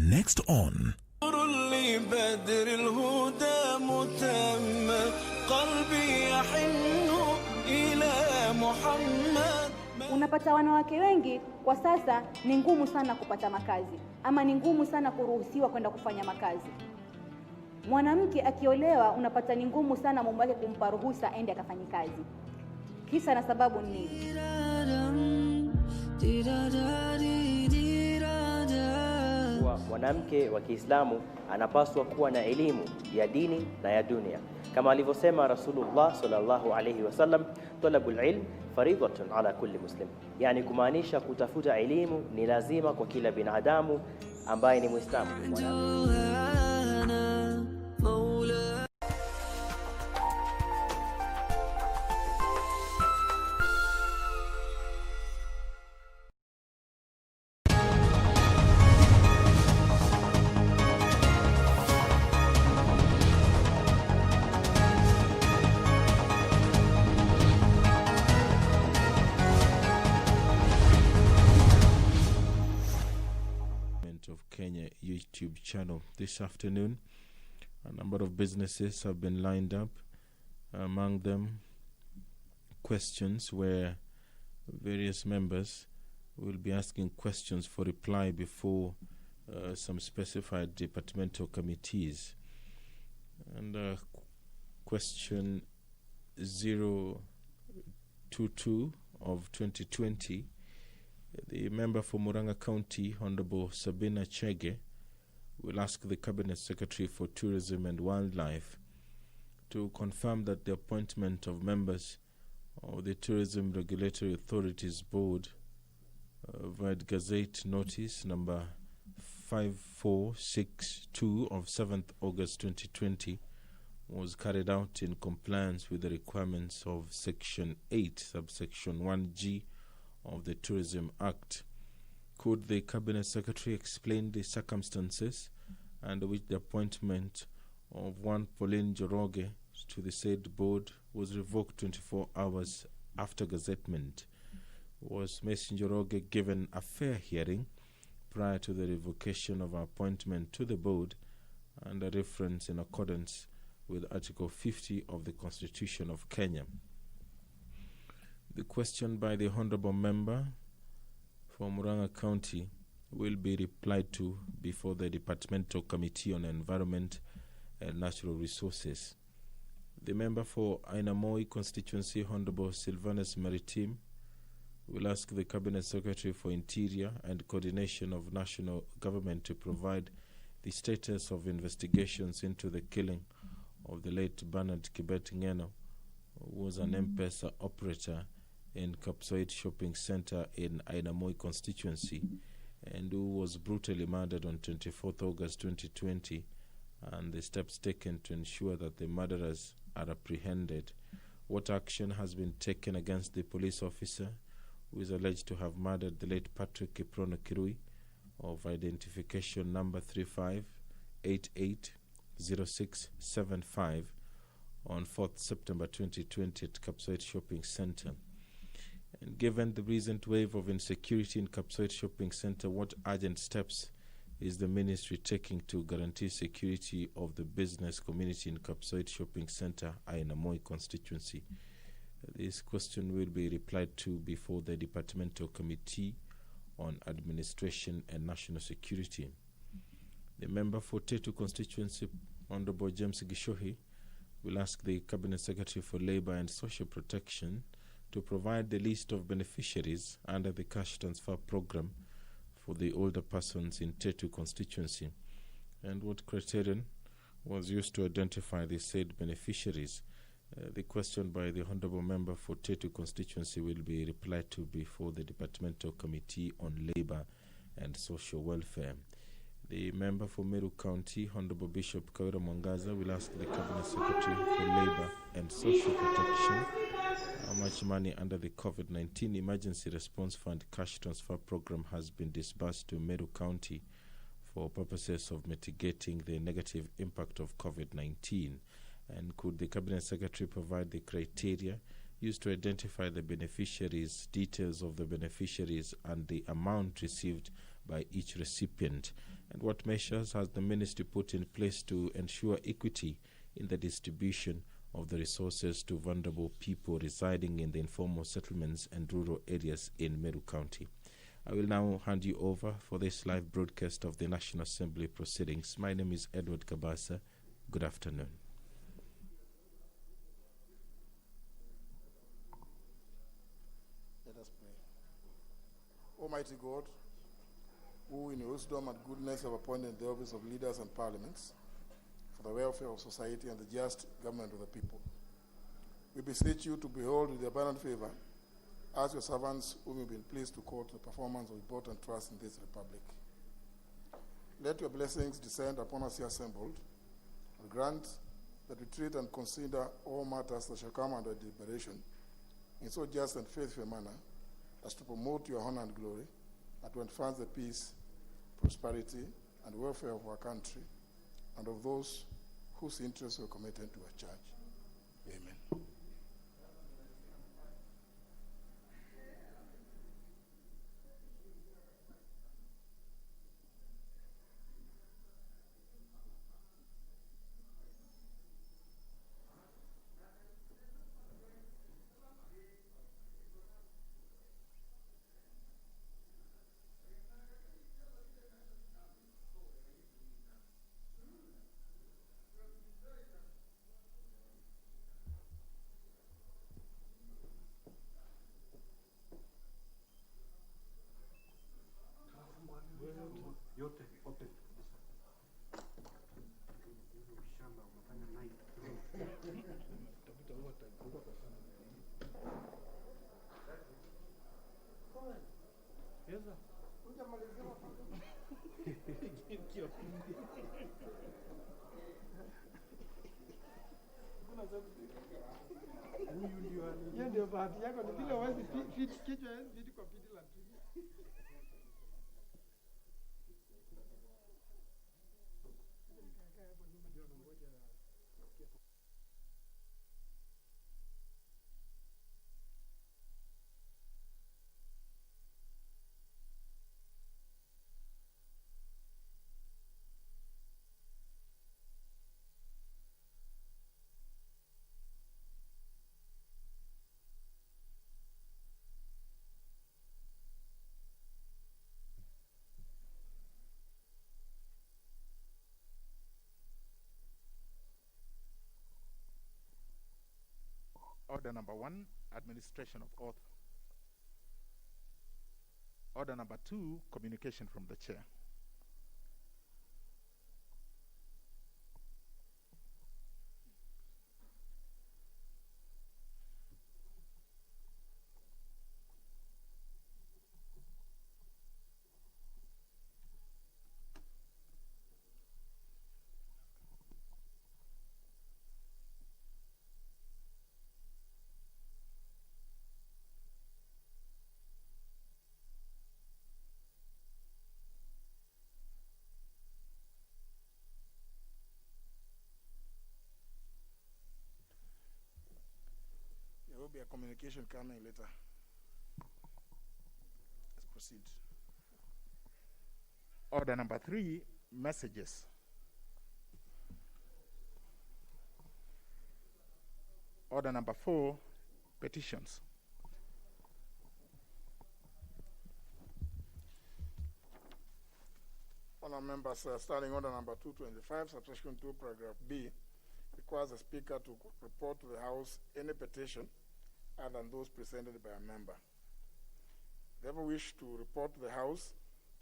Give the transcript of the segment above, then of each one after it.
Next on unapata wanawake wengi kwa sasa ni ngumu sana kupata makazi, ama ni ngumu sana kuruhusiwa kwenda kufanya makazi. Mwanamke akiolewa unapata ni ngumu sana mume wake kumpa ruhusa aende akafanye kazi. Kisa na sababu ni nini? Mwanamke wa Kiislamu anapaswa kuwa na elimu ya dini na ya dunia, kama alivyosema Rasulullah sallallahu alayhi wasallam, talabul ilm faridhatun ala kulli muslim, yani kumaanisha kutafuta elimu ni lazima kwa kila binadamu ambaye ni Muislamu. Of Kenya YouTube channel. This afternoon, a number of businesses have been lined up. Among them, questions where various members will be asking questions for reply before some specified departmental committees. And question 022 of 2020, the member for Murang'a County, Honorable Sabina Chege, will ask the Cabinet Secretary for Tourism and Wildlife to confirm that the appointment of members of the Tourism Regulatory Authorities Board via Gazette Notice number 5462 of 7th August 2020 was carried out in compliance with the requirements of Section 8, subsection 1G of the Tourism Act. Could the Cabinet Secretary explain the circumstances under which the appointment of one Pauline Njoroge to the said board was revoked 24 hours after gazettement? Was Ms. Njoroge given a fair hearing prior to the revocation of her appointment to the board and a reference in accordance with Article 50 of the Constitution of Kenya? The question by the Honorable Member for Murang'a County will be replied to before the Departmental Committee on Environment and Natural Resources. The member for Ainamoi Constituency, Honorable Sylvanus Maritime, will ask the Cabinet Secretary for Interior and Coordination of National Government to provide the status of investigations into the killing of the late Bernard Kibet Ngeno, who was an M-Pesa operator in Kapsoid Shopping Center in Ainamoi Constituency, and who was brutally murdered on 24th August 2020, and the steps taken to ensure that the murderers are apprehended. What action has been taken against the police officer who is alleged to have murdered the late Patrick Kiprono Kirui of identification number 35880675 on 4th September 2020 at Kapsoid Shopping Center? And given the recent wave of insecurity in Kapsoid Shopping Center, what urgent steps is the ministry taking to guarantee security of the business community in Kapsoid Shopping Center, Ainamoi Constituency? This question will be replied to before the Departmental Committee on Administration and National Security. The member for Tetu Constituency, Honorable James Gishohi, will ask the Cabinet Secretary for Labour and Social Protection to provide the list of beneficiaries under the cash transfer program for the older persons in Tetu constituency, and what criterion was used to identify the said beneficiaries. The question by the Honourable Member for Tetu constituency will be replied to before the Departmental Committee on Labour and Social Welfare. The member for Meru County, Honourable Bishop Kawira Mwangaza, will ask the Cabinet Secretary for Labour and Social Protection how much money under the COVID-19 Emergency Response Fund cash transfer program has been disbursed to Meru County for purposes of mitigating the negative impact of COVID-19. And could the Cabinet Secretary provide the criteria used to identify the beneficiaries, details of the beneficiaries, and the amount received by each recipient? And what measures has the ministry put in place to ensure equity in the distribution of the resources to vulnerable people residing in the informal settlements and rural areas in Meru County? I will now hand you over for this live broadcast of the National Assembly proceedings. My name is Edward Kabasa. Good afternoon. Let us pray. Almighty God, who in your wisdom and goodness have appointed the office of leaders and parliaments for the welfare of society and the just government of the people, we beseech you to behold with abundant favor as your servants whom you've been pleased to call to the performance of important trust in this republic. Let your blessings descend upon us here assembled, and grant that we treat and consider all matters that shall come under deliberation in so just and faithful a manner as to promote your honor and glory, and to advance the peace, prosperity, and welfare of our country and of those whose interests were committed to our church. Amen. Ndio bahati yako ni vile wazi kichwa vitu kwa pidi la pili. Order number 1, administration of oath. Order number 2, communication from the chair. There will be a communication coming later. Let's proceed. Order number 3, messages. Order number 4, petitions. Honourable members, starting order number 225, subsection 2, paragraph B, requires the Speaker to report to the House any petition other than those presented by a member. If you ever wish to report to the House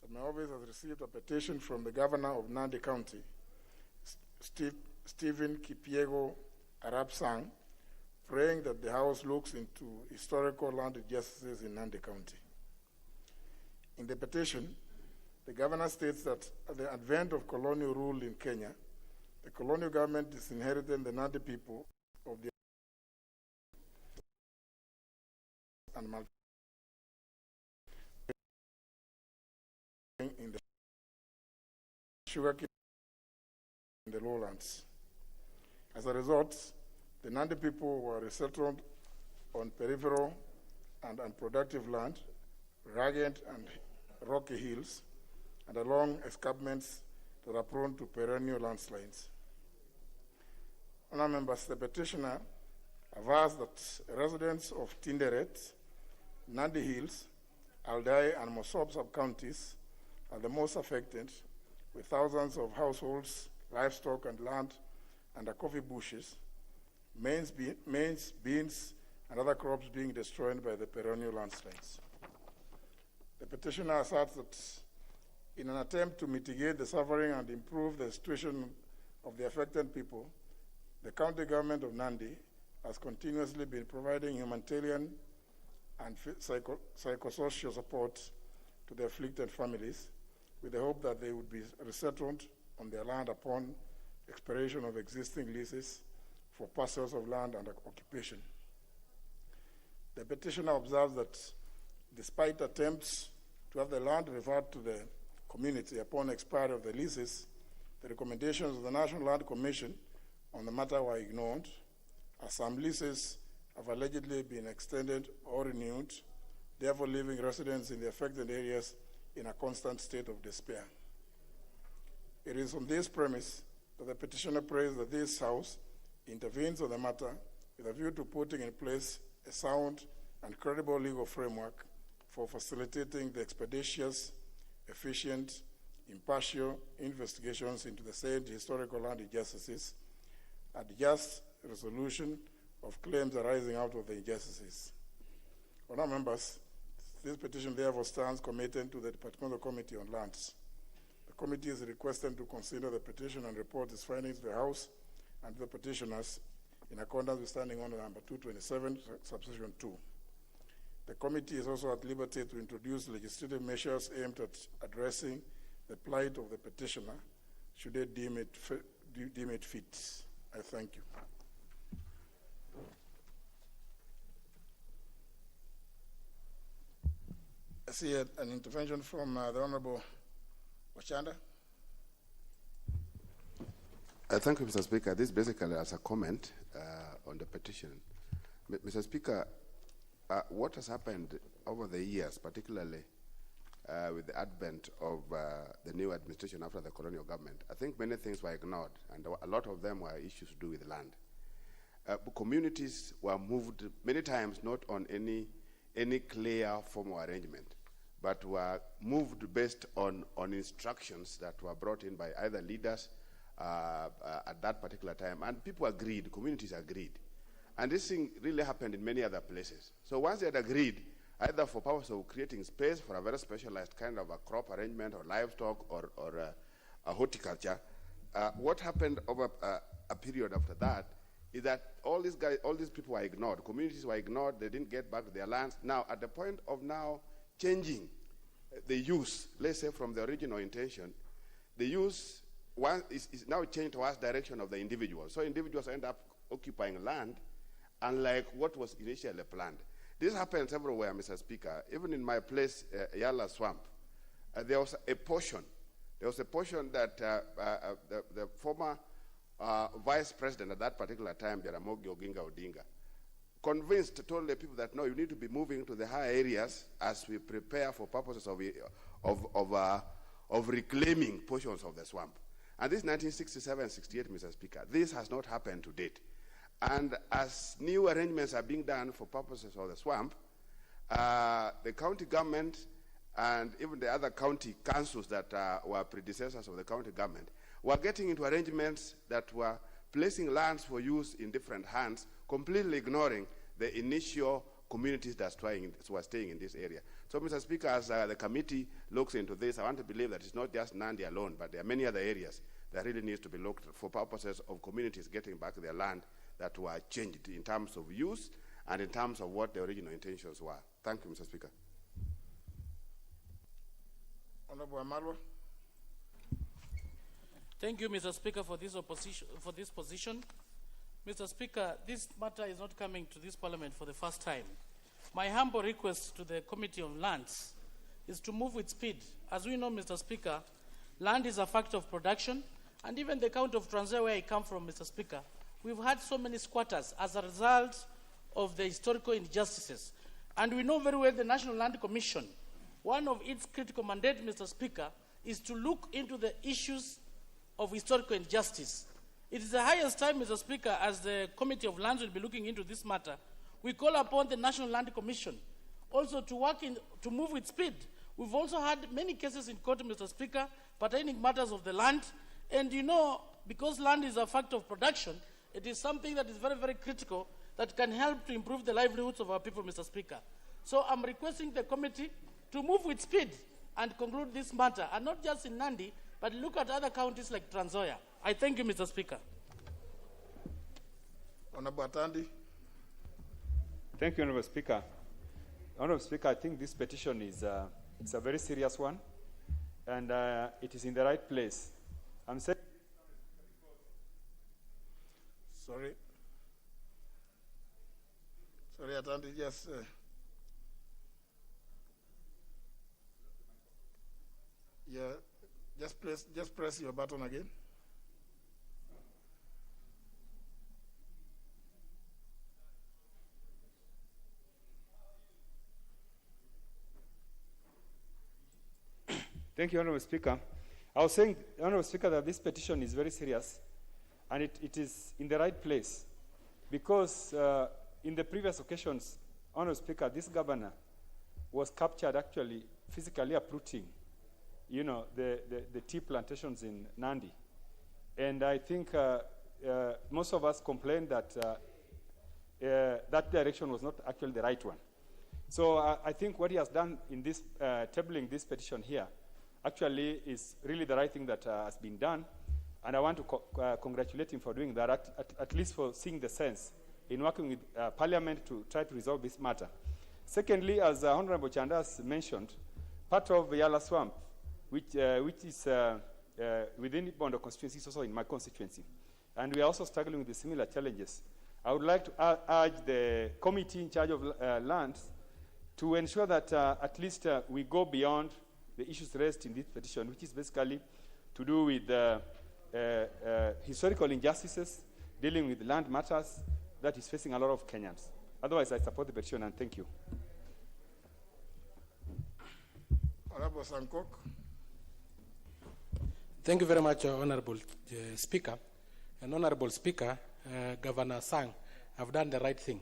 that my office has received a petition from the Governor of Nandi County, Stephen Kipiego Arab Sang, praying that the House looks into historical land injustices in Nandi County. In the petition, the Governor states that at the advent of colonial rule in Kenya, the colonial government disinherited the Nandi people of the and in the sugarcane in the lowlands. As a result, the Nandi people were resettled on peripheral and unproductive land, rugged and rocky hills, and along escarpments that are prone to perennial landslides. Honourable members, the petitioner avers that residents of Tinderet, Nandi Hills, Aldai, and Mosob sub-counties are the most affected, with thousands of households, livestock, and land under coffee bushes, maize, beans, and other crops being destroyed by the perennial landslides. The petitioner asserts that in an attempt to mitigate the suffering and improve the situation of the affected people, the county government of Nandi has continuously been providing humanitarian and psychosocial support to the afflicted families, with the hope that they would be resettled on their land upon expiration of existing leases for parcels of land under occupation. The petitioner observes that despite attempts to have the land referred to the community upon expiry of the leases, the recommendations of the National Land Commission on the matter were ignored, as some leases have allegedly been extended or renewed, therefore leaving residents in the affected areas in a constant state of despair. It is on this premise that the petitioner prays that this House intervenes on the matter with a view to putting in place a sound and credible legal framework for facilitating the expeditious, efficient, impartial investigations into the said historical land injustices and just resolution of claims arising out of the injustices. Honourable members, this petition therefore stands committed to the Departmental Committee on Lands. The committee is requested to consider the petition and report its findings to the House and to the petitioners in accordance with Standing Order number 227, subsection 2. The committee is also at liberty to introduce legislative measures aimed at addressing the plight of the petitioner, should they deem it fit. I thank you. I see an intervention from the Honourable Wachanda. Thank you, Mr. Speaker. This basically as a comment on the petition. Mr. Speaker, what has happened over the years, particularly with the advent of the new administration after the colonial government, I think many things were ignored, and a lot of them were issues to do with land. Communities were moved many times not on any clear formal arrangement, but were moved based on instructions that were brought in by either leaders at that particular time, and people agreed, communities agreed. And this thing really happened in many other places. So once they had agreed, either for purpose of creating space for a very specialized kind of a crop arrangement or livestock or a horticulture, what happened over a period after that is that all these people were ignored. Communities were ignored. They didn't get back their lands. Now, at the point of now changing the use, let's say from the original intention, the use is now changed towards direction of the individual. So individuals end up occupying land unlike what was initially planned. This happens everywhere, Mr. Speaker. Even in my place, Yala Swamp, there was a portion that the former vice president at that particular time, Jaramogi Oginga Odinga, told the people that, no, you need to be moving to the higher areas as we prepare for purposes of reclaiming portions of the swamp. And this is 1967-68, Mr. Speaker. This has not happened to date. And as new arrangements are being done for purposes of the swamp, the county government and even the other county councils that were predecessors of the county government were getting into arrangements that were placing lands for use in different hands, completely ignoring the initial communities that were staying in this area. So, Mr. Speaker, as the committee looks into this, I want to believe that it's not just Nandi alone, but there are many other areas that really needs to be looked at for purposes of communities getting back their land that were changed in terms of use and in terms of what the original intentions were. Thank you, Mr. Speaker. Honourable Amalwa. Thank you, Mr. Speaker, for this position. Mr. Speaker, this matter is not coming to this Parliament for the first time. My humble request to the Committee on Lands is to move with speed. As we know, Mr. Speaker, land is a factor of production, and even the county of Trans Nzoia, where I come from, Mr. Speaker, we've had so many squatters as a result of the historical injustices. And we know very well the National Land Commission, one of its critical mandates, Mr. Speaker, is to look into the issues of historical injustice. It is the highest time, Mr. Speaker, as the Committee of Lands will be looking into this matter, we call upon the National Land Commission also to move with speed. We've also had many cases in court, Mr. Speaker, pertaining matters of the land. And you know, because land is a factor of production, it is something that is very, very critical that can help to improve the livelihoods of our people, Mr. Speaker. So I'm requesting the committee to move with speed and conclude this matter, and not just in Nandi, but look at other counties like Trans Nzoia. I thank you, Mr. Speaker. Honorable Atandi. Thank you, Honorable Speaker. Honorable Speaker, I think this petition is it's a very serious one, and it is in the right place. I'm saying. Sorry, Atandi. Yes. Yeah. Just press your button again. Thank you, Honorable Speaker. I was saying, Honorable Speaker, that this petition is very serious, and it is in the right place, because in the previous occasions, Honorable Speaker, this governor was captured actually physically uprooting, you know, the tea plantations in Nandi. And I think most of us complained that that direction was not actually the right one. So I think what he has done in this tabling this petition here actually is really the right thing that has been done. And I want to congratulate him for doing that, at least for seeing the sense in working with Parliament to try to resolve this matter. Secondly, as Honorable Chandas mentioned, part of Yala Swamp, which is within Bondo constituency, is also in my constituency. And we are also struggling with the similar challenges. I would like to urge the committee in charge of lands to ensure that at least we go beyond the issues raised in this petition, which is basically to do with historical injustices, dealing with land matters that is facing a lot of Kenyans. Otherwise, I support the petition, and thank you. Honorable Sankok. Thank you very much, Honorable Speaker. And Honorable Speaker, Governor Sang have done the right thing.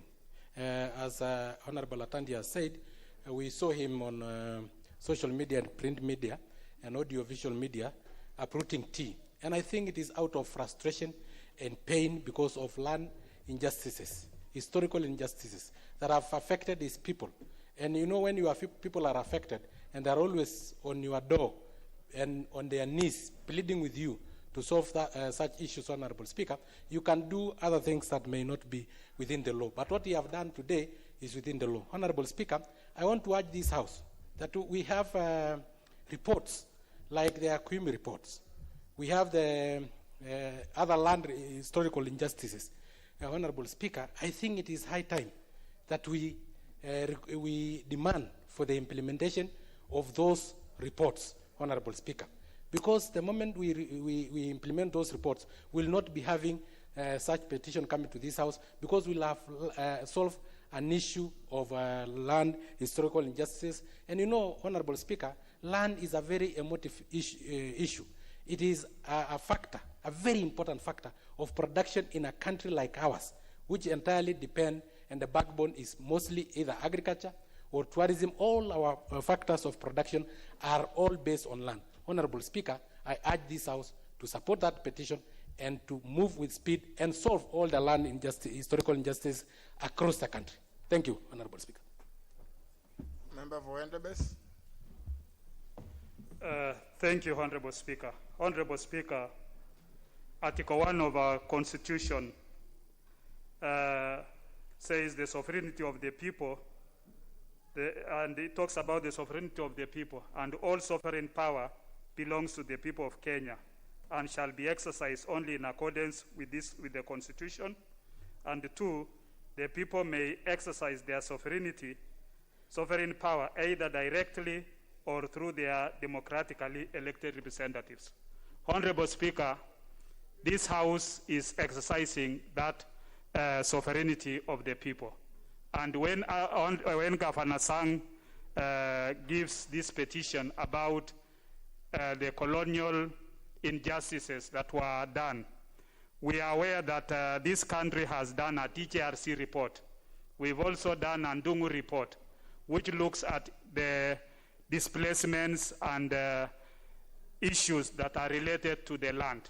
As Honorable Atandi has said, we saw him on social media and print media and audiovisual media uprooting tea. And I think it is out of frustration and pain because of land injustices, historical injustices that have affected his people. And you know, when your people are affected and they're always on your door and on their knees pleading with you to solve such issues, Honorable Speaker, you can do other things that may not be within the law. But what you have done today is within the law. Honorable Speaker, I want to urge this House that we have reports like the Akwimi reports. We have the other land historical injustices. Honorable Speaker, I think it is high time that we demand for the implementation of those reports, Honorable Speaker. Because the moment we implement those reports, we'll not be having such petition coming to this House, because we'll have solved an issue of land historical injustices. And you know, Honorable Speaker, land is a very emotive issue. It is a factor, a very important factor of production in a country like ours, which entirely depend, and the backbone is mostly either agriculture or tourism. All our factors of production are all based on land. Honorable Speaker, I urge this House to support that petition and to move with speed and solve all the land historical injustice across the country. Thank you, Honorable Speaker. Member for Endebess. Thank you, Honorable Speaker. Honorable Speaker, Article 1 of our Constitution says the sovereignty of the people, and it talks about the sovereignty of the people, and all sovereign power belongs to the people of Kenya and shall be exercised only in accordance with the Constitution. And 2, the people may exercise their sovereign power either directly or through their democratically elected representatives. Honorable Speaker, this House is exercising that sovereignty of the people. And when Governor Sang gives this petition about the colonial injustices that were done. We are aware that this country has done a TJRC report. We've also done a Ndungu report, which looks at the displacements and issues that are related to the land.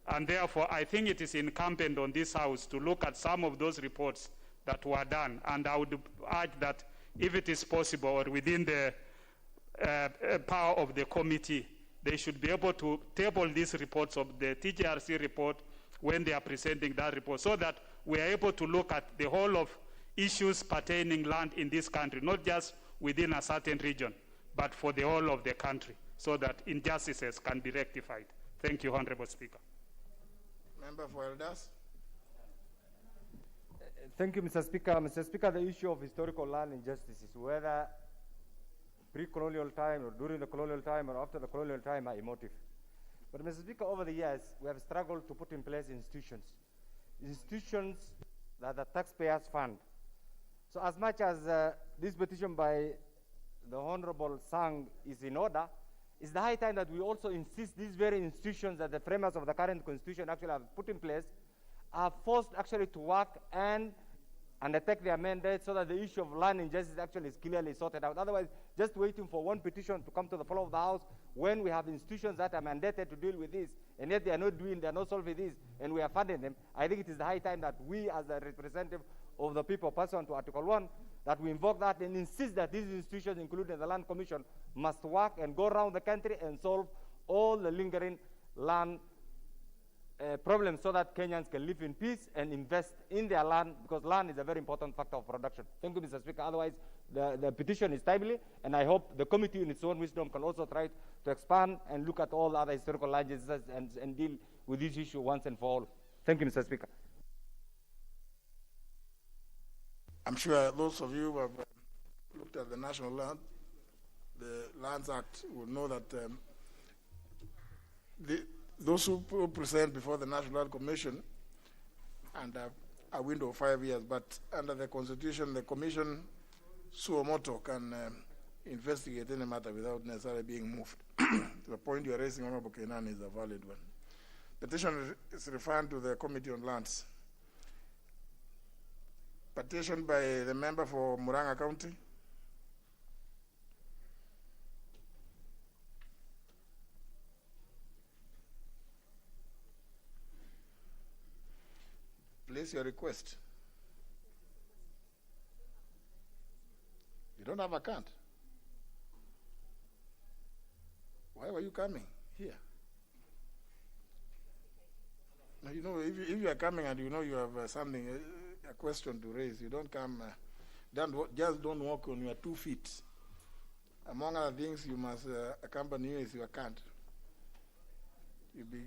And therefore, I think it is incumbent on this House to look at some of those reports that were done. And I would urge that if it is possible or within the power of the committee, they should be able to table these reports of the TJRC report when they are presenting that report, so that we are able to look at the whole of issues pertaining land in this country, not just within a certain region, but for the whole of the country, so that injustices can be rectified. Thank you, Honorable Speaker. Member for Elders. Thank you, Mr. Speaker. Mr. Speaker, the issue of historical land injustices, whether pre-colonial time or during the colonial time or after the colonial time, are emotive. But Mr. Speaker, over the years, we have struggled to put in place institutions that the taxpayers fund. So as much as this petition by the Honorable Sang is in order, it's the high time that we also insist these very institutions that the framers of the current constitution actually have put in place are forced actually to work and undertake their mandate, so that the issue of land injustice actually is clearly sorted out. Otherwise, just waiting for one petition to come to the floor of the House when we have institutions that are mandated to deal with this, and yet they are not solving this, and we are funding them. I think it is the high time that we, as a representative of the people pursuant to Article 1, that we invoke that and insist that these institutions, including the Land Commission, must work and go around the country and solve all the lingering land problems, so that Kenyans can live in peace and invest in their land, because land is a very important factor of production. Thank you, Mr. Speaker. Otherwise, the petition is timely, and I hope the committee in its own wisdom can also try to expand and look at all other historical land injustices and deal with this issue once and for all. Thank you, Mr. Speaker. I'm sure those of you who have looked at the National Land, the Lands Act, will know that those who present before the National Land Commission under a window of 5 years, but under the Constitution, the Commission suo moto can investigate any matter without necessarily being moved. The point you are raising, Honorable Kenan, is a valid one. The petition is referred to the Committee on Lands. Petition by the member for Murang'a County. Place your request. You don't have a card. Why were you coming here? Now, you know, if you are coming and you know you have something, a question to raise, you don't come, just don't walk on your 2 feet. Among other things, you must accompany you with your card. You be.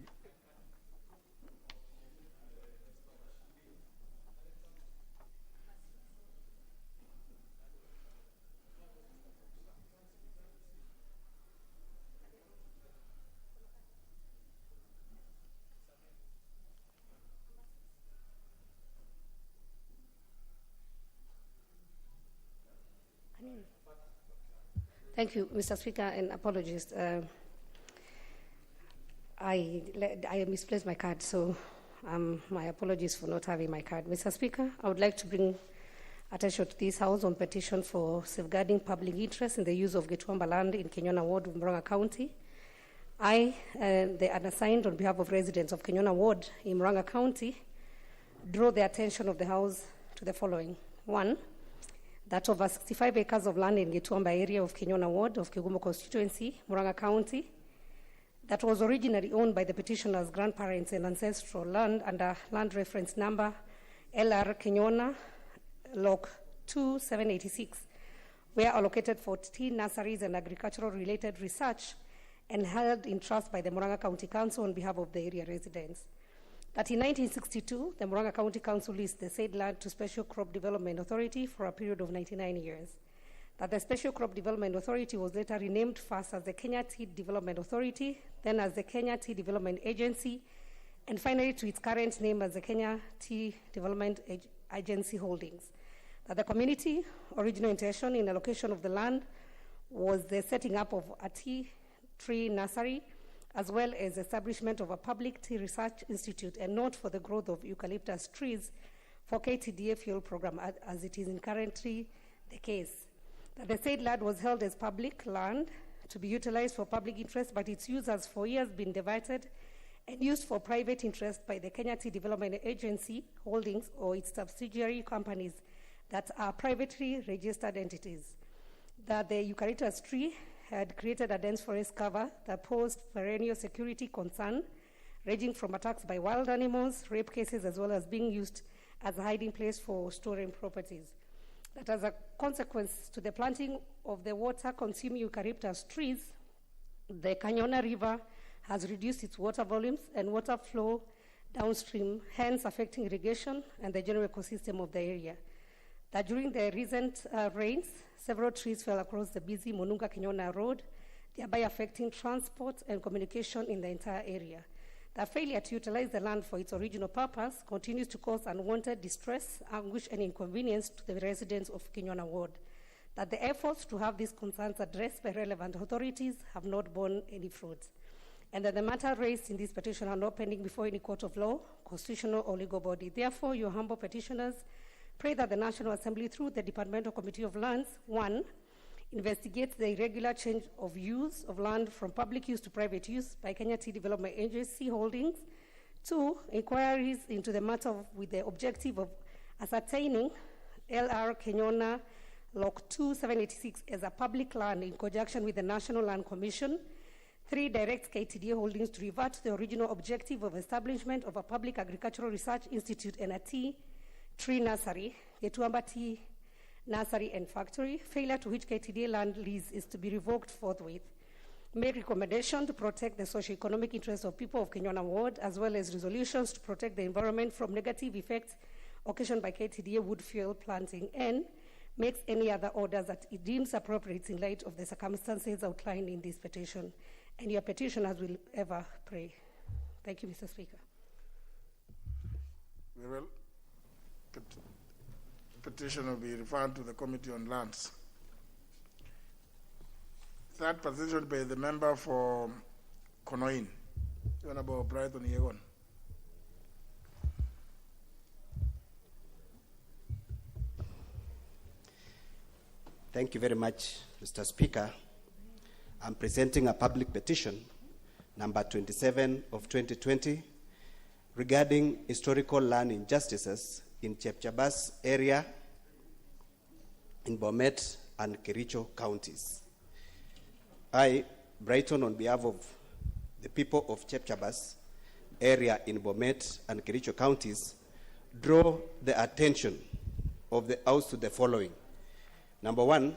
Thank you, Mr. Speaker, and apologies. I misplaced my card, so my apologies for not having my card. Mr. Speaker, I would like to bring attention to this House on petition for safeguarding public interest in the use of Gituamba land in Kenyona Ward, Murang'a County. I, the unassigned on behalf of residents of Kenyona Ward in Murang'a County, draw the attention of the House to the following. 1, that over 65 acres of land in Gituamba area of Kenyona Ward of Kigumo Constituency, Murang'a County, that was originally owned by the petitioner's grandparents and ancestral land under land reference number LR Kenyona Log 2786, were allocated 14 nurseries and agricultural related research and held in trust by the Murang'a County Council on behalf of the area residents. That in 1962, the Murang'a County Council leased the said land to Special Crop Development Authority for a period of 99 years. That the Special Crop Development Authority was later renamed first as the Kenya Tea Development Authority, then as the Kenya Tea Development Agency, and finally to its current name as the Kenya Tea Development Agency Holdings. That the community original intention in allocation of the land was the setting up of a tea tree nursery, as well as establishment of a public tea research institute, and not for the growth of eucalyptus trees for KTDA fuel program, as it is currently the case. That the said land was held as public land to be utilized for public interest, but its use has for years been diverted and used for private interest by the Kenya Tea Development Agency holdings or its subsidiary companies that are privately registered entities. That the eucalyptus tree had created a dense forest cover that posed perennial security concern, ranging from attacks by wild animals, rape cases, as well as being used as a hiding place for storing properties. That as a consequence to the planting of the water-consuming eucalyptus trees, the Kanyona River has reduced its water volumes and water flow downstream, hence affecting irrigation and the general ecosystem of the area. That during the recent rains, several trees fell across the busy Monunga-Kanyona Road, thereby affecting transport and communication in the entire area. The failure to utilize the land for its original purpose continues to cause unwanted distress, anguish, and inconvenience to the residents of Kanyona Ward. That the efforts to have these concerns addressed by relevant authorities have not borne any fruit, and that the matter raised in this petition are not pending before any court of law, constitutional, or legal body. Therefore, your humble petitioners pray that the National Assembly, through the Departmental Committee of Lands, 1, investigates the irregular change of use of land from public use to private use by Kenya Tea Development Agency holdings. 2, inquiries into the matter with the objective of ascertaining LR Kanyona Lock 2786 as a public land in conjunction with the National Land Commission. 3, directs KTDA Holdings to revert to the original objective of establishment of a public agricultural research institute and a tree nursery, Getuamba Tea Nursery and Factory, failure to which KTDA land lease is to be revoked forthwith. Make recommendation to protect the socio-economic interests of people of Kanyona Ward, as well as resolutions to protect the environment from negative effects occasioned by KTDA wood fuel planting, and makes any other orders that it deems appropriate in light of the circumstances outlined in this petition. And your petitioners will ever pray. Thank you, Mr. Speaker. Very well. Petition will be referred to the Committee on Lands. Third petition by the member for Konoin, Honorable Brighton Yegon. Thank you very much, Mr. Speaker. I'm presenting a public petition, number 27 of 2020, regarding historical land injustices in Chepchabas area, in Bomet and Kericho counties. I, Brighton, on behalf of the people of Chepchabas area in Bomet and Kericho counties, draw the attention of the House to the following. Number 1,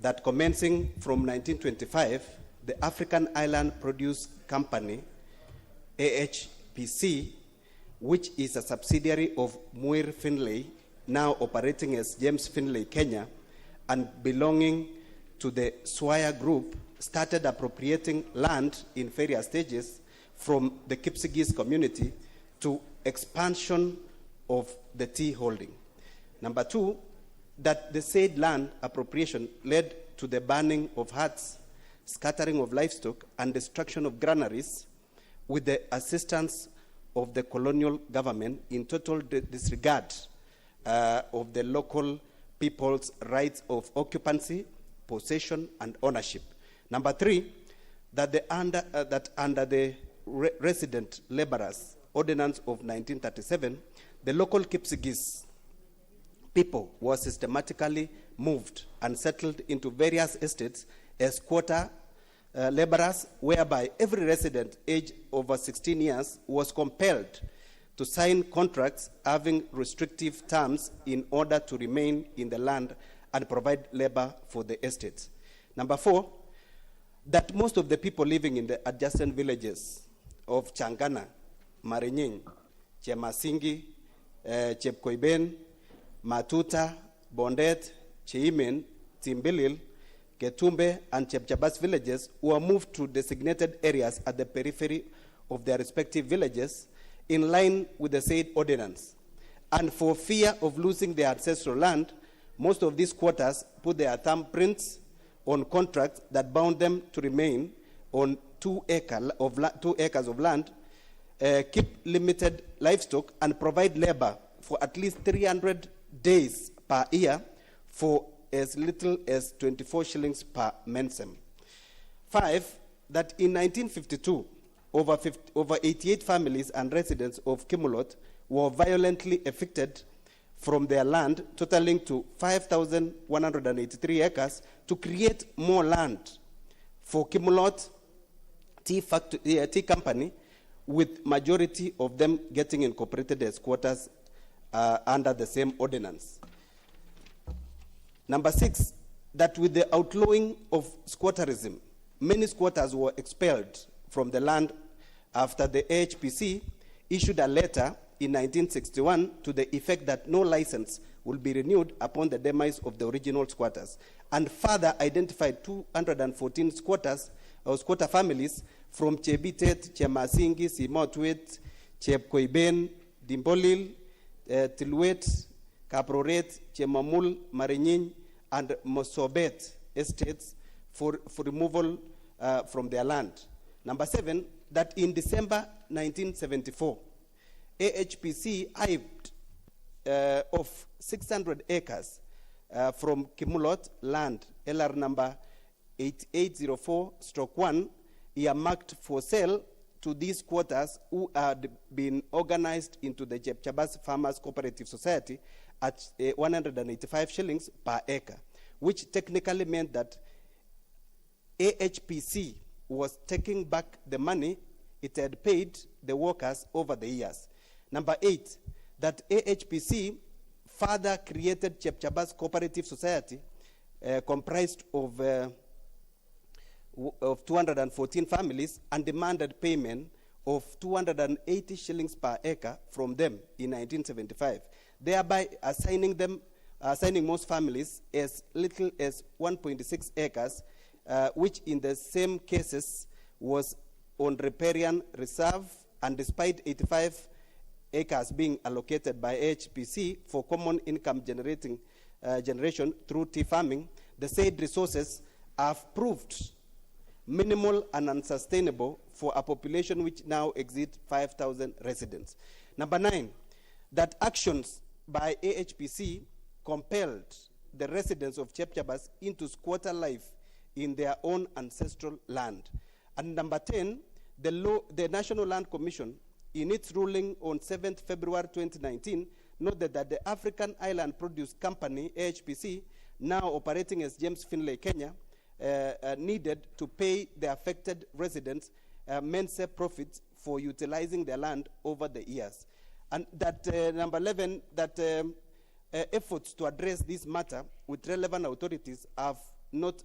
that commencing from 1925, the African Island Produce Company, AHPC, which is a subsidiary of Muir Finlay, now operating as James Finlay Kenya, and belonging to the Swire Group, started appropriating land in various stages from the Kipsigis community to expansion of the tea holding. Number 2, that the said land appropriation led to the burning of huts, scattering of livestock, and destruction of granaries with the assistance of the colonial government in total disregard of the local people's rights of occupancy, possession, and ownership. Number 3, that under the Resident Laborers Ordinance of 1937, the local Kipsigis people were systematically moved and settled into various estates as quarter laborers, whereby every resident aged over 16 years was compelled to sign contracts having restrictive terms in order to remain in the land and provide labor for the estates. Number 4, that most of the people living in the adjacent villages of Changana, Marinying, Chemasingi, Chepkoiben, Matuta, Bondet, Cheimen, Timbilil, Ketumbe, and Chepchabas villages were moved to designated areas at the periphery of their respective villages in line with the said ordinance. And for fear of losing their ancestral land, most of these quarters put their thumbprints on contracts that bound them to remain on 2 acres of land, keep limited livestock, and provide labor for at least 300 days per year for as little as 24 shillings per mensem. 5, that in 1952, over 88 families and residents of Kimulot were violently evicted from their land, totaling to 5,183 acres, to create more land for Kimulot Tea Company, with majority of them getting incorporated as quarters under the same ordinance. Number 6, that with the outlawing of squatterism, many squatters were expelled from the land after the AHPC issued a letter in 1961 to the effect that no license will be renewed upon the demise of the original squatters, and further identified 214 squatters or squatter families from Chebitet, Chemasingi, Simotwet, Chepkoiben, Dimbolil, Tilwet, Kaproret, Chemamul, Marinyin, and Mosobet estates for removal from their land. Number 7, that in December 1974, AHPC hived of 600 acres from Kimulot land, LR number 8804/1, earmarked for sale to these quarters who had been organized into the Chepchabas Farmers Cooperative Society at 185 shillings per acre, which technically meant that AHPC was taking back the money it had paid the workers over the years. Number 8, that AHPC further created Chepchabas Cooperative Society, comprised of 214 families, and demanded payment of 280 shillings per acre from them in 1975, thereby assigning most families as little as 1.6 acres, which in the same cases was on riparian reserve, and despite 85 acres being allocated by HPC for common income generation through tea farming, the said resources have proved minimal and unsustainable for a population which now exceeds 5,000 residents. Number 9, that actions by AHPC compelled the residents of Chepchabas into squatter life in their own ancestral land. And number 10, the National Land Commission, in its ruling on 7th February 2019, noted that the African Island Produce Company, AHPC, now operating as James Finlay, Kenya, needed to pay the affected residents mensa profits for utilizing their land over the years. And that number 11, that efforts to address this matter with relevant authorities have not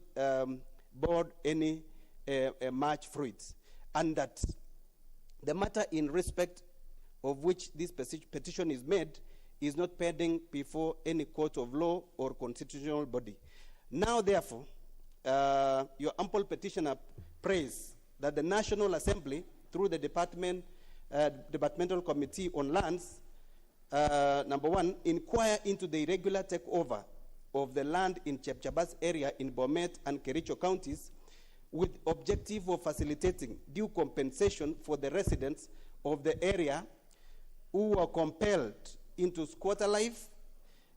bore any much fruits, and that the matter in respect of which this petition is made is not pending before any court of law or constitutional body. Now, therefore, your ample petitioner prays that the National Assembly, through the Departmental Committee on Lands, number 1, inquire into the irregular takeover of the land in Chepchabas area in Bomet and Kericho counties, with objective of facilitating due compensation for the residents of the area who were compelled into squatter life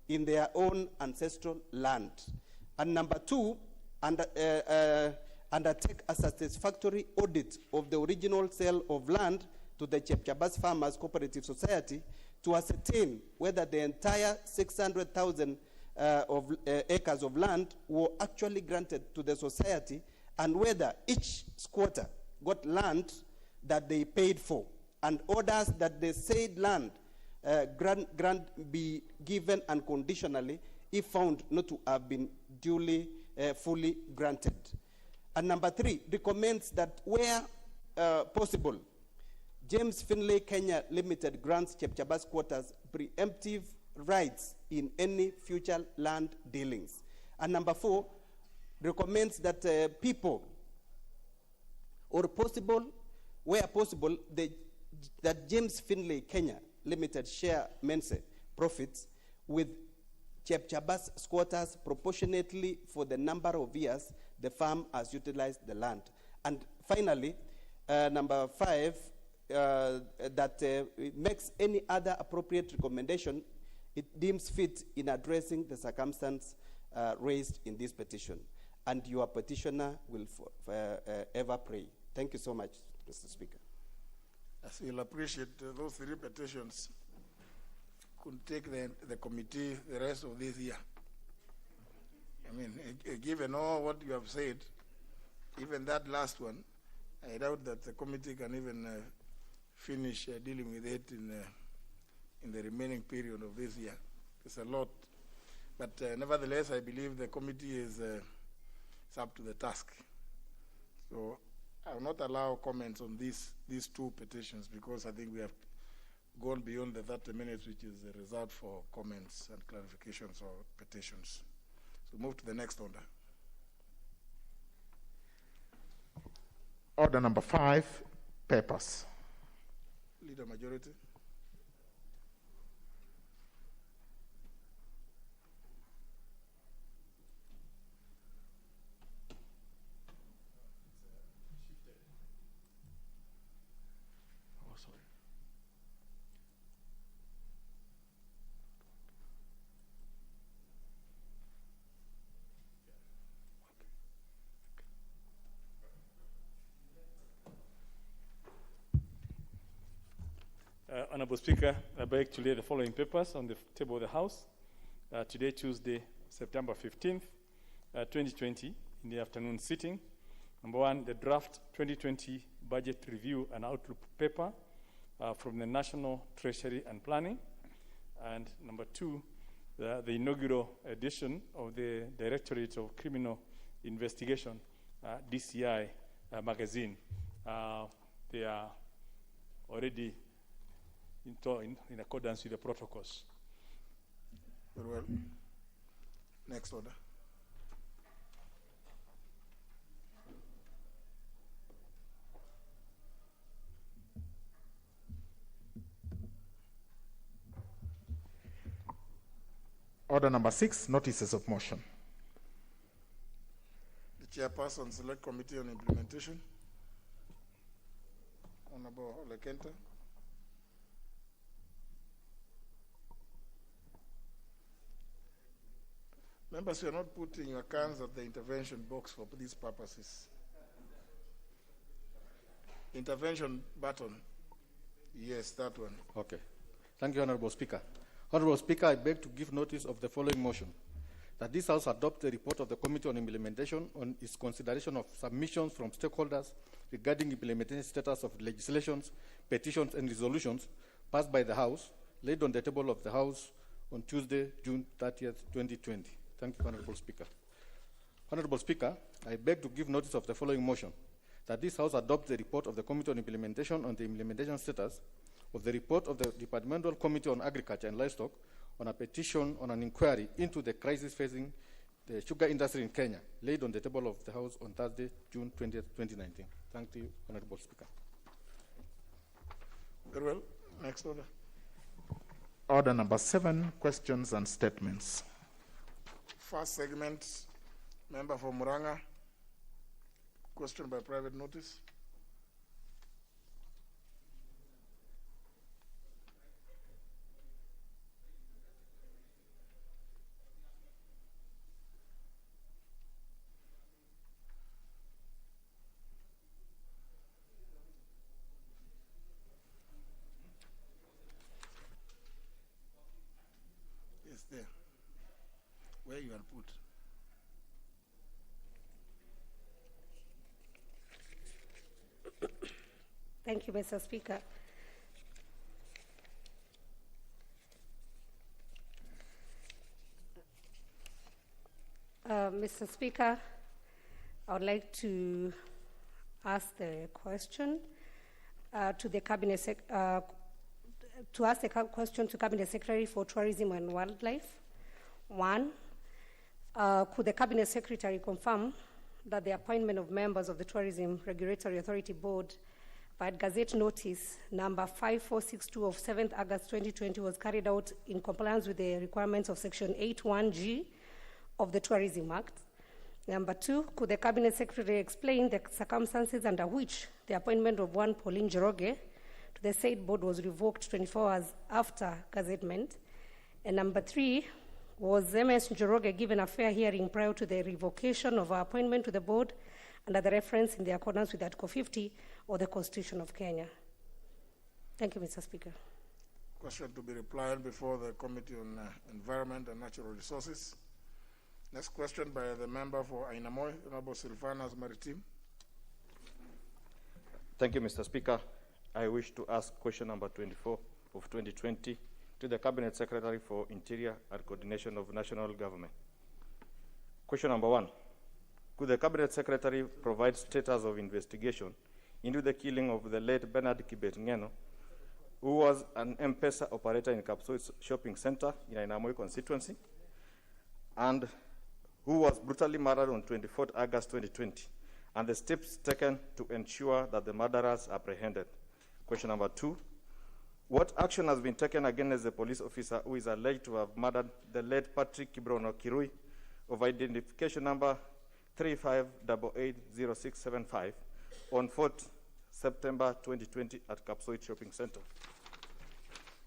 in their own ancestral land. And number 2, undertake a satisfactory audit of the original sale of land to the Chepchabas Farmers Cooperative Society to ascertain whether the entire 600,000 acres of land were actually granted to the society, and whether each squatter got land that they paid for, and orders that the said land grant be given unconditionally if found not to have been duly fully granted. And number 3, recommends that where possible, James Finlay Kenya Limited grants Chepchabas quarters preemptive rights in any future land dealings. And number 4, recommends that people, or possible, where possible, that James Finlay Kenya Limited share mensa profits with Chepchabas squatters proportionately for the number of years the farm has utilized the land. And finally, number 5, that it makes any other appropriate recommendation it deems fit in addressing the circumstance raised in this petition. And your petitioner will ever pray. Thank you so much, Mr. Speaker. As you'll appreciate, those 3 petitions could take the committee the rest of this year. I mean, given all what you have said, even that last one, I doubt that the committee can even finish dealing with it in the remaining period of this year. It's a lot. But nevertheless, I believe the committee is up to the task. So I will not allow comments on these 2 petitions because I think we have gone beyond the 30 minutes which is reserved for comments and clarifications or petitions. So move to the next order. Order number 5, papers. Leader majority. Honorable Speaker, I beg to lay the following papers on the table of the House. Today, Tuesday, September 15th, 2020, in the afternoon sitting. Number 1, the draft 2020 budget review and outlook paper from the National Treasury and Planning. And number 2, the inaugural edition of the Directorate of Criminal Investigation, DCI magazine. They are already in accordance with the protocols. Very well. Next order. Order number 6, notices of motion. The Chairperson, Select Committee on Implementation. Honorable Lekenta. Members, you are not putting your cards at the intervention box for these purposes. Intervention button. Yes, that one. Okay. Thank you, Honorable Speaker. Honorable Speaker, I beg to give notice of the following motion. That this House adopt the report of the Committee on Implementation on its consideration of submissions from stakeholders regarding implementation status of legislations, petitions, and resolutions passed by the House, laid on the table of the House on Tuesday, June 30th, 2020. Thank you, Honorable Speaker. Honorable Speaker, I beg to give notice of the following motion. That this House adopt the report of the Committee on Implementation on the implementation status of the report of the Departmental Committee on Agriculture and Livestock on a petition on an inquiry into the crisis facing the sugar industry in Kenya, laid on the table of the House on Thursday, June 20th, 2019. Thank you, Honorable Speaker. Very well. Next order. Order number 7, questions and statements. First segment, member for Muranga. Question by private notice. Yes, there. Where you are put. Thank you, Mr. Speaker. Mr. Speaker, I would like to ask the question to the Cabinet question to Cabinet Secretary for Tourism and Wildlife. 1, could the Cabinet Secretary confirm that the appointment of members of the Tourism Regulatory Authority Board by Gazette Notice number 5462 of 7th August 2020 was carried out in compliance with the requirements of Section 81G of the Tourism Act? Number 2, could the Cabinet Secretary explain the circumstances under which the appointment of one Pauline Njoroge to the said board was revoked 24 hours after gazettement? And number 3, was MS Njoroge given a fair hearing prior to the revocation of her appointment to the board under the reference in the accordance with Article 50 or the Constitution of Kenya? Thank you, Mr. Speaker. Question to be replied before the Committee on Environment and Natural Resources. Next question by the member for Ainamoi, Honorable Silvanas Maritim. Thank you, Mr. Speaker. I wish to ask question number 24 of 2020 to the Cabinet Secretary for Interior and Coordination of National Government. Question number 1. Could the Cabinet Secretary provide status of investigation into the killing of the late Bernard Kibet Ngeno, who was an M-Pesa operator in Kapsoit's shopping center in Ainamoi constituency, and who was brutally murdered on 24th August 2020, and the steps taken to ensure that the murderers are apprehended? Question number 2. What action has been taken against the police officer who is alleged to have murdered the late Patrick Kibrono Kirui of identification number 35880675 on 4th September 2020 at Kapsoit Shopping Center?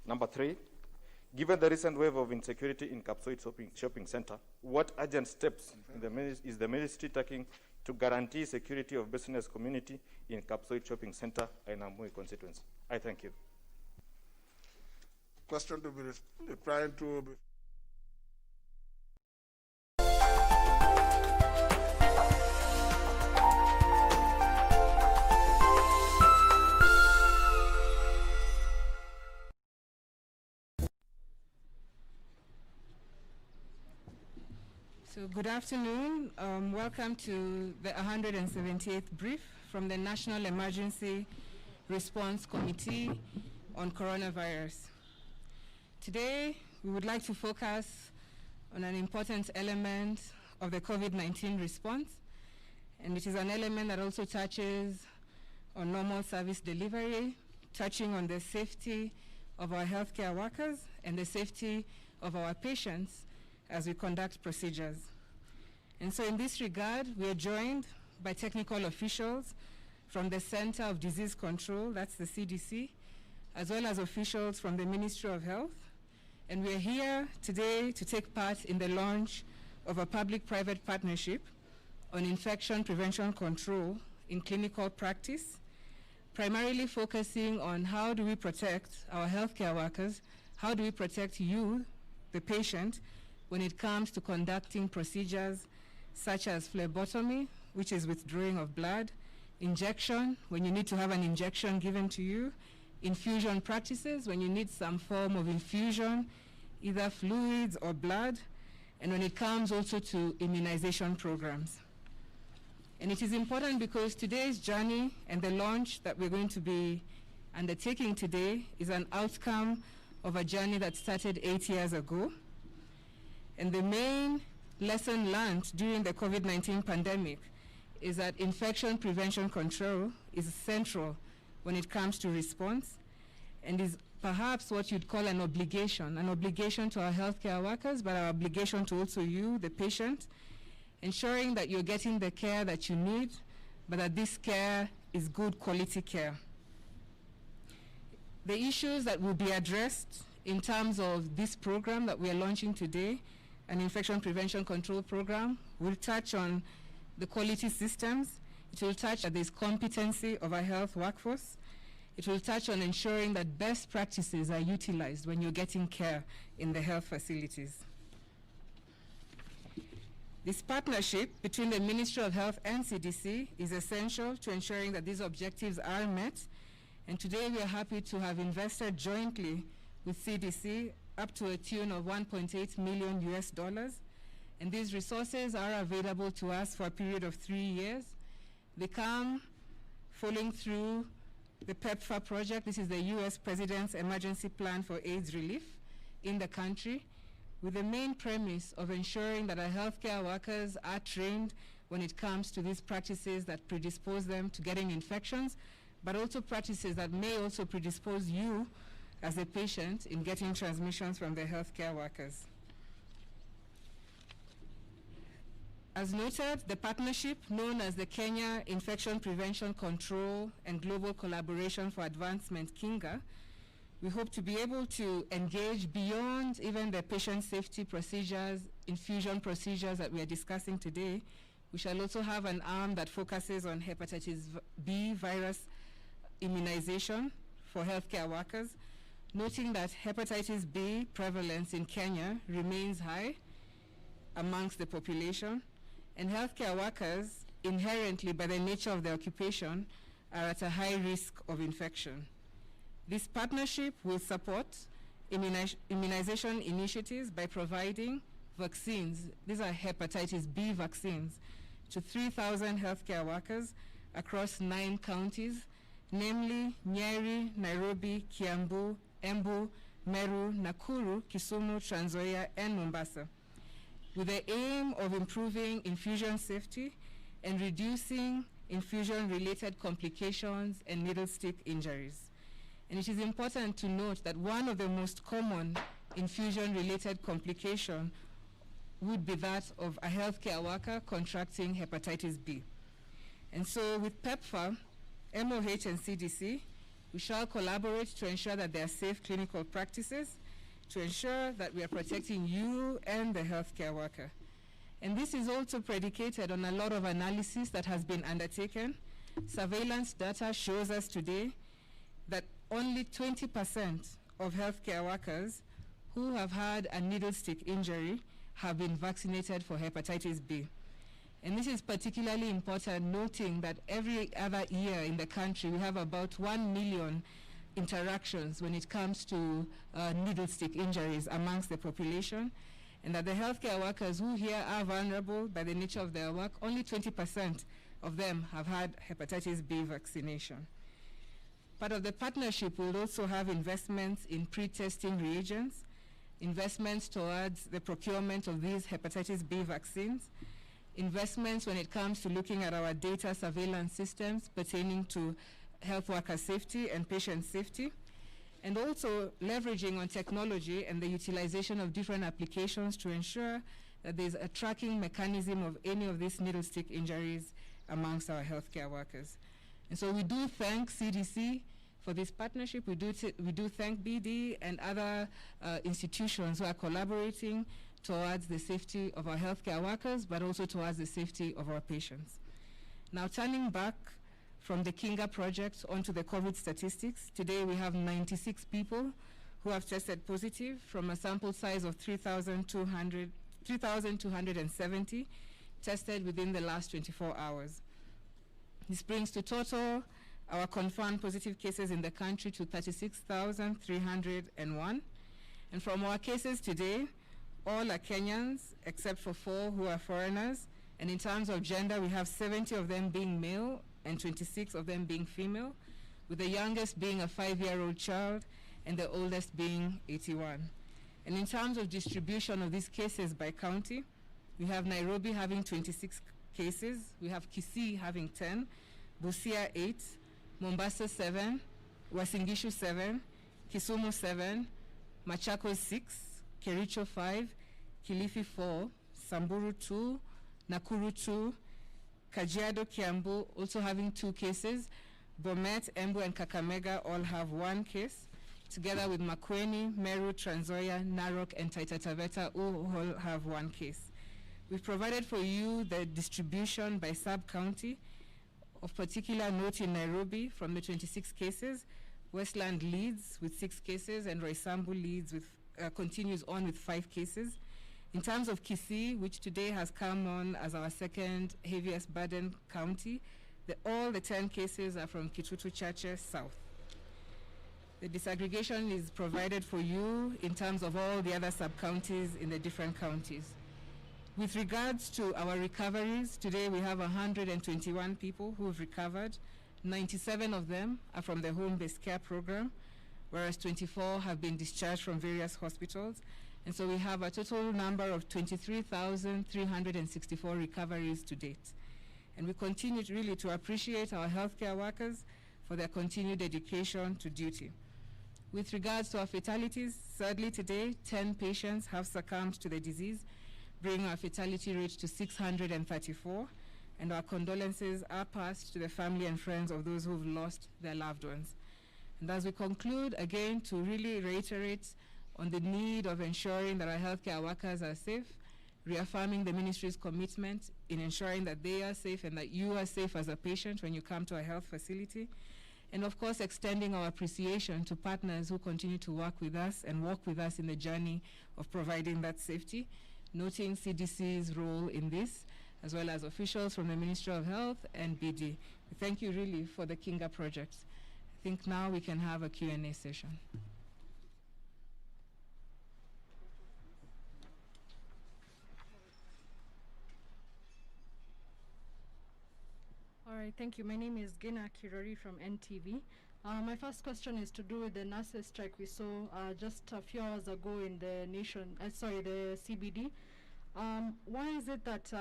Number 3, given the recent wave of insecurity in Kapsoit Shopping Center, what urgent steps is the ministry taking to guarantee security of business community in Kapsoit Shopping Center in Ainamoi constituency? I thank you. Question to be replied to. So good afternoon. Welcome to the 178th brief from the National Emergency Response Committee on Coronavirus. Today, we would like to focus on an important element of the COVID-19 response, and it is an element that also touches on normal service delivery, touching on the safety of our healthcare workers and the safety of our patients as we conduct procedures. And so in this regard, we are joined by technical officials from the Center of Disease Control, that's the CDC, as well as officials from the Ministry of Health. And we are here today to take part in the launch of a public-private partnership on infection prevention control in clinical practice, primarily focusing on how do we protect our healthcare workers, how do we protect you, the patient, when it comes to conducting procedures such as phlebotomy, which is withdrawing of blood, injection, when you need to have an injection given to you, infusion practices, when you need some form of infusion, either fluids or blood, and when it comes also to immunization programs. And it is important because today's journey and the launch that we're going to be undertaking today is an outcome of a journey that started 8 years ago. And the main lesson learned during the COVID-19 pandemic is that infection prevention control is central when it comes to response, and is perhaps what you'd call an obligation to our healthcare workers, but our obligation to also you, the patient, ensuring that you're getting the care that you need, but that this care is good quality care. The issues that will be addressed in terms of this program that we are launching today, an infection prevention control program, will touch on the quality systems. It will touch on this competency of our health workforce. It will touch on ensuring that best practices are utilized when you're getting care in the health facilities. This partnership between the Ministry of Health and CDC is essential to ensuring that these objectives are met. And today we are happy to have invested jointly with CDC up to a tune of $1.8 million US. And these resources are available to us for a period of 3 years. They come following through the PEPFAR project. This is the US President's Emergency Plan for AIDS Relief in the country, with the main premise of ensuring that our healthcare workers are trained when it comes to these practices that predispose them to getting infections, but also practices that may also predispose you as a patient in getting transmissions from the healthcare workers. As noted, the partnership known as the Kenya Infection Prevention Control and Global Collaboration for Advancement, KINGA, we hope to be able to engage beyond even the patient safety procedures, infusion procedures that we are discussing today. We shall also have an arm that focuses on hepatitis B virus immunization for healthcare workers, noting that hepatitis B prevalence in Kenya remains high amongst the population, and healthcare workers inherently, by the nature of their occupation, are at a high risk of infection. This partnership will support immunization initiatives by providing vaccines. These are hepatitis B vaccines to 3,000 healthcare workers across 9 counties, namely Nyeri, Nairobi, Kiambu, Embu, Meru, Nakuru, Kisumu, Trans Nzoia, and Mombasa, with the aim of improving infusion safety and reducing infusion-related complications and needle stick injuries. And it is important to note that one of the most common infusion-related complications would be that of a healthcare worker contracting hepatitis B. And so with PEPFAR, MOH and CDC, we shall collaborate to ensure that there are safe clinical practices, to ensure that we are protecting you and the healthcare worker. And this is also predicated on a lot of analysis that has been undertaken. Surveillance data shows us today that only 20% of healthcare workers who have had a needle stick injury have been vaccinated for hepatitis B. And this is particularly important, noting that every other year in the country we have about 1 million interactions when it comes to needle stick injuries amongst the population, and that the healthcare workers who here are vulnerable by the nature of their work, only 20% of them have had hepatitis B vaccination. Part of the partnership will also have investments in pre-testing reagents, investments towards the procurement of these hepatitis B vaccines, investments when it comes to looking at our data surveillance systems pertaining to health worker safety and patient safety, and also leveraging on technology and the utilization of different applications to ensure that there's a tracking mechanism of any of these needle stick injuries amongst our healthcare workers. And so we do thank CDC for this partnership. We do thank BD and other institutions who are collaborating towards the safety of our healthcare workers, but also towards the safety of our patients. Now, turning back from the KINGA project onto the COVID statistics, today we have 96 people who have tested positive from a sample size of 3,270 tested within the last 24 hours. This brings to total our confirmed positive cases in the country to 36,301. And from our cases today, all are Kenyans except for 4 who are foreigners. And in terms of gender, we have 70 of them being male and 26 of them being female, with the youngest being a 5-year-old child and the oldest being 81. And in terms of distribution of these cases by county, we have Nairobi having 26 cases, we have Kisii having 10, Busia 8, Mombasa 7, Uasin Gishu 7, Kisumu 7, Machakos 6, Kericho 5, Kilifi 4, Samburu 2, Nakuru 2, Kajiado, Kiambu also having 2 cases, Bomet, Embu, and Kakamega all have 1 case, together with Makueni, Meru, Trans Nzoia, Narok, and Taita Taveta who all have 1 case. We've provided for you the distribution by sub-county. Of particular note in Nairobi, from the 26 cases, Westland leads with 6 cases, and Roysambu leads with, continues on with 5 cases. In terms of Kisii, which today has come on as our second heaviest burden county, all the 10 cases are from Kitutu Chache South. The disaggregation is provided for you in terms of all the other sub-counties in the different counties. With regards to our recoveries, today we have 121 people who have recovered. 97 of them are from the home-based care program, whereas 24 have been discharged from various hospitals. And so we have a total number of 23,364 recoveries to date. And we continue really to appreciate our healthcare workers for their continued dedication to duty. With regards to our fatalities, sadly today, 10 patients have succumbed to the disease, bringing our fatality rate to 634, and our condolences are passed to the family and friends of those who've lost their loved ones. And as we conclude, again, to really reiterate on the need of ensuring that our healthcare workers are safe, reaffirming the ministry's commitment in ensuring that they are safe and that you are safe as a patient when you come to a health facility, and of course extending our appreciation to partners who continue to work with us and walk with us in the journey of providing that safety, noting CDC's role in this, as well as officials from the Ministry of Health and BD. We thank you really for the Kinga project. I think now we can have a Q&A session. All right, thank you. My name is Gina Kirori from NTV. My first question is to do with the nurses strike we saw just a few hours ago in the the CBD. Why is it that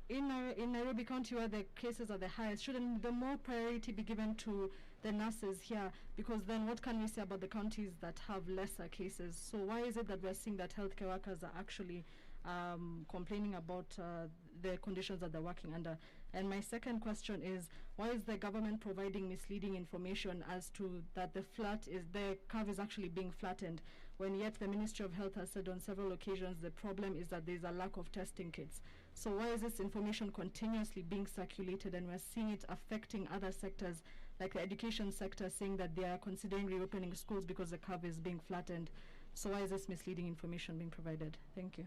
in Nairobi County, where the cases are the highest, shouldn't the more priority be given to the nurses here? Because then what can we say about the counties that have lesser cases? So why is it that we're seeing that healthcare workers are actually complaining about the conditions that they're working under? And my second question is, why is the government providing misleading information as to that the curve is actually being flattened, when yet the Ministry of Health has said on several occasions the problem is that there's a lack of testing kits? So why is this information continuously being circulated, and we're seeing it affecting other sectors, like the education sector, saying that they are considering reopening schools because the curve is being flattened? So why is this misleading information being provided? Thank you.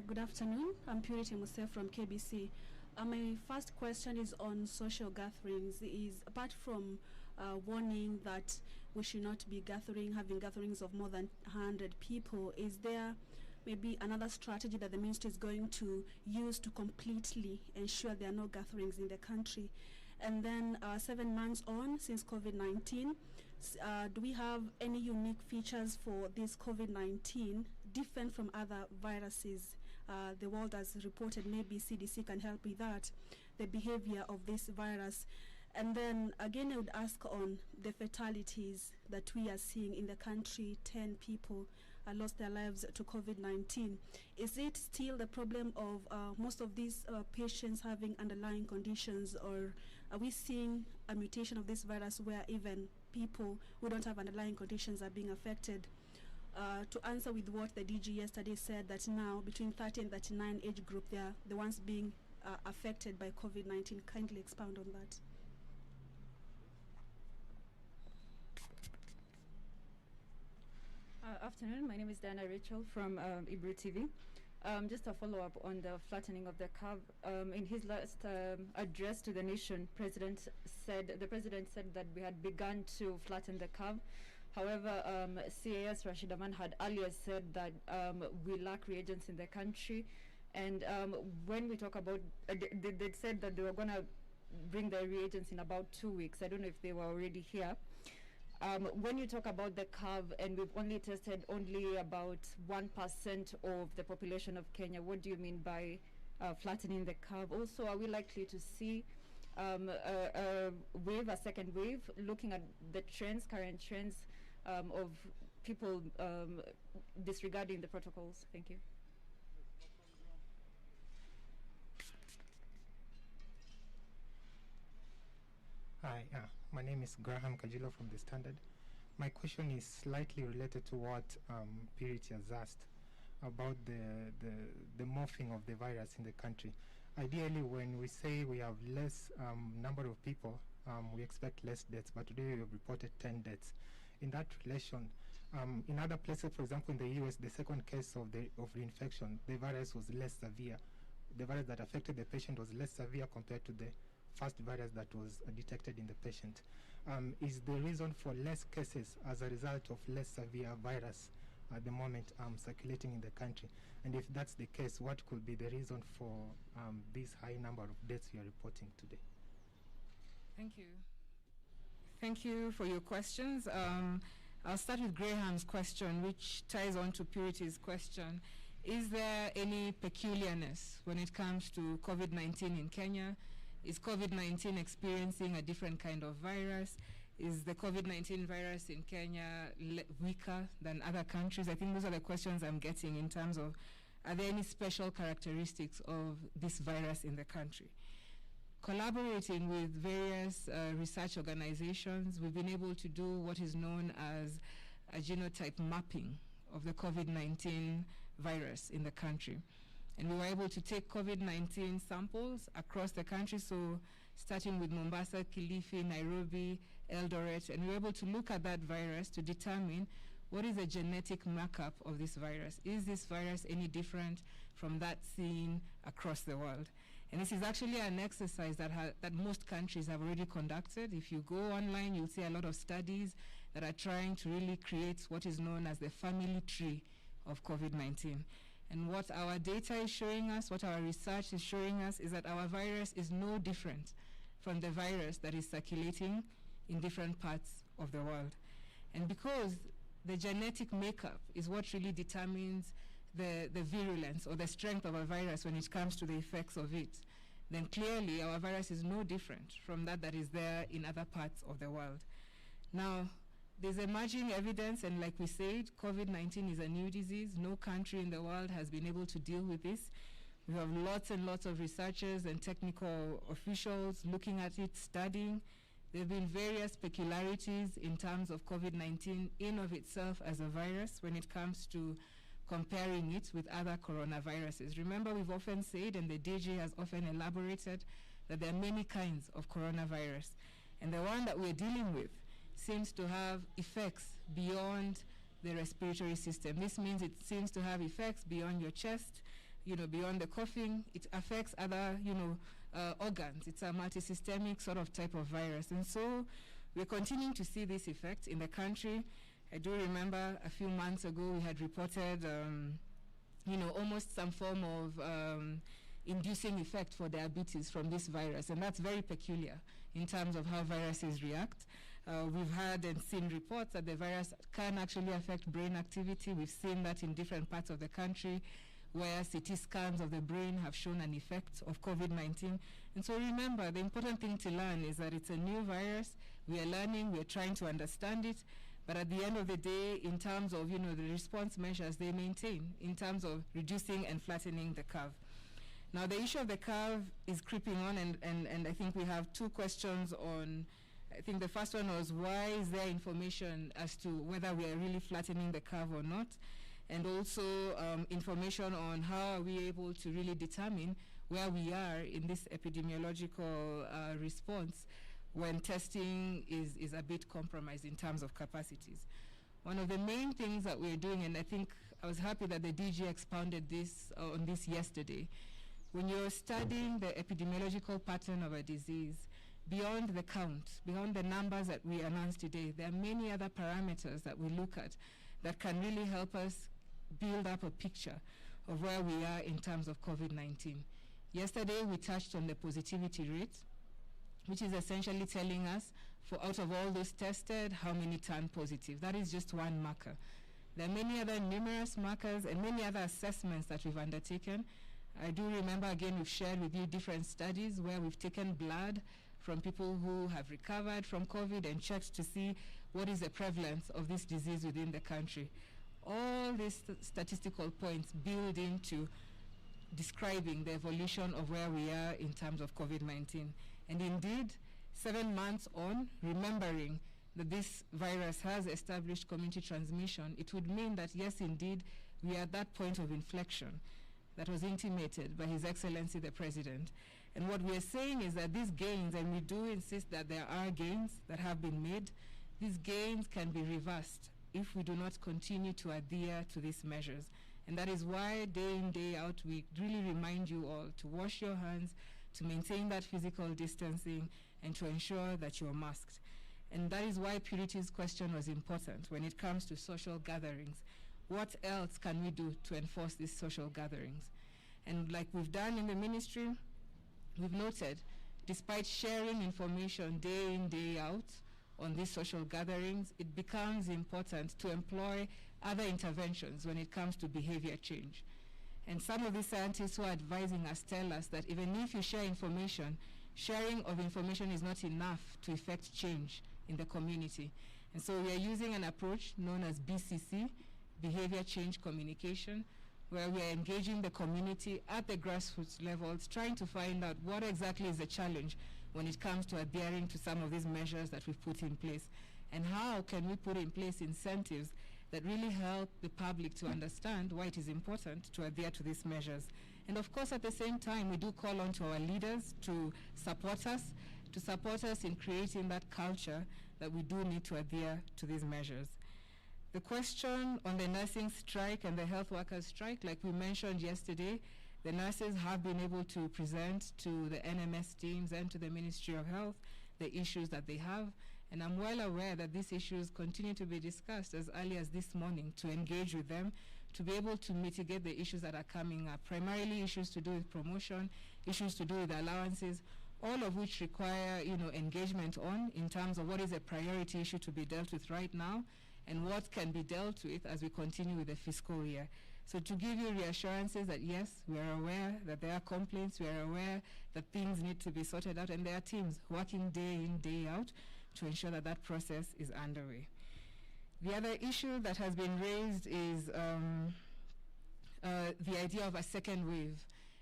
Good afternoon. I'm Purity Muse from KBC. My first question is on social gatherings. Apart from warning that we should not be having gatherings of more than 100 people, is there maybe another strategy that the ministry is going to use to completely ensure there are no gatherings in the country? And then 7 months on since COVID-19, do we have any unique features for this COVID-19 different from other viruses the world has reported? Maybe CDC can help with that, the behavior of this virus. And then again, I would ask on the fatalities that we are seeing in the country. 10 people lost their lives to COVID-19. Is it still the problem of most of these patients having underlying conditions, or are we seeing a mutation of this virus where even people who don't have underlying conditions are being affected? To answer with what the DG yesterday said, that now between 30 and 39 age group, they are the ones being affected by COVID-19. Kindly expound on that. Afternoon, my name is Diana Rachel from Ibru TV. Just a follow-up on the flattening of the curve. In his last address to the nation, the president said that we had begun to flatten the curve. However, CAS Rashid Aman had earlier said that we lack reagents in the country. And when we talk about, they said that they were going to bring the reagents in about 2 weeks. I don't know if they were already here. When you talk about the curve, and we've only tested only about 1% of the population of Kenya, what do you mean by flattening the curve? Also, are we likely to see a second wave, looking at the current trends of people disregarding the protocols? Thank you. Hi, my name is Graham Kajilo from The Standard. My question is slightly related to what Purity has asked about the morphing of the virus in the country. Ideally, when we say we have less number of people, we expect less deaths, but today we have reported 10 deaths. In that relation, in other places, for example, in the US, the second case of reinfection, the virus was less severe. The virus that affected the patient was less severe compared to the first virus that was detected in the patient. Is the reason for less cases as a result of less severe virus at the moment circulating in the country? And if that's the case, what could be the reason for this high number of deaths you are reporting today? Thank you. Thank you for your questions. I'll start with Graham's question, which ties on to Purity's question. Is there any peculiarness when it comes to COVID-19 in Kenya? Is COVID-19 experiencing a different kind of virus? Is the COVID-19 virus in Kenya weaker than other countries? I think those are the questions I'm getting in terms of, are there any special characteristics of this virus in the country? Collaborating with various research organizations, we've been able to do what is known as a genotype mapping of the COVID-19 virus in the country. And we were able to take COVID-19 samples across the country, so starting with Mombasa, Kilifi, Nairobi, Eldoret, and we were able to look at that virus to determine what is the genetic makeup of this virus. Is this virus any different from that seen across the world? And this is actually an exercise that most countries have already conducted. If you go online, you'll see a lot of studies that are trying to really create what is known as the family tree of COVID-19. And what our data is showing us, what our research is showing us, is that our virus is no different from the virus that is circulating in different parts of the world. And because the genetic makeup is what really determines the virulence or the strength of a virus when it comes to the effects of it, then clearly our virus is no different from that is there in other parts of the world. Now, there's emerging evidence, and like we said, COVID-19 is a new disease. No country in the world has been able to deal with this. We have lots and lots of researchers and technical officials looking at it, studying. There have been various peculiarities in terms of COVID-19 in of itself as a virus when it comes to comparing it with other coronaviruses. Remember, we've often said, and the DG has often elaborated, that there are many kinds of coronavirus. And the one that we're dealing with seems to have effects beyond the respiratory system. This means it seems to have effects beyond your chest, beyond the coughing. It affects other, organs. It's a multisystemic sort of type of virus. And so we're continuing to see this effect in the country. I do remember a few months ago we had reported, almost some form of inducing effect for diabetes from this virus, and that's very peculiar in terms of how viruses react. We've had and seen reports that the virus can actually affect brain activity. We've seen that in different parts of the country where CT scans of the brain have shown an effect of COVID-19. And so remember, the important thing to learn is that it's a new virus. We are learning, we're trying to understand it, but at the end of the day, in terms of the response measures they maintain, in terms of reducing and flattening the curve. Now the issue of the curve is creeping on, and I think we have two questions on. I think the first one was, why is there information as to whether we are really flattening the curve or not? And also information on how are we able to really determine where we are in this epidemiological response when testing is a bit compromised in terms of capacities. One of the main things that we're doing, and I think I was happy that the DG expounded on this yesterday, when you're studying the epidemiological pattern of a disease, beyond the count, beyond the numbers that we announced today, there are many other parameters that we look at that can really help us build up a picture of where we are in terms of COVID-19. Yesterday, we touched on the positivity rate, which is essentially telling us, for out of all those tested, how many turn positive. That is just one marker. There are many other numerous markers and many other assessments that we've undertaken. I do remember, again, we've shared with you different studies where we've taken blood from people who have recovered from COVID and checked to see what is the prevalence of this disease within the country. All these statistical points build into describing the evolution of where we are in terms of COVID-19. And indeed, 7 months on, remembering that this virus has established community transmission, it would mean that, yes, indeed, we are at that point of inflection that was intimated by His Excellency the President. And what we are saying is that these gains, and we do insist that there are gains that have been made, these gains can be reversed if we do not continue to adhere to these measures. And that is why day in, day out, we really remind you all to wash your hands, to maintain that physical distancing, and to ensure that you're masked. And that is why Purity's question was important when it comes to social gatherings. What else can we do to enforce these social gatherings? And like we've done in the ministry, we've noted, despite sharing information day in, day out on these social gatherings, it becomes important to employ other interventions when it comes to behavior change. And some of the scientists who are advising us tell us that even if you share information, sharing of information is not enough to effect change in the community. And so we are using an approach known as BCC, Behavior Change Communication, where we are engaging the community at the grassroots levels, trying to find out what exactly is the challenge when it comes to adhering to some of these measures that we've put in place, and how can we put in place incentives that really help the public to understand why it is important to adhere to these measures. And of course, at the same time, we do call on to our leaders to support us in creating that culture that we do need to adhere to these measures. The question on the nursing strike and the health workers strike, like we mentioned yesterday, the nurses have been able to present to the NMS teams and to the Ministry of Health the issues that they have. And I'm well aware that these issues continue to be discussed as early as this morning to engage with them, to be able to mitigate the issues that are coming up, primarily issues to do with promotion, issues to do with allowances, all of which require engagement on in terms of what is a priority issue to be dealt with right now and what can be dealt with as we continue with the fiscal year. So to give you reassurances that yes, we are aware that there are complaints, we are aware that things need to be sorted out, and there are teams working day in, day out to ensure that that process is underway. The other issue that has been raised is the idea of a second wave.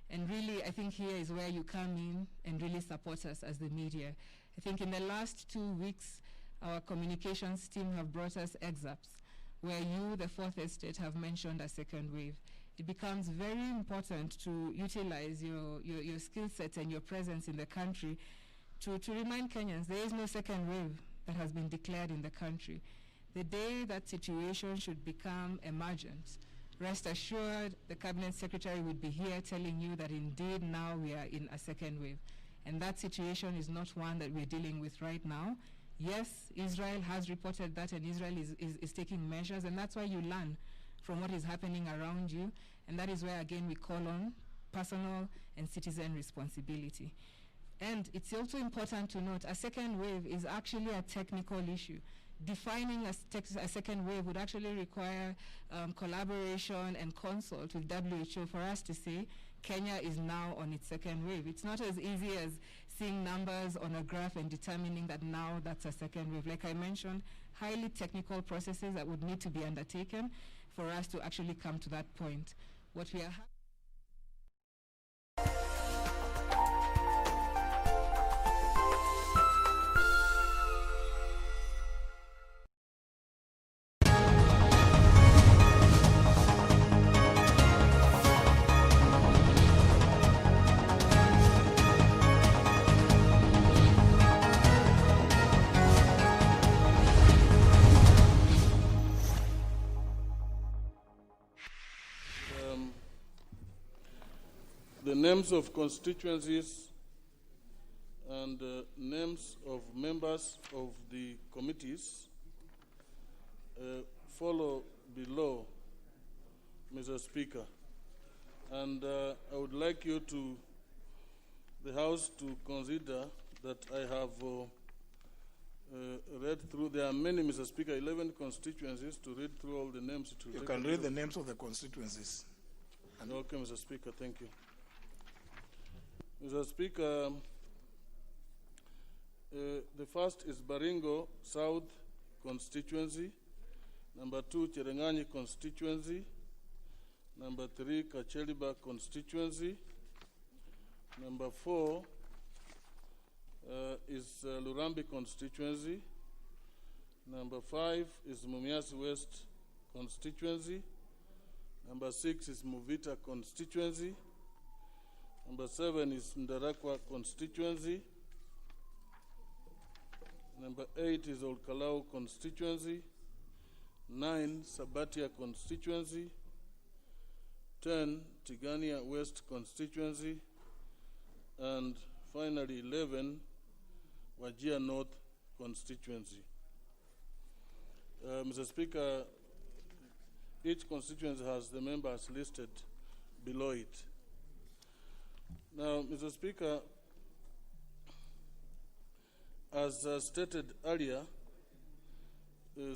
And really, I think here is where you come in and really support us as the media. I think in the last 2 weeks, our communications team have brought us excerpts where you, the Fourth Estate, have mentioned a second wave. It becomes very important to utilize your skill set and your presence in the country to remind Kenyans there is no second wave that has been declared in the country. The day that situation should become emergent, rest assured the Cabinet Secretary would be here telling you that indeed now we are in a second wave. And that situation is not one that we're dealing with right now. Yes, Israel has reported that, and Israel is taking measures, and that's why you learn from what is happening around you. And that is where, again, we call on personal and citizen responsibility. And it's also important to note a second wave is actually a technical issue. Defining a second wave would actually require collaboration and consult with WHO for us to say Kenya is now on its second wave. It's not as easy as seeing numbers on a graph and determining that now that's a second wave. Like I mentioned, highly technical processes that would need to be undertaken for us to actually come to that point. What we are the names of constituencies and names of members of the committees follow below, Mr. Speaker. And I would like you to, the House, to consider that I have read through. There are many, Mr. Speaker, 11 constituencies. To read through all the names. You can read the names of the constituencies. Okay, Mr. Speaker, thank you. Mr. Speaker, the first is Baringo South constituency. Number 2, Cherengani constituency. Number 3, Kacheliba constituency. Number 4 is Lurambi constituency. Number 5 is Mumias West constituency. Number 6 is Muvita constituency. Number 7 is Ndarakwa constituency. Number 8 is Olkalau constituency. 9, Sabatia constituency. 10, Tigania West constituency. And finally 11, Wajir North constituency. Mr. Speaker, each constituency has the members listed below it. Now, Mr. Speaker, as stated earlier,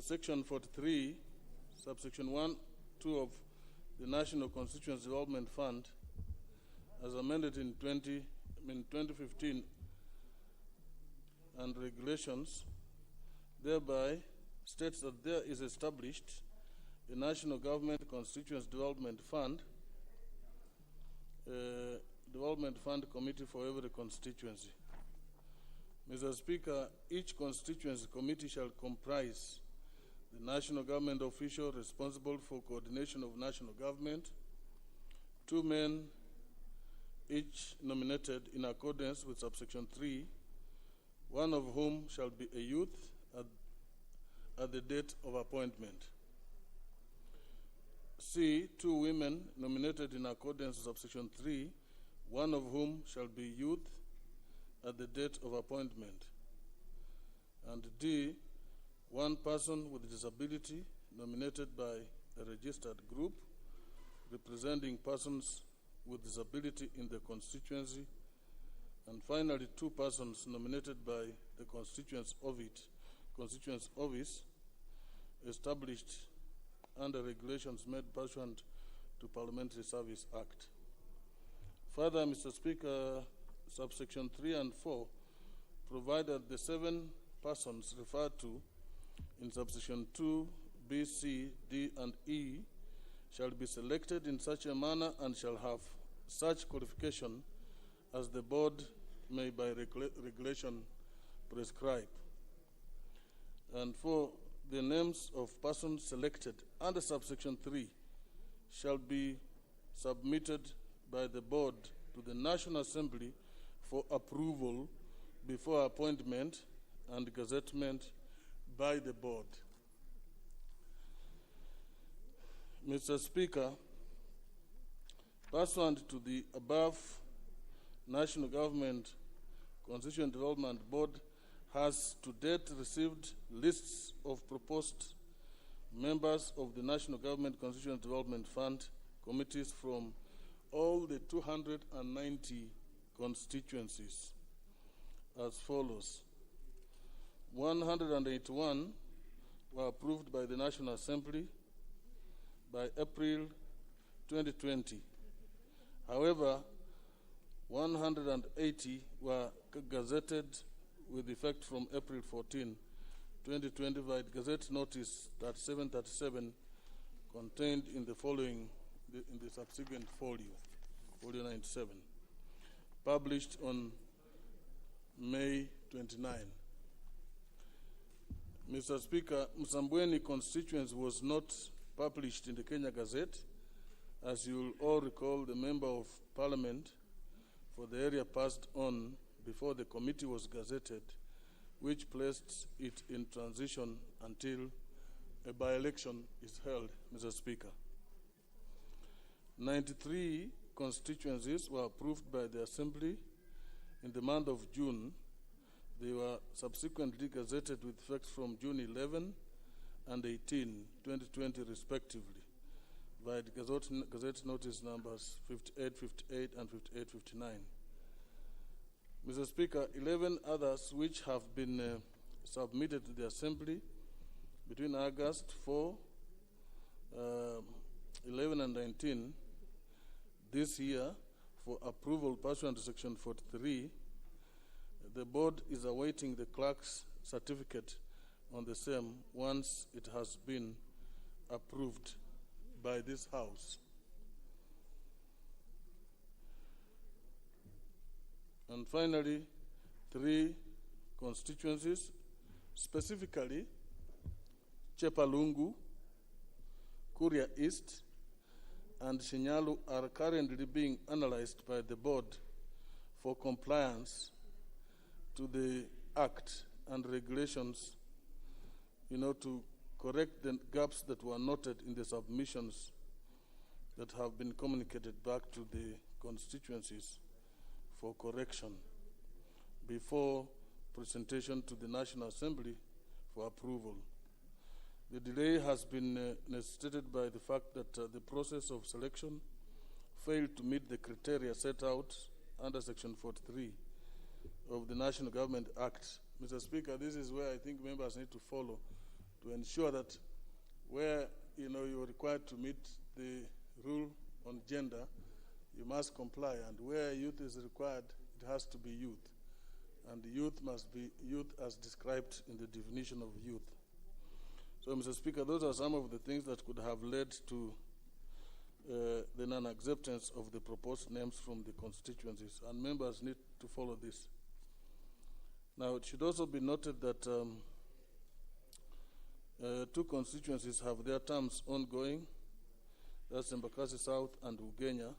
Section 43, subsection 1, 2 of the National Constituency Development Fund, as amended in 2015, and regulations, thereby states that there is established a National Government Constituency Development Fund committee for every constituency. Mr. Speaker, each constituency committee shall comprise the national government official responsible for coordination of national government, 2 men each nominated in accordance with subsection 3, one of whom shall be a youth at the date of appointment. C, 2 women nominated in accordance with subsection 3, one of whom shall be youth at the date of appointment. And D, 1 person with disability nominated by a registered group representing persons with disability in the constituency. And finally, 2 persons nominated by the constituency office established under regulations made pursuant to Parliamentary Service Act. Further, Mr. Speaker, subsection 3 and 4 provide that the 7 persons referred to in subsection 2, B, C, D, and E shall be selected in such a manner and shall have such qualification as the board may by regulation prescribe. And for the names of persons selected under subsection 3 shall be submitted by the board to the National Assembly for approval before appointment and gazettement by the board. Mr. Speaker, pursuant to the above, National Government Constituent Development Board has to date received lists of proposed members of the National Government Constituent Development Fund committees from all the 290 constituencies as follows. 181 were approved by the National Assembly by April 2020. However, 180 were gazetted with effect from April 14, 2020 by Gazette Notice 3737 contained in the following, in the subsequent folio 97, published on May 29. Mr. Speaker, Msambweni constituency was not published in the Kenya Gazette. As you will all recall, the Member of Parliament for the area passed on before the committee was gazetted, which placed it in transition until a by-election is held, Mr. Speaker. 93 constituencies were approved by the Assembly in the month of June. They were subsequently gazetted with effect from June 11 and 18, 2020 respectively, by the Gazette Notice numbers 5858 and 5859. Mr. Speaker, 11 others which have been submitted to the Assembly between August 4, 11 and 19 this year for approval pursuant to Section 43, the board is awaiting the clerk's certificate on the same once it has been approved by this House. And finally, 3 constituencies, specifically Chepalungu, Kuria East, and Shinyalu are currently being analyzed by the board for compliance to the Act and regulations, to correct the gaps that were noted in the submissions that have been communicated back to the constituencies for correction before presentation to the National Assembly for approval. The delay has been necessitated by the fact that the process of selection failed to meet the criteria set out under Section 43 of the National Government Act. Mr. Speaker, this is where I think members need to follow to ensure that where you're required to meet the rule on gender, you must comply, and where youth is required, it has to be youth. and youth must be youth as described in the definition of youth. So, Mr. Speaker, those are some of the things that could have led to the non-acceptance of the proposed names from the constituencies, and members need to follow this. Now, it should also be noted that two constituencies have their terms ongoing. That's Embakasi South and Ugenya.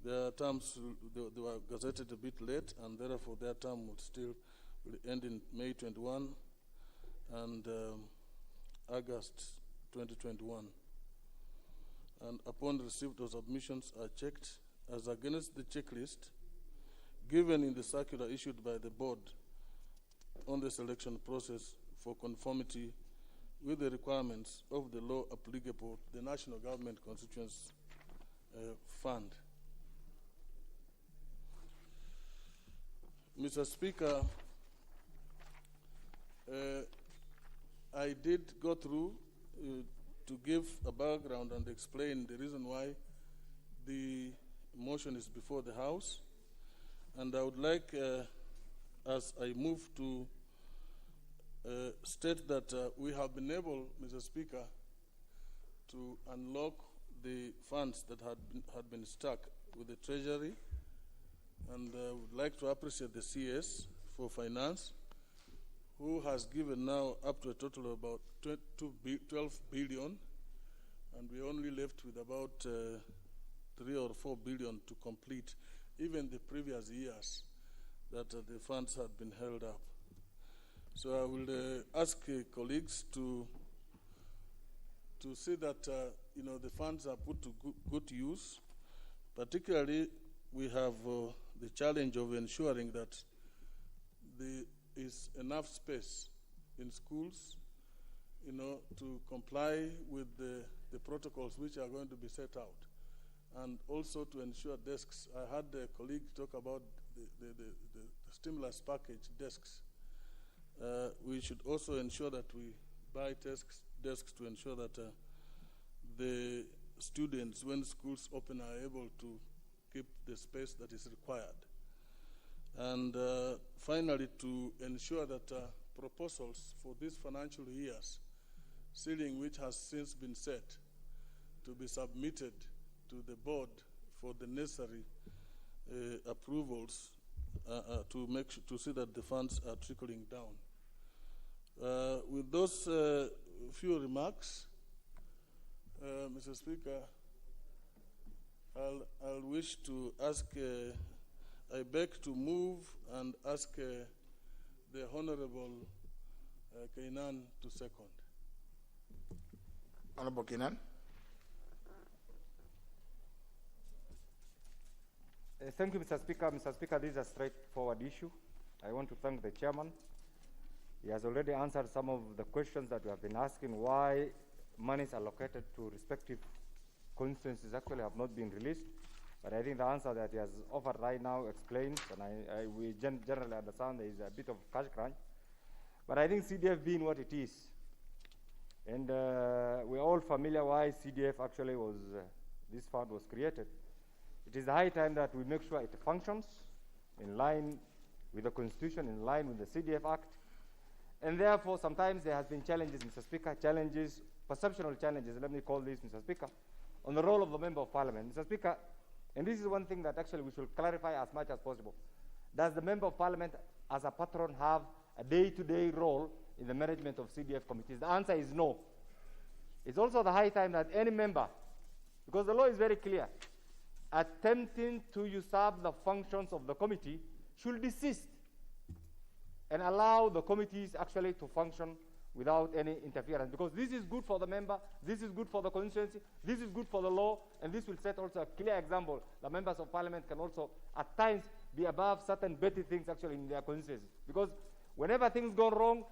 Their terms they were gazetted a bit late, and therefore their term will end in May 21 and August 2021. And upon receipt of submissions are checked as against the checklist given in the circular issued by the board on the selection process for conformity with the requirements of the law applicable to the National Government Constituency Fund. Mr. Speaker, I did go through to give a background and explain the reason why the motion is before the House. And I would like, as I move to state that we have been able, Mr. Speaker, to unlock the funds that had been stuck with the Treasury, and would like to appreciate the CS for Finance, who has given now up to a total of about 12 billion, and we only left with about 3 or 4 billion to complete even the previous years that the funds had been held up. So I will ask colleagues to see that the funds are put to good use. Particularly, we have the challenge of ensuring that there is enough space in schools, to comply with the protocols which are going to be set out, and also to ensure desks. I had a colleague talk about the stimulus package desks. We should also ensure that we buy desks to ensure that the students, when schools open, are able to keep the space that is required. And finally, to ensure that proposals for these financial years, ceiling which has since been set, to be submitted to the board for the necessary approvals to see that the funds are trickling down. With those few remarks, Mr. Speaker, I'll wish to ask, I beg to move and ask the Honorable Kainan to second. Honorable Kainan. Thank you, Mr. Speaker. Mr. Speaker, this is a straightforward issue. I want to thank the chairman. He has already answered some of the questions that we have been asking, why monies allocated to respective constituencies actually have not been released. But I think the answer that he has offered right now explains, and we generally understand there is a bit of cash crunch. But I think CDF being what it is, and we're all familiar why CDF actually was, this fund was created. It is high time that we make sure it functions in line with the Constitution, in line with the CDF Act. And therefore, sometimes there has been challenges, Mr. Speaker, challenges, perceptual challenges, let me call this, Mr. Speaker, on the role of the Member of Parliament. Mr. Speaker, and this is one thing that actually we should clarify as much as possible. Does the Member of Parliament as a patron have a day-to-day role in the management of CDF committees? The answer is no. It's also the high time that any member, because the law is very clear, attempting to usurp the functions of the committee should desist and allow the committees actually to function without any interference, because this is good for the member, this is good for the constituency, this is good for the law, and this will set also a clear example. The members of parliament can also at times be above certain petty things actually in their constituencies, because whenever things go wrong,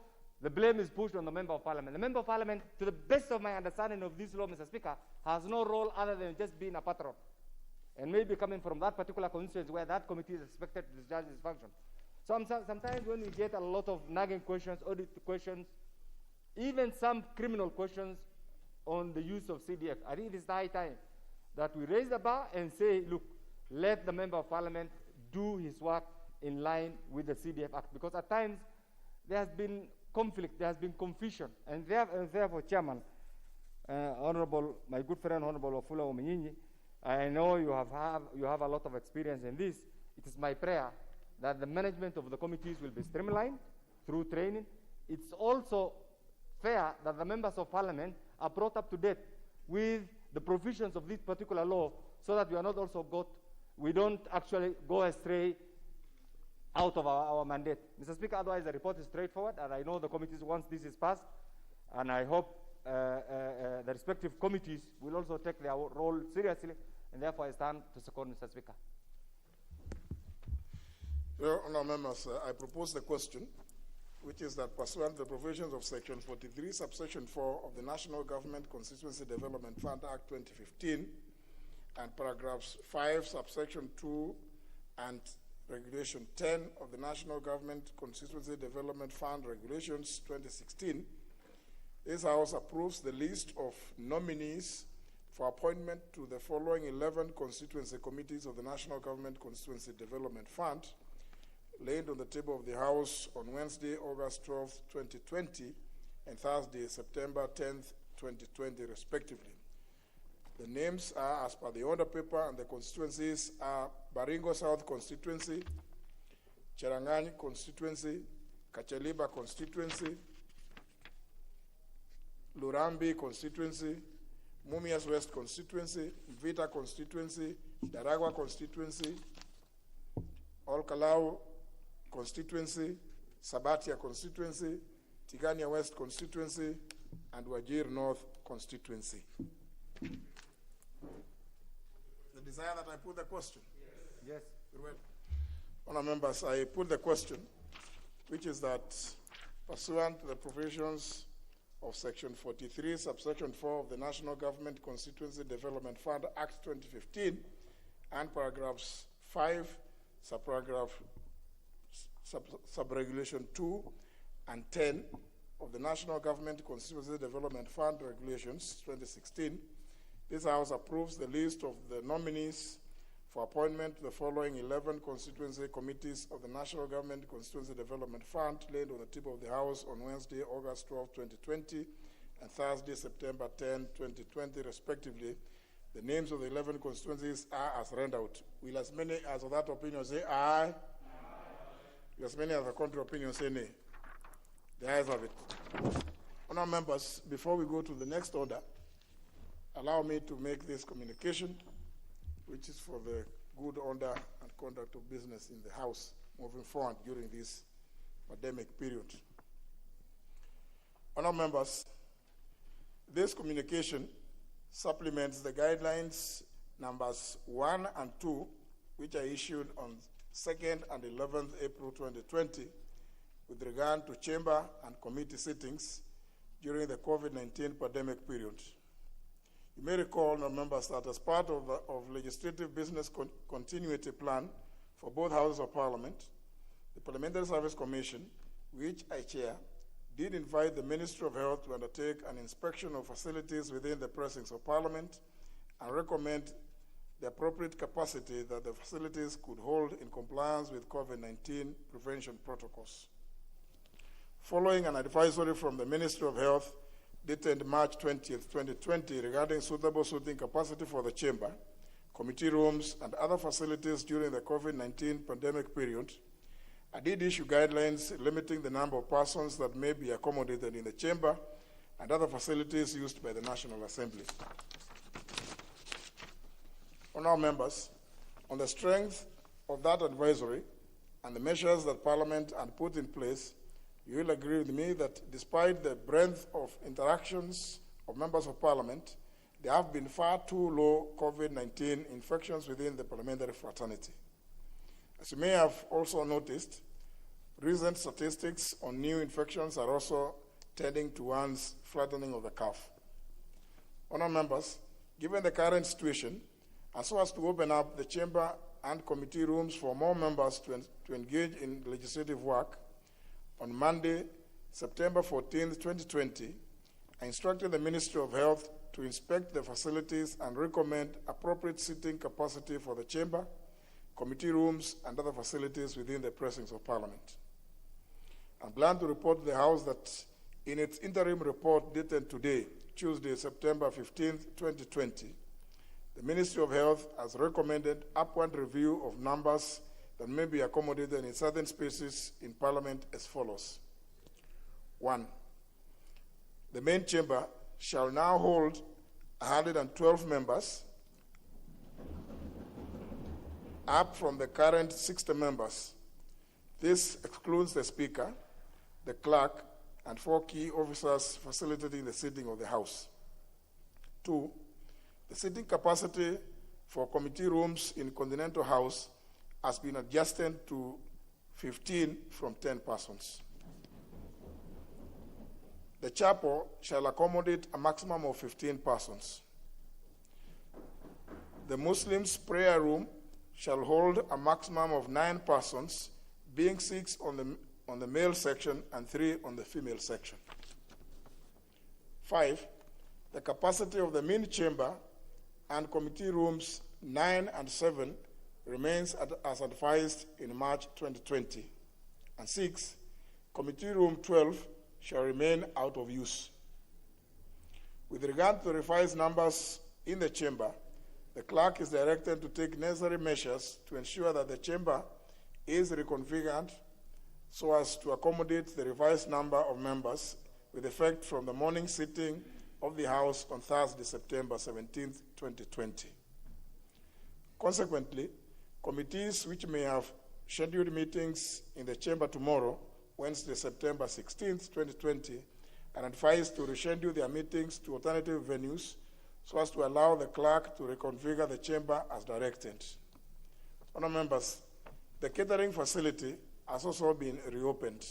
the blame is pushed on the member of parliament. The member of parliament, to the best of my understanding of this law, Mr. Speaker, has no role other than just being a patron, and maybe coming from that particular constituency where that committee is expected to discharge its function. So sometimes when we get a lot of nagging questions, audit questions, even some criminal questions on the use of CDF, I think it is high time that we raise the bar and say, look, let the member of parliament do his work in line with the CDF Act, because at times there has been conflict, there has been confusion, and therefore, Chairman, Honorable, my good friend, Honorable Wafula Omenyinyi, I know you have a lot of experience in this. It is my prayer that the management of the committees will be streamlined through training. It's also fair that the members of parliament are brought up to date with the provisions of this particular law, so that we don't actually go astray out of our mandate. Mr. Speaker, otherwise the report is straightforward, and I know the committees, once this is passed, and I hope the respective committees will also take their role seriously, and therefore I stand to second, Mr. Speaker. Well, honourable members, I propose the question, which is that pursuant to the provisions of Section 43, subsection 4 of the National Government Constituency Development Fund Act 2015, and paragraphs 5, subsection 2, and Regulation 10 of the National Government Constituency Development Fund Regulations 2016, this House approves the list of nominees for appointment to the following 11 constituency committees of the National Government Constituency Development Fund, laid on the table of the House on Wednesday, August 12, 2020, and Thursday, September 10th, 2020, respectively. The names are as per the order paper, and the constituencies are Baringo South Constituency, Cherangani Constituency, Kachaliba Constituency, Lurambi Constituency, Mumias West Constituency, Mvita Constituency, Daragwa Constituency, Olkalau Constituency, Sabatia Constituency, Tigania West Constituency, and Wajir North Constituency. The desire that I put the question? Yes. Very well. Honourable members, I put the question, which is that pursuant to the provisions of Section 43, subsection 4 of the National Government Constituency Development Fund Act 2015, and paragraphs 5, subregulation 2 and 10 of the National Government Constituency Development Fund Regulations 2016, this House approves the list of the nominees for appointment to the following 11 constituency committees of the National Government Constituency Development Fund, laid on the table of the House on Wednesday, August 12, 2020, and Thursday, September 10, 2020, respectively. The names of the 11 constituencies are as read out. Will as many as of that opinion say aye? Aye. Will as many as the contrary opinion say nay? The ayes have it. Honourable members, before we go to the next order, allow me to make this communication, which is for the good order and conduct of business in the House moving forward during this pandemic period. Honourable members, this communication supplements the guidelines numbers 1 and 2, which are issued on 2nd and 11th April 2020 with regard to chamber and committee sittings during the COVID-19 pandemic period. You may recall, members, that as part of legislative business continuity plan for both houses of Parliament, the Parliamentary Service Commission, which I chair, did invite the Ministry of Health to undertake an inspection of facilities within the precincts of Parliament and recommend the appropriate capacity that the facilities could hold in compliance with COVID-19 prevention protocols. Following an advisory from the Ministry of Health dated March 20th, 2020 regarding suitable seating capacity for the chamber, committee rooms, and other facilities during the COVID-19 pandemic period, I did issue guidelines limiting the number of persons that may be accommodated in the chamber and other facilities used by the National Assembly. Honourable members, on the strength of that advisory and the measures that Parliament had put in place, you will agree with me that despite the breadth of interactions of members of Parliament, there have been far too low COVID-19 infections within the parliamentary fraternity. As you may have also noticed, recent statistics on new infections are also tending towards flattening of the curve. Honourable members, given the current situation, and so as to open up the chamber and committee rooms for more members to engage in legislative work, on Monday, September 14, 2020, I instructed the Ministry of Health to inspect the facilities and recommend appropriate seating capacity for the chamber, committee rooms, and other facilities within the precincts of Parliament. I'm glad to report to the House that in its interim report dated today, Tuesday, September 15, 2020, the Ministry of Health has recommended upward review of numbers that may be accommodated in certain spaces in Parliament as follows. 1. The main chamber shall now hold 112 members, up from the current 60 members. This excludes the Speaker, the Clerk, and 4 key officers facilitating the sitting of the House. 2. The sitting capacity for committee rooms in Continental House has been adjusted to 15 from 10 persons. The chapel shall accommodate a maximum of 15 persons. The Muslims' prayer room shall hold a maximum of 9 persons, being 6 on the male section and 3 on the female section. 5. The capacity of the main chamber and committee rooms 9 and 7 remains as advised in March 2020. And 6, committee room 12 shall remain out of use. With regard to the revised numbers in the chamber, the clerk is directed to take necessary measures to ensure that the chamber is reconfigured so as to accommodate the revised number of members with effect from the morning sitting of the House on Thursday, September 17, 2020. Consequently, committees which may have scheduled meetings in the chamber tomorrow, Wednesday, September 16, 2020, are advised to reschedule their meetings to alternative venues so as to allow the clerk to reconfigure the chamber as directed. Honourable members, the catering facility has also been reopened.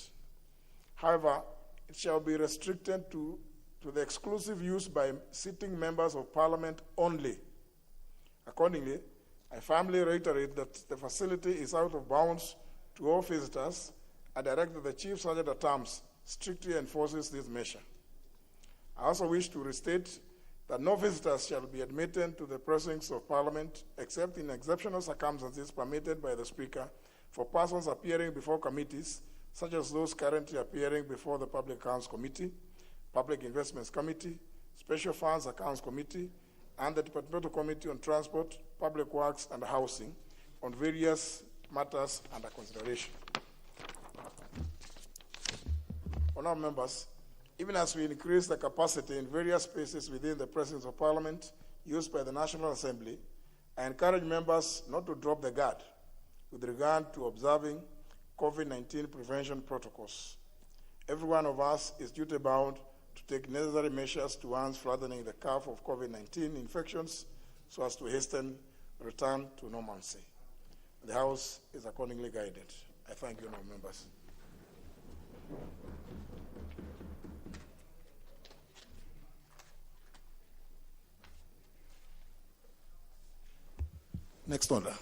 However, it shall be restricted to the exclusive use by sitting members of Parliament only. Accordingly, I firmly reiterate that the facility is out of bounds to all visitors. I direct that the Chief Sergeant at Arms strictly enforces this measure. I also wish to restate that no visitors shall be admitted to the precincts of Parliament except in exceptional circumstances permitted by the Speaker for persons appearing before committees, such as those currently appearing before the Public Accounts Committee, Public Investments Committee, Special Funds Accounts Committee, and the Departmental Committee on Transport, Public Works, and Housing on various matters under consideration. Honourable members, even as we increase the capacity in various spaces within the precincts of Parliament used by the National Assembly, I encourage members not to drop the guard with regard to observing COVID-19 prevention protocols. Every one of us is duty-bound to take necessary measures towards flattening the curve of COVID-19 infections so as to hasten return to normalcy. The House is accordingly guided. I thank you, honourable members. Next order.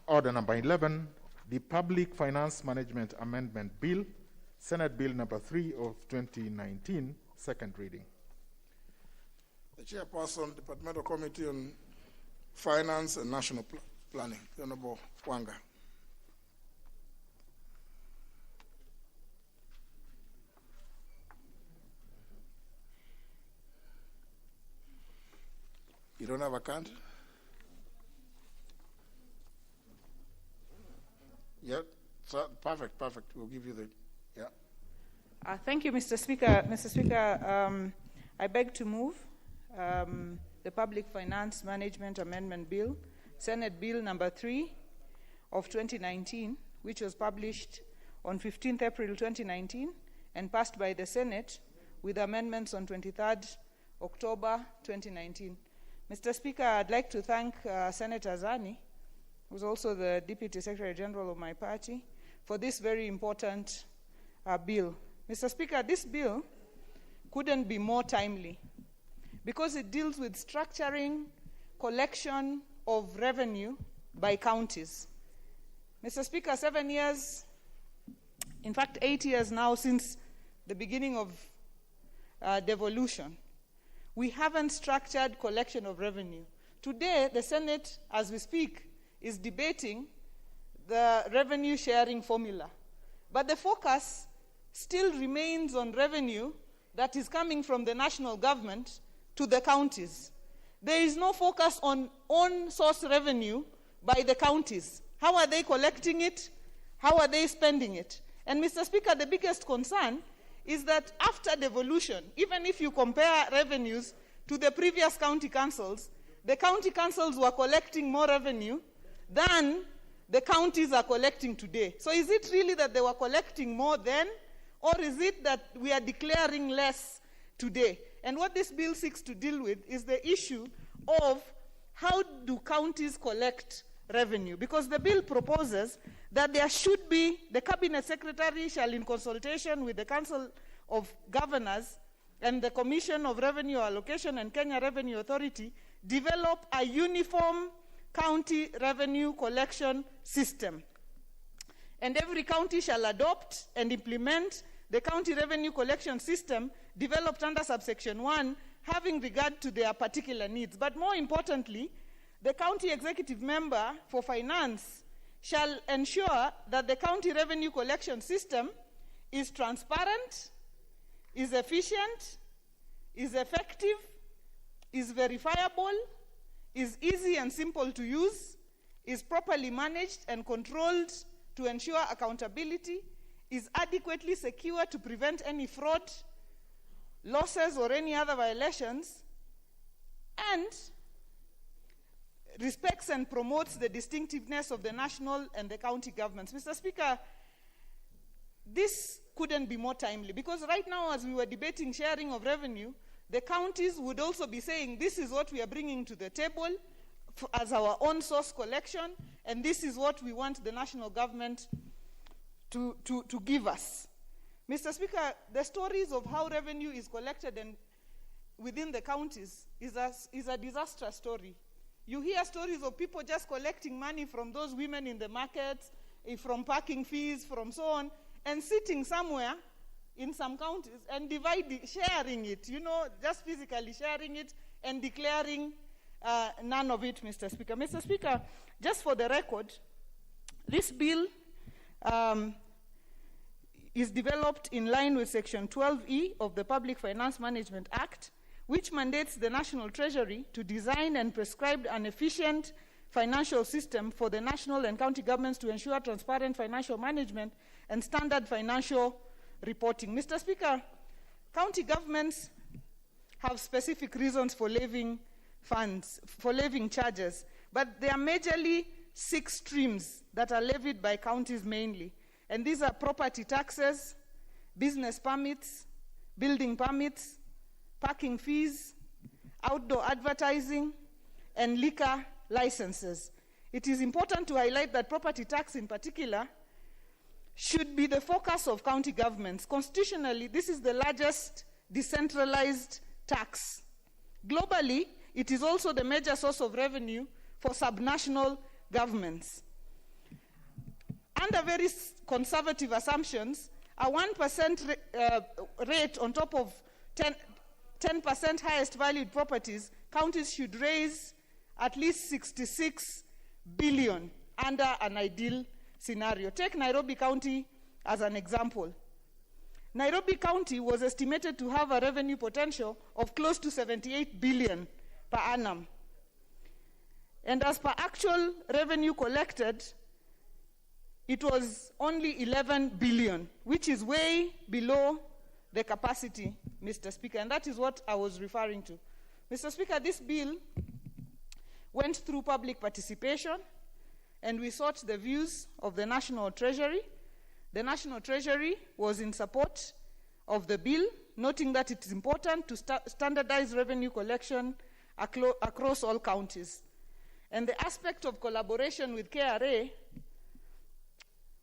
Order number 11, the Public Finance Management Amendment Bill, Senate Bill number 3 of 2019, second reading. The Chairperson, Departmental Committee on Finance and National Planning, the Honourable Wanga. You don't have a card? Yeah, so perfect. We'll give you the, yeah. Thank you, Mr. Speaker. Mr. Speaker, I beg to move the Public Finance Management Amendment Bill, Senate Bill number 3 of 2019, which was published on 15th April 2019 and passed by the Senate with amendments on 23rd October 2019. Mr. Speaker, I'd like to thank Senator Zani, who's also the Deputy Secretary General of my party, for this very important bill. Mr. Speaker, this bill couldn't be more timely because it deals with structuring collection of revenue by counties. Mr. Speaker, 7 years, in fact 8 years now since the beginning of devolution, we haven't structured collection of revenue. Today, the Senate, as we speak, is debating the revenue sharing formula. But the focus still remains on revenue that is coming from the national government to the counties. There is no focus on own-source revenue by the counties. How are they collecting it? How are they spending it? And, Mr. Speaker, the biggest concern is that after devolution, even if you compare revenues to the previous county councils, the county councils were collecting more revenue than the counties are collecting today. So is it really that they were collecting more then, or is it that we are declaring less today? And what this bill seeks to deal with is the issue of how do counties collect revenue? Because the bill proposes that there should be, the Cabinet Secretary shall, in consultation with the Council of Governors and the Commission of Revenue Allocation and Kenya Revenue Authority, develop a uniform county revenue collection system. And every county shall adopt and implement the county revenue collection system developed under subsection 1, having regard to their particular needs. But more importantly, the county executive member for finance shall ensure that the county revenue collection system is transparent, is efficient, is effective, is verifiable, is easy and simple to use, is properly managed and controlled to ensure accountability, is adequately secure to prevent any fraud, losses, or any other violations, and respects and promotes the distinctiveness of the national and the county governments. Mr. Speaker, this couldn't be more timely, because right now, as we were debating sharing of revenue, the counties would also be saying, this is what we are bringing to the table as our own source collection, and this is what we want the national government to give us. Mr. Speaker, the stories of how revenue is collected and within the counties is a disastrous story. You hear stories of people just collecting money from those women in the markets, from parking fees, from so on, and sitting somewhere in some counties and sharing it, just physically sharing it and declaring none of it, Mr. Speaker. Mr. Speaker, just for the record, this bill is developed in line with Section 12E of the Public Finance Management Act, which mandates the National Treasury to design and prescribe an efficient financial system for the national and county governments to ensure transparent financial management and standard financial reporting. Mr. Speaker, county governments have specific reasons for levying charges, but there are majorly 6 streams that are levied by counties mainly. And these are property taxes, business permits, building permits, parking fees, outdoor advertising, and liquor licenses. It is important to highlight that property tax in particular should be the focus of county governments. Constitutionally, this is the largest decentralized tax. Globally, it is also the major source of revenue for subnational governments. Under very conservative assumptions, a 1% rate on top of 10% highest valued properties, counties should raise at least 66 billion under an ideal scenario. Take Nairobi County as an example. Nairobi County was estimated to have a revenue potential of close to 78 billion per annum. And as per actual revenue collected, it was only 11 billion, which is way below the capacity, Mr. Speaker, and that is what I was referring to. Mr. Speaker, this bill went through public participation, and we sought the views of the National Treasury. The National Treasury was in support of the bill, noting that it is important to standardize revenue collection across all counties. And the aspect of collaboration with KRA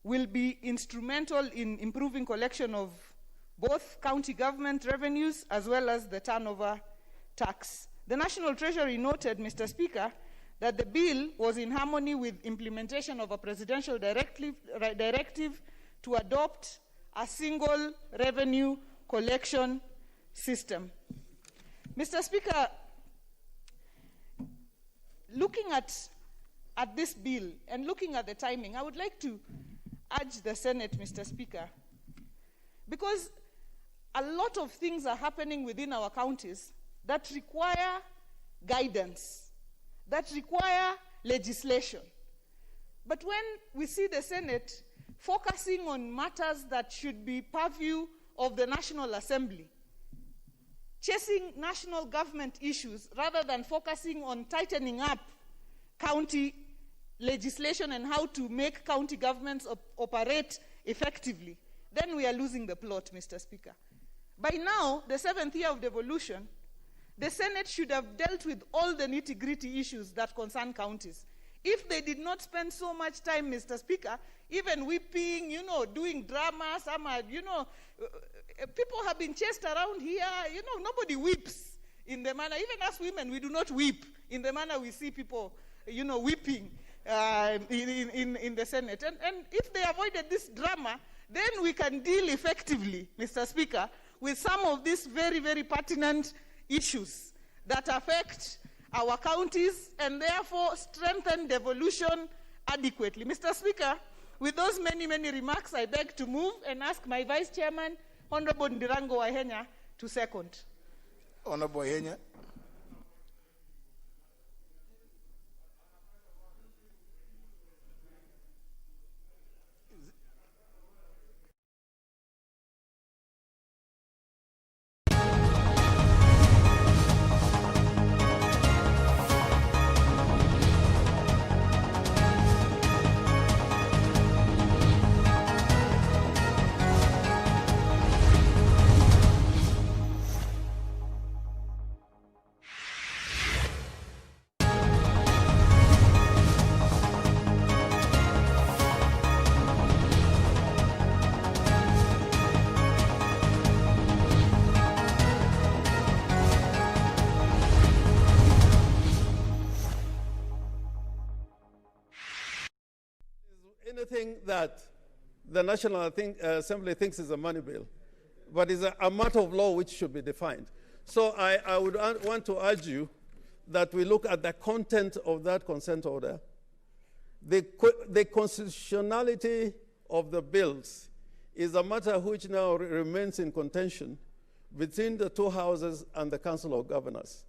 will be instrumental in improving collection of both county government revenues as well as the turnover tax. The National Treasury noted, Mr. Speaker, that the bill was in harmony with implementation of a presidential directive to adopt a single revenue collection system. Mr. Speaker, looking at this bill and looking at the timing, I would like to urge the Senate, Mr. Speaker, because a lot of things are happening within our counties that require guidance, that require legislation. But when we see the Senate focusing on matters that should be purview of the National Assembly, chasing national government issues rather than focusing on tightening up county legislation and how to make county governments operate effectively, then we are losing the plot, Mr. Speaker. By now, the 7th year of devolution, the Senate should have dealt with all the nitty-gritty issues that concern counties. If they did not spend so much time, Mr. Speaker, even weeping, doing drama, people have been chased around here, nobody weeps in the manner, even as women, we do not weep in the manner we see people, weeping in the Senate. And if they avoided this drama, then we can deal effectively, Mr. Speaker, with some of these very, very pertinent issues that affect our counties and therefore strengthen devolution adequately. Mr. Speaker, with those many, many remarks, I beg to move and ask my Vice Chairman, Honorable Ndirango Wahenya, to second. Honorable Wahenya. Anything that the National Assembly thinks is a money bill, but is a matter of law which should be defined. So I would want to urge you that we look at the content of that consent order. The constitutionality of the bills is a matter which now remains in contention between the two houses and the Council of Governors,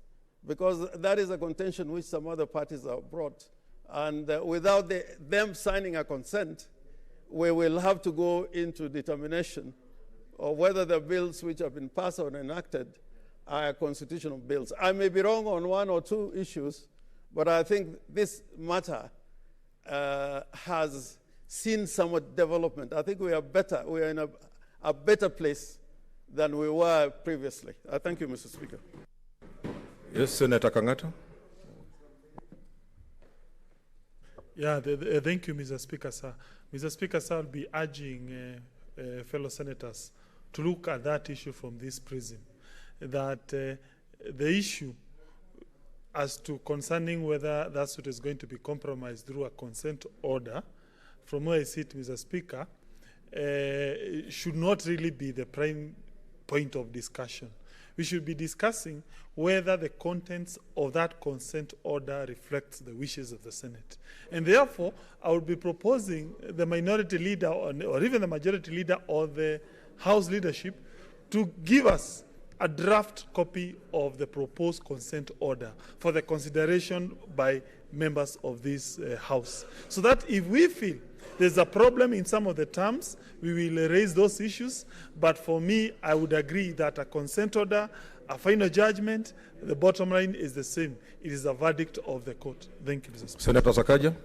because that is a contention which some other parties have brought. And without them signing a consent, we will have to go into determination of whether the bills which have been passed or enacted are constitutional bills. I may be wrong on one or two issues, but I think this matter has seen somewhat development. I think we are better. We are in a better place than we were previously. I thank you, Mr. Speaker. Yes, Senator Kangato. Yeah, thank you, Mr. Speaker, sir. Mr. Speaker, sir, I'll be urging fellow senators to look at that issue from this prism, that the issue as to concerning whether that suit is going to be compromised through a consent order, from where I sit, Mr. Speaker, should not really be the prime point of discussion. We should be discussing whether the contents of that consent order reflects the wishes of the Senate. And therefore, I would be proposing the minority leader or even the majority leader or the House leadership to give us a draft copy of the proposed consent order for the consideration by members of this House, so that if we feel there's a problem in some of the terms, we will raise those issues. But for me, I would agree that a consent order, a final judgment, the bottom line is the same. It is a verdict of the court. Thank you, Mr. Speaker. Senator Sakaja.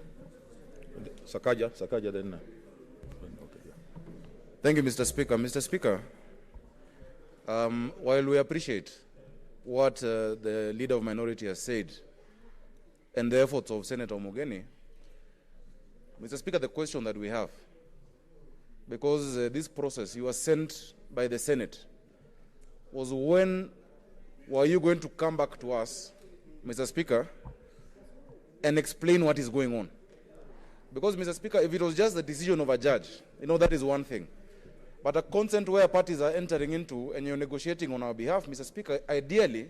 Sakaja then. Thank you, Mr. Speaker. Mr. Speaker, while we appreciate what the leader of minority has said and the efforts of Senator Mugeni, Mr. Speaker, the question that we have, because this process, you were sent by the Senate, was when were you going to come back to us, Mr. Speaker, and explain what is going on? Because, Mr. Speaker, if it was just the decision of a judge, that is one thing. But a consent where parties are entering into and you're negotiating on our behalf, Mr. Speaker, ideally,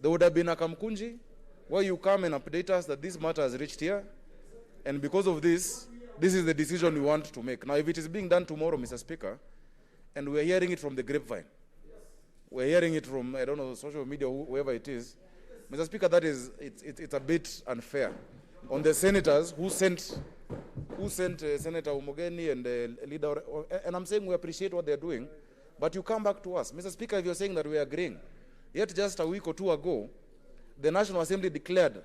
there would have been a Kamkunji where you come and update us that this matter has reached here, and because of this, this is the decision we want to make. Now, if it is being done tomorrow, Mr. Speaker, and we're hearing it from the grapevine, we're hearing it from, I don't know, social media, whoever it is, Mr. Speaker, that is, it's a bit unfair on the senators who sent Senator Umogeni and the leader, and I'm saying we appreciate what they're doing, but you come back to us. Mr. Speaker, if you're saying that we are agreeing, yet just a week or two ago, the National Assembly declared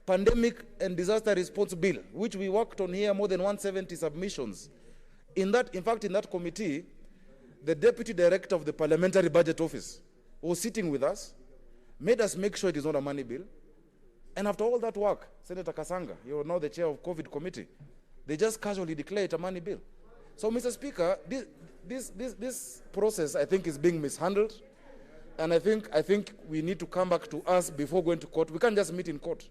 Pandemic and Disaster Response Bill, which we worked on here, more than 170 submissions. In fact, in that committee, the Deputy Director of the Parliamentary Budget Office, who was sitting with us, made us make sure it is not a money bill. And after all that work, Senator Kasanga, you're now the chair of COVID committee, they just casually declare it a money bill. So, Mr. Speaker, this process, I think, is being mishandled. And I think we need to come back to us before going to court. We can't just meet in court.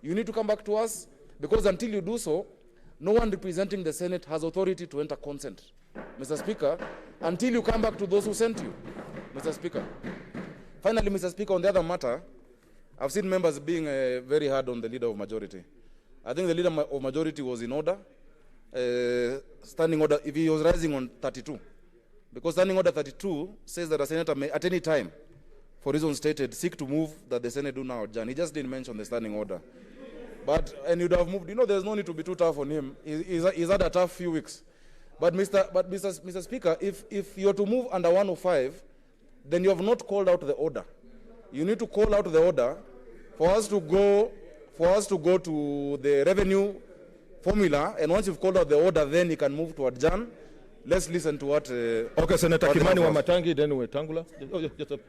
You need to come back to us, because until you do so, no one representing the Senate has authority to enter consent. Mr. Speaker, until you come back to those who sent you, Mr. Speaker. Finally, Mr. Speaker, on the other matter, I've seen members being very hard on the leader of majority. I think the leader of majority was in order, standing order, if he was rising on 32. Because standing order 32 says that a senator may, at any time, for reasons stated, seek to move that the Senate do now adjourn. He just didn't mention the standing order. And you'd have moved, there's no need to be too tough on him. He's had a tough few weeks. But Mr. Speaker, if you're to move under 105, then you have not called out the order. You need to call out the order for us to go to the revenue formula, and once you've called out the order, then you can move to adjourn. Let's listen to what... okay, Senator Kimani Wamatangi, then Wetangula. Oh, yeah, just okay.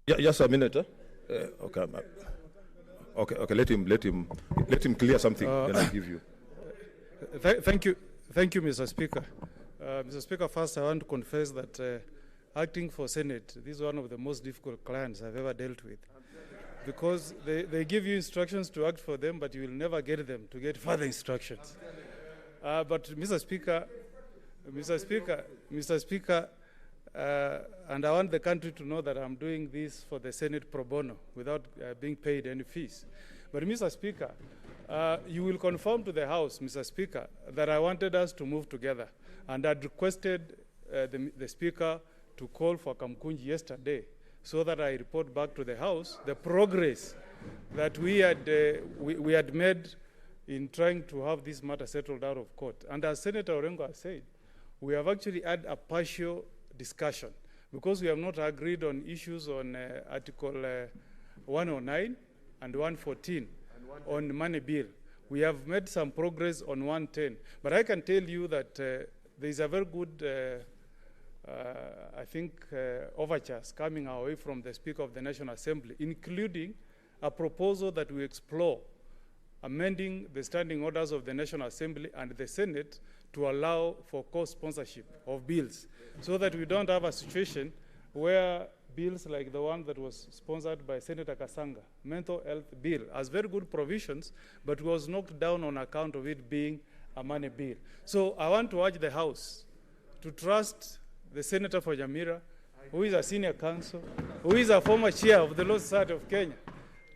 Yeah, just a minute. Okay. Okay. Let him clear something. Then I'll give you. Thank you, Mr. Speaker. Mr. Speaker, first I want to confess that acting for Senate, this is one of the most difficult clients I've ever dealt with, because they give you instructions to act for them, but you will never get them to get further instructions. But Mr. Speaker, and I want the country to know that I'm doing this for the Senate pro bono without being paid any fees. But Mr. Speaker, you will confirm to the House, Mr. Speaker, that I wanted us to move together, and I'd requested the Speaker to call for Kamkunji yesterday so that I report back to the House the progress that we had made in trying to have this matter settled out of court. And as Senator Orengo has said, we have actually had a partial discussion because we have not agreed on issues on Article 109 and 114 on money bill. We have made some progress on 110. But I can tell you that there is a very good, overtures coming our way from the Speaker of the National Assembly, including a proposal that we explore amending the standing orders of the National Assembly and the Senate to allow for co-sponsorship of bills, so that we don't have a situation where bills like the one that was sponsored by Senator Kasanga, mental health bill, has very good provisions, but was knocked down on account of it being a money bill. So I want to urge the House to trust the Senator for Nyamira, who is a senior counsel, who is a former chair of the Law Society of Kenya,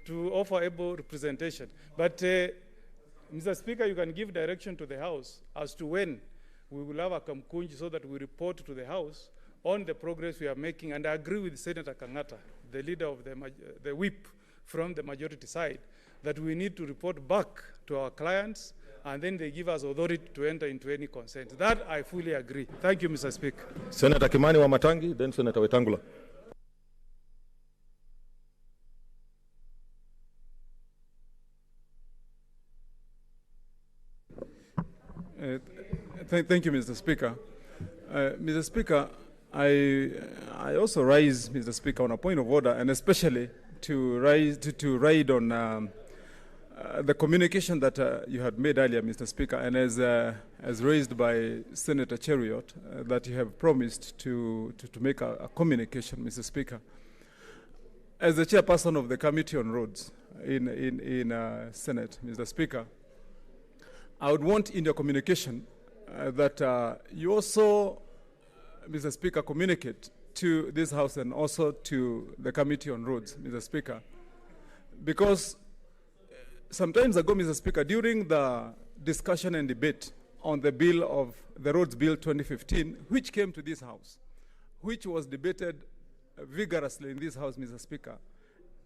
to offer able representation. But Mr. Speaker, you can give direction to the House as to when we will have a Kamkunji so that we report to the House on the progress we are making. And I agree with Senator Kangata, the leader of the whip from the majority side, that we need to report back to our clients, and then they give us authority to enter into any consent. That I fully agree. Thank you, Mr. Speaker. Senator Kimani Wamatangi, then Senator Wetangula. Thank you, Mr. Speaker. Mr. Speaker, I also rise, Mr. Speaker, on a point of order, and especially to ride on the communication that you had made earlier, Mr. Speaker, and as raised by Senator Cheriot, that you have promised to make a communication, Mr. Speaker. As the chairperson of the Committee on Roads in Senate, Mr. Speaker, I would want in your communication that you also, Mr. Speaker, communicate to this House and also to the Committee on Roads, Mr. Speaker, because some time ago, Mr. Speaker, during the discussion and debate on the bill of the Roads Bill 2015, which came to this House, which was debated vigorously in this House, Mr. Speaker,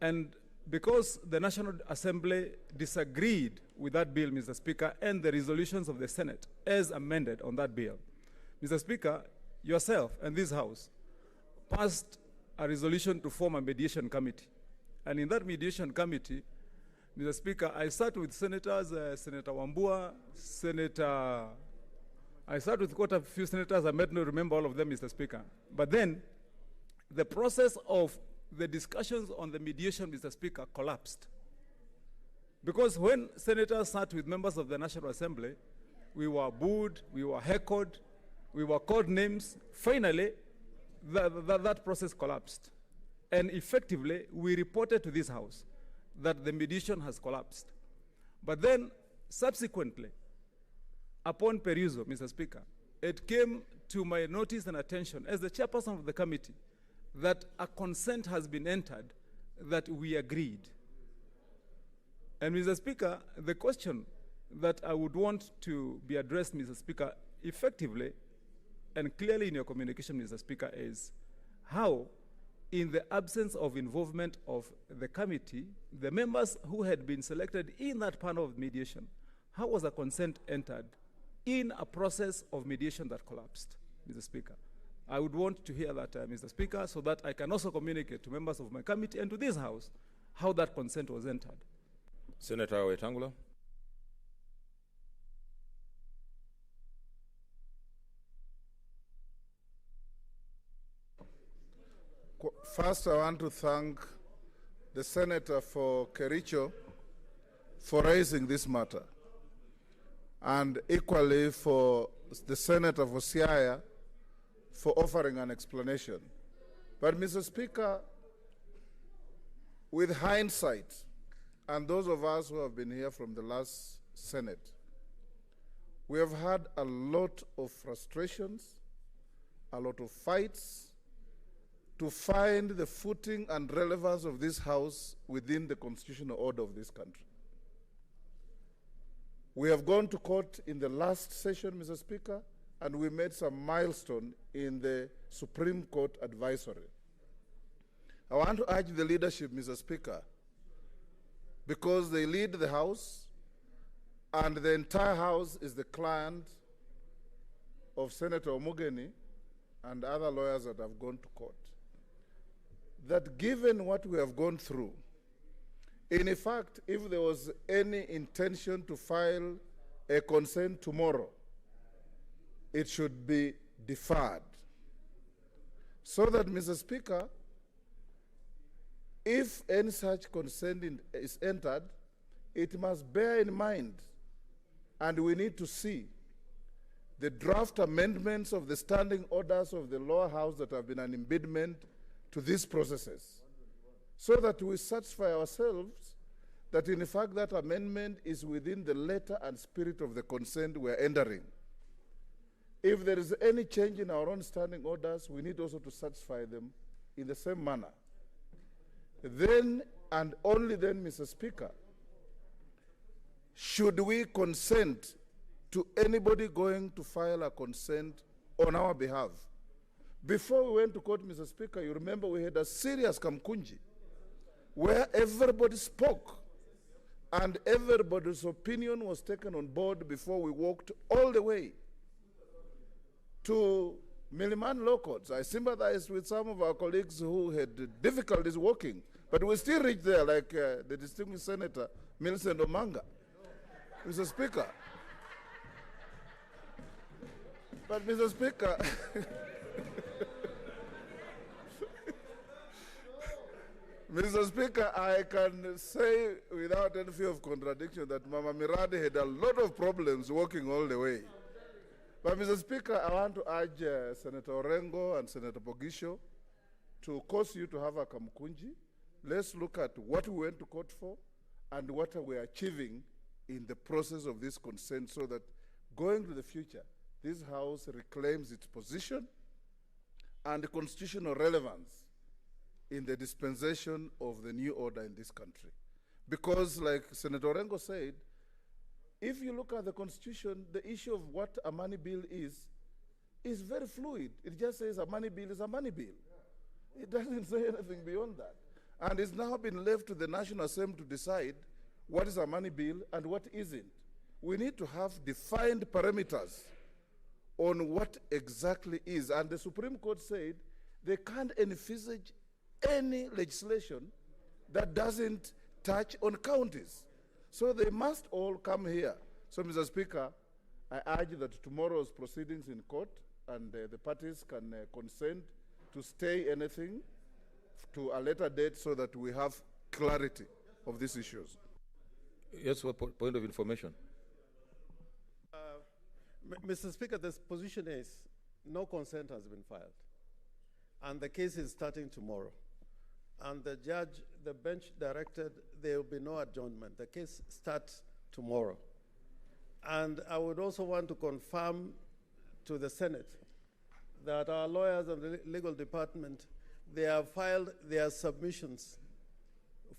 and because the National Assembly disagreed with that bill, Mr. Speaker, and the resolutions of the Senate as amended on that bill, Mr. Speaker, yourself and this House passed a resolution to form a mediation committee. And in that mediation committee, Mr. Speaker, I sat with senators, Senator Wambua, I sat with quite a few senators. I might not remember all of them, Mr. Speaker. But then the process of the discussions on the mediation, Mr. Speaker, collapsed. Because when senators sat with members of the National Assembly, we were booed, we were heckled, we were called names. Finally, that process collapsed. And effectively, we reported to this House that the mediation has collapsed. But then, subsequently, upon perusal, Mr. Speaker, it came to my notice and attention as the chairperson of the committee that a consent has been entered that we agreed. And Mr. Speaker, the question that I would want to be addressed, Mr. Speaker, effectively and clearly in your communication, Mr. Speaker, is how, in the absence of involvement of the committee, the members who had been selected in that panel of mediation, how was a consent entered in a process of mediation that collapsed, Mr. Speaker? I would want to hear that, Mr. Speaker, so that I can also communicate to members of my committee and to this House how that consent was entered. Senator Wetangula. First, I want to thank the Senator for Kericho for raising this matter, and equally for the Senator for Siaya for offering an explanation. But, Mr. Speaker, with hindsight, and those of us who have been here from the last Senate, we have had a lot of frustrations, a lot of fights, to find the footing and relevance of this House within the constitutional order of this country. We have gone to court in the last session, Mr. Speaker, and we made some milestone in the Supreme Court advisory. I want to urge the leadership, Mr. Speaker, because they lead the House, and the entire House is the client of Senator Omugeni and other lawyers that have gone to court, that given what we have gone through, in fact, if there was any intention to file a consent tomorrow, it should be deferred. So that, Mr. Speaker, if any such consent is entered, it must bear in mind, and we need to see the draft amendments of the standing orders of the lower house that have been an impediment to these processes, so that we satisfy ourselves that in fact that amendment is within the letter and spirit of the consent we are entering. If there is any change in our own standing orders, we need also to satisfy them in the same manner. Then, and only then, Mr. Speaker, should we consent to anybody going to file a consent on our behalf. Before we went to court, Mr. Speaker, you remember we had a serious kamkunji where everybody spoke and everybody's opinion was taken on board before we walked all the way to Miliman Law Courts. I sympathize with some of our colleagues who had difficulties walking, but we still reached there, like the distinguished Senator Millicent Omanga. Mr. Speaker. But, Mr. Speaker, Mr. Speaker, I can say without any fear of contradiction that Mama Miradi had a lot of problems walking all the way. But, Mr. Speaker, I want to urge Senator Orengo and Senator Bogisho to cause you to have a kamkunji. Let's look at what we went to court for and what we are achieving in the process of this consent, so that going to the future, this House reclaims its position and constitutional relevance in the dispensation of the new order in this country. Because, like Senator Orengo said, if you look at the Constitution, the issue of what a money bill is very fluid. It just says a money bill is a money bill. It doesn't say anything beyond that. And it's now been left to the National Assembly to decide what is a money bill and what isn't. We need to have defined parameters on what exactly is. And the Supreme Court said they can't envisage any legislation that doesn't touch on counties. So they must all come here. So, Mr. Speaker, I urge that tomorrow's proceedings in court and the parties can consent to stay anything to a later date so that we have clarity of these issues. Yes, what point of information? Mr. Speaker, the position is no consent has been filed. And the case is starting tomorrow. And the judge, the bench directed there will be no adjournment. The case starts tomorrow. And I would also want to confirm to the Senate that our lawyers and the legal department, they have filed their submissions,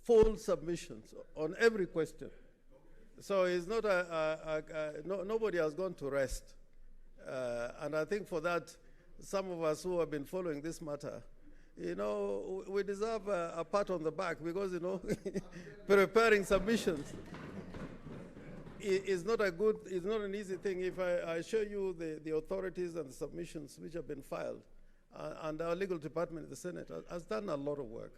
full submissions on every question. So it's not nobody has gone to rest. And I think for that, some of us who have been following this matter, you know, we deserve a pat on the back because, you know, preparing submissions is not it's not an easy thing. If I show you the authorities and the submissions which have been filed, and our legal department in the Senate has done a lot of work.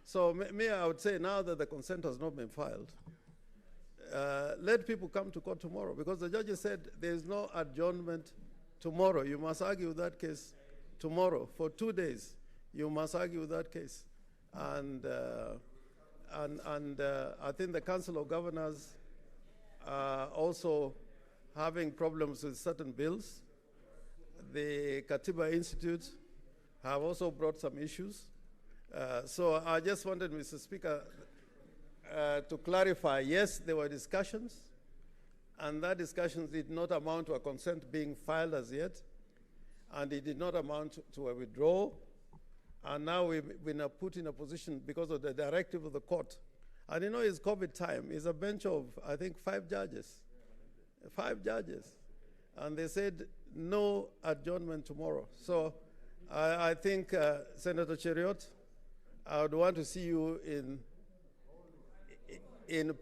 So I would say now that the consent has not been filed, let people come to court tomorrow, because the judge said there is no adjournment tomorrow. You must argue that case tomorrow for 2 days. You must argue that case, and I think the Council of Governors are also having problems with certain bills. The Katiba Institute have also brought some issues. So I just wanted, Mr. Speaker, to clarify, yes, there were discussions, and that discussions did not amount to a consent being filed as yet, and it did not amount to a withdrawal. And now we've been put in a position because of the directive of the court. And you know, it's COVID time. It's a bench of, I think, 5 judges. 5 judges. And they said no adjournment tomorrow. So I think, Senator Cheriot, I would want to see you in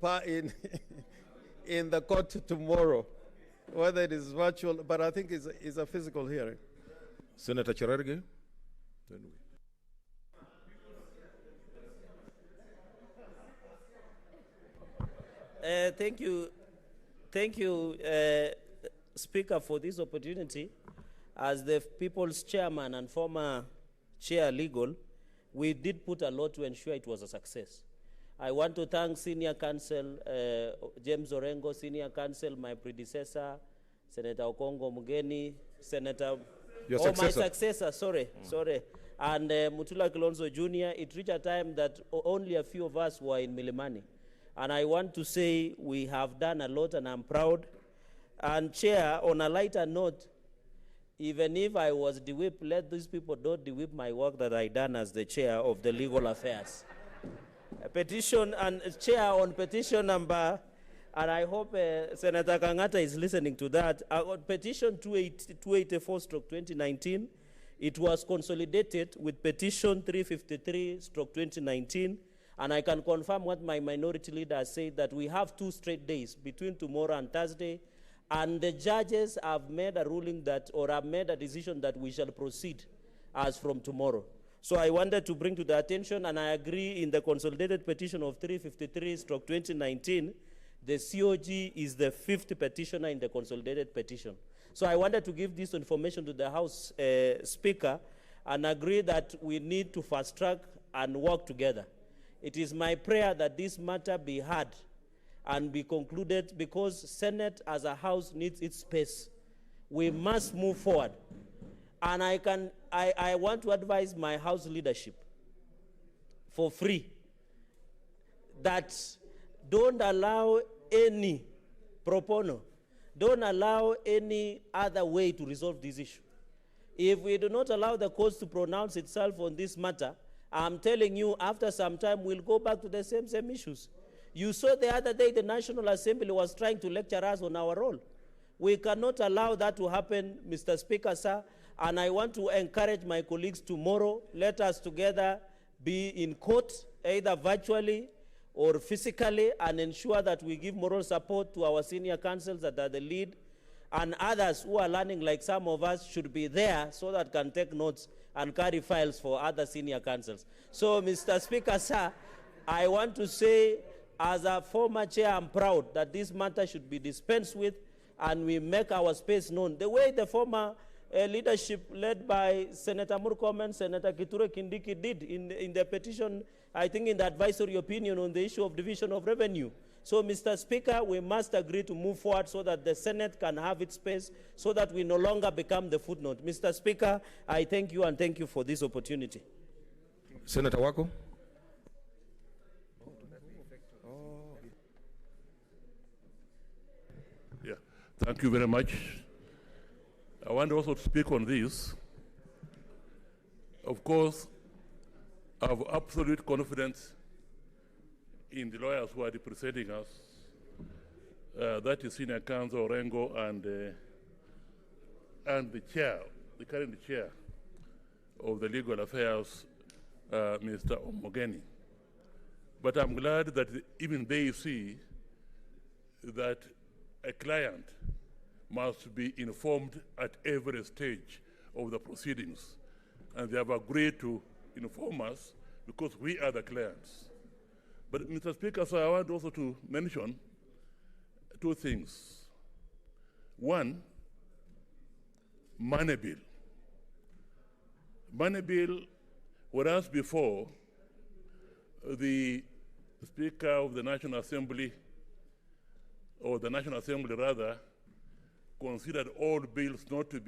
the court tomorrow, whether it is virtual, but I think it's a physical hearing. Senator Cherargei. Thank you, Speaker, for this opportunity. As the People's Chairman and former Chair Legal, we did put a lot to ensure it was a success. I want to thank Senior Counsel James Orengo, Senior Counsel, my predecessor, Senator Okongo Mugeni, Senator... Your successor. My successor, sorry. And Mutula Kilonzo Jr., it reached a time that only a few of us were in Milimani. And I want to say we have done a lot, and I'm proud. And Chair, on a lighter note, even if I was the whip, let these people don't de-whip my work that I done as the Chair of the Legal Affairs. A petition, and Chair on petition number, and I hope Senator Kangata is listening to that, on petition 284/2019, it was consolidated with petition 353/2019, and I can confirm what my minority leader said, that we have 2 straight days between tomorrow and Thursday, and the judges have made a ruling that, or have made a decision that we shall proceed as from tomorrow. So I wanted to bring to the attention, and I agree in the consolidated petition of 353/2019, the COG is the 5th petitioner in the consolidated petition. So I wanted to give this information to the House Speaker and agree that we need to fast track and work together. It is my prayer that this matter be heard and be concluded, because Senate as a house needs its space. We must move forward. And I want to advise my House leadership for free that don't allow any pro bono, don't allow any other way to resolve this issue. If we do not allow the court to pronounce itself on this matter, I'm telling you, after some time, we'll go back to the same issues. You saw the other day the National Assembly was trying to lecture us on our role. We cannot allow that to happen, Mr. Speaker, sir. And I want to encourage my colleagues tomorrow, let us together be in court, either virtually or physically, and ensure that we give moral support to our senior counsels that are the lead, and others who are learning like some of us should be there so that can take notes and carry files for other senior counsels. So, Mr. Speaker, sir, I want to say, as a former chair, I'm proud that this matter should be dispensed with and we make our space known. The way the former leadership led by Senator Murkomen, Senator Kithure Kindiki did in the petition, I think in the advisory opinion on the issue of division of revenue. So, Mr. Speaker, we must agree to move forward so that the Senate can have its space, so that we no longer become the footnote. Mr. Speaker, I thank you and thank you for this opportunity. Senator Wako. Yeah, thank you very much. I want also to speak on this. Of course, I have absolute confidence in the lawyers who are representing us, that is Senior Counsel Orengo and the chair, the current chair of the Legal Affairs, Mr. Omogeni. But I'm glad that even they see that a client must be informed at every stage of the proceedings. And they have agreed to inform us because we are the clients. But, Mr. Speaker, so I want also to mention two things. One, money bill. Money bill, whereas before, the Speaker of the National Assembly, or the National Assembly rather, considered all bills not to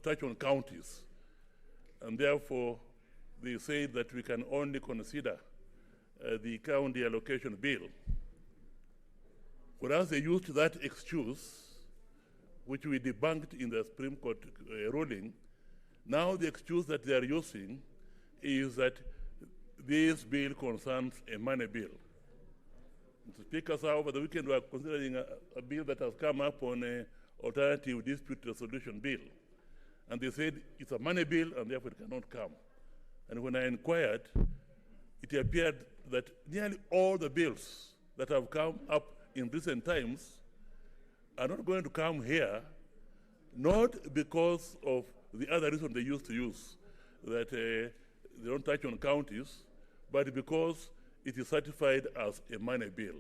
touch on counties. And therefore, they say that we can only consider the county allocation bill. Whereas they used that excuse, which we debunked in the Supreme Court ruling, now the excuse that they are using is that this bill concerns a money bill. Mr. Speaker, sir, over the weekend we are considering a bill that has come up on an alternative dispute resolution bill. And they said it's a money bill and therefore it cannot come. And when I inquired, it appeared that nearly all the bills that have come up in recent times are not going to come here, not because of the other reason they used to use, that they don't touch on counties, but because it is certified as a money bill.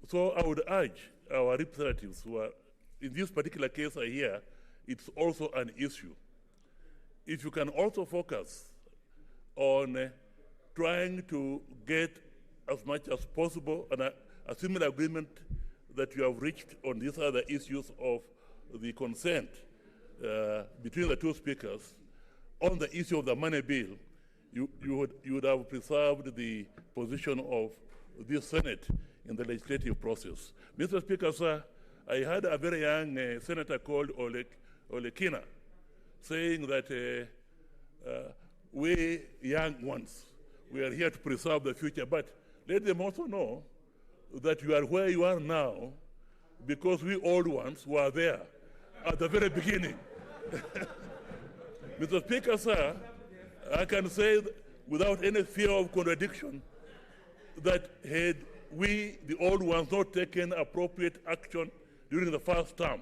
So I would urge our representatives who are, in this particular case I hear, it's also an issue. If you can also focus on trying to get as much as possible a similar agreement that you have reached on these other issues of the consent between the two speakers, on the issue of the money bill, you would have preserved the position of this Senate in the legislative process. Mr. Speaker, sir, I had a very young senator called Olekina saying that we young ones, we are here to preserve the future, but let them also know that you are where you are now because we old ones were there at the very beginning. Mr. Speaker, sir, I can say without any fear of contradiction that had we, the old ones, not taken appropriate action during the first term,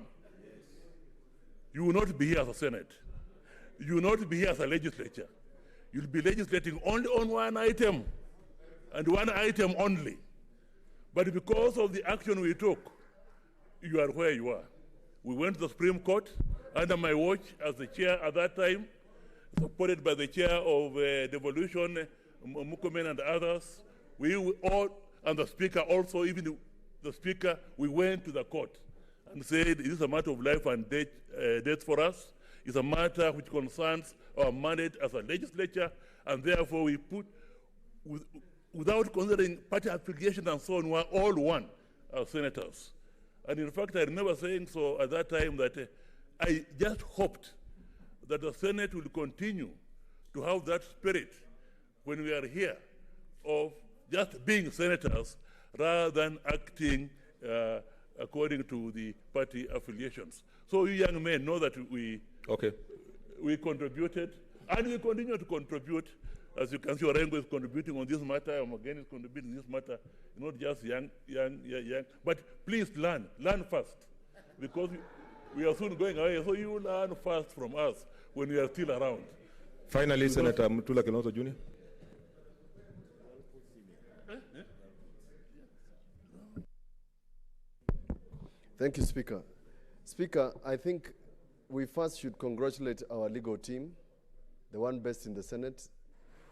you will not be here as a Senate. You will not be here as a legislature. You'll be legislating only on one item, and one item only. But because of the action we took, you are where you are. We went to the Supreme Court under my watch as the chair at that time, supported by the chair of devolution, Mukomen and others. We all, and the Speaker also, even the Speaker, we went to the court and said, it is a matter of life and death for us. It's a matter which concerns our mandate as a legislature, and therefore we put, without considering party affiliation and so on, we are all one as senators. And in fact, I remember saying so at that time that I just hoped that the Senate will continue to have that spirit when we are here of just being senators rather than acting according to the party affiliations. So you young men know that we contributed, and we continue to contribute. As you can see, Orengo is contributing on this matter, Omogen is contributing on this matter, not just young. But please learn first, because we are soon going away, so you learn first from us when we are still around. Finally, Senator Mutula Kilonzo Jr. Thank you, Speaker. Speaker, I think we first should congratulate our legal team, the one best in the Senate.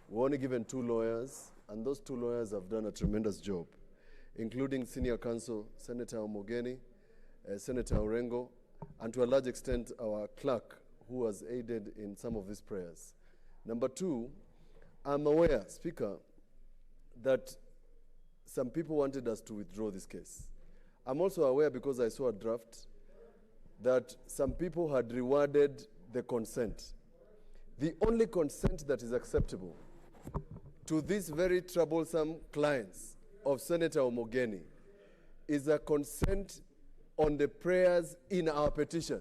We're only given 2 lawyers, and those 2 lawyers have done a tremendous job, including Senior Counsel Senator Omogeni, Senator Orengo, and to a large extent our clerk, who has aided in some of these prayers. Number 2, I'm aware, Speaker, that some people wanted us to withdraw this case. I'm also aware, because I saw a draft, that some people had rewarded the consent. The only consent that is acceptable to these very troublesome clients of Senator Omogeni is a consent on the prayers in our petition.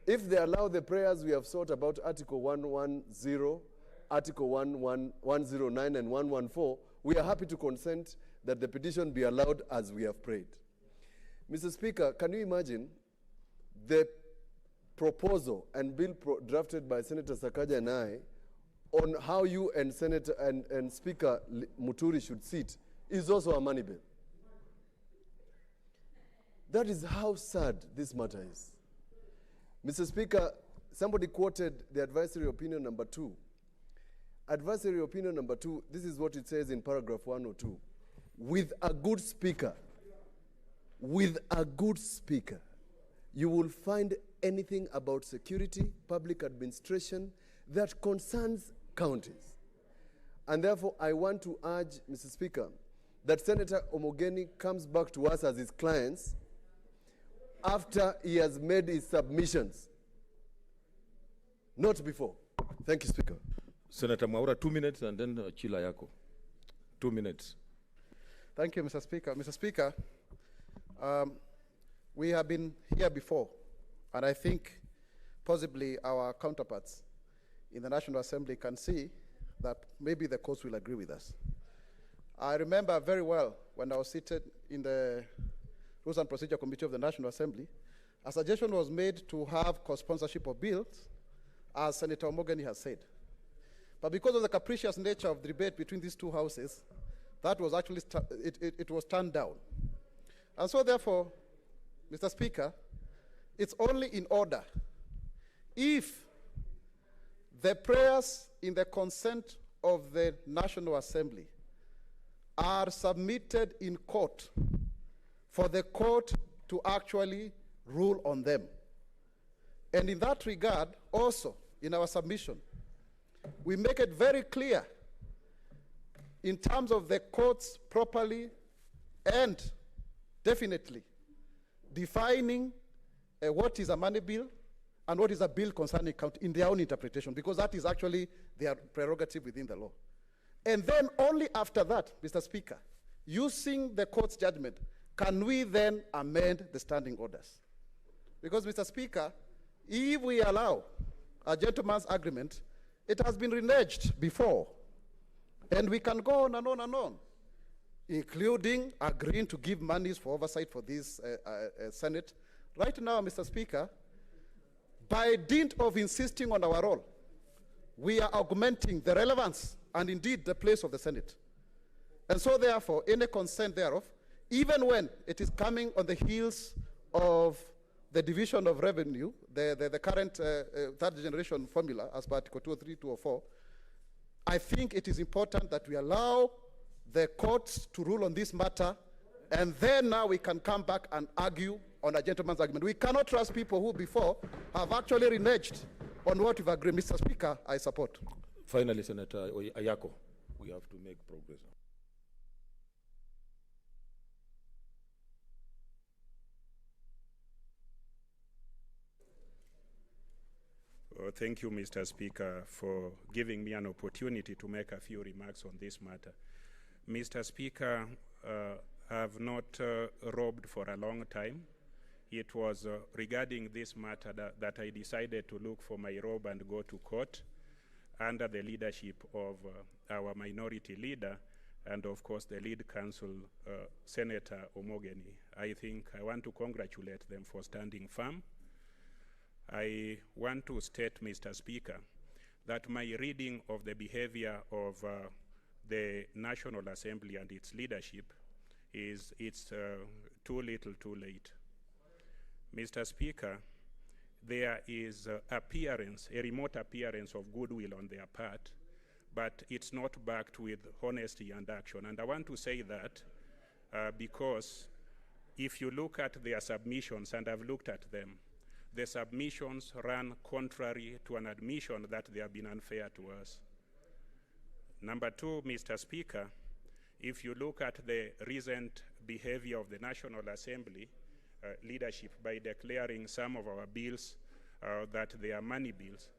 If they allow the prayers we have sought about Article 110, Article 109 and 114, we are happy to consent that the petition be allowed as we have prayed. Mr. Speaker, can you imagine the proposal and bill drafted by Senator Sakaja and I on how you and Senator and Speaker Muturi should sit is also a money bill. That is how sad this matter is. Mr. Speaker, somebody quoted the advisory opinion number 2. Advisory opinion number 2, this is what it says in paragraph 102. With a good speaker, you will find anything about security, public administration that concerns counties. And therefore, I want to urge, Mr. Speaker, that Senator Omogeni comes back to us as his clients after he has made his submissions, not before. Thank you, Speaker. Senator Mwaura, 2 minutes, and then Chila Yako. 2 minutes. Thank you, Mr. Speaker. Mr. Speaker, we have been here before, and I think possibly our counterparts in the National Assembly can see that maybe the courts will agree with us. I remember very well when I was seated in the Rules and Procedure Committee of the National Assembly, a suggestion was made to have co-sponsorship of bills, as Senator Omogeni has said. But because of the capricious nature of the debate between these 2 houses, that was actually, it was turned down. And so therefore, Mr. Speaker, it's only in order if the prayers in the consent of the National Assembly are submitted in court for the court to actually rule on them. And in that regard, also, in our submission, we make it very clear in terms of the courts properly and definitely defining what is a money bill and what is a bill concerning county in their own interpretation, because that is actually their prerogative within the law. And then only after that, Mr. Speaker, using the court's judgment, can we then amend the standing orders? Because, Mr. Speaker, if we allow a gentleman's agreement, it has been reneged before. And we can go on and on and on, including agreeing to give monies for oversight for this Senate. Right now, Mr. Speaker, by dint of insisting on our role, we are augmenting the relevance and indeed the place of the Senate. And so therefore, any consent thereof, even when it is coming on the heels of the division of revenue, the current third generation formula as per Article 203, 204, I think it is important that we allow the courts to rule on this matter, and then now we can come back and argue on a gentleman's agreement. We cannot trust people who before have actually reneged on what we've agreed. Mr. Speaker, I support. Finally, Senator Ayako, we have to make progress. Thank you, Mr. Speaker, for giving me an opportunity to make a few remarks on this matter. Mr. Speaker, I have not robbed for a long time. It was regarding this matter that I decided to look for my robe and go to court under the leadership of our minority leader and, of course, the lead counsel, Senator Omogeni. I think I want to congratulate them for standing firm. I want to state, Mr. Speaker, that my reading of the behavior of the National Assembly and its leadership is it's too little too late. Mr. Speaker, there is a remote appearance of goodwill on their part, but it's not backed with honesty and action. And I want to say that because if you look at their submissions, and I've looked at them, the submissions run contrary to an admission that they have been unfair to us. Number two, Mr. Speaker, if you look at the recent behavior of the National Assembly leadership by declaring some of our bills that they are money bills,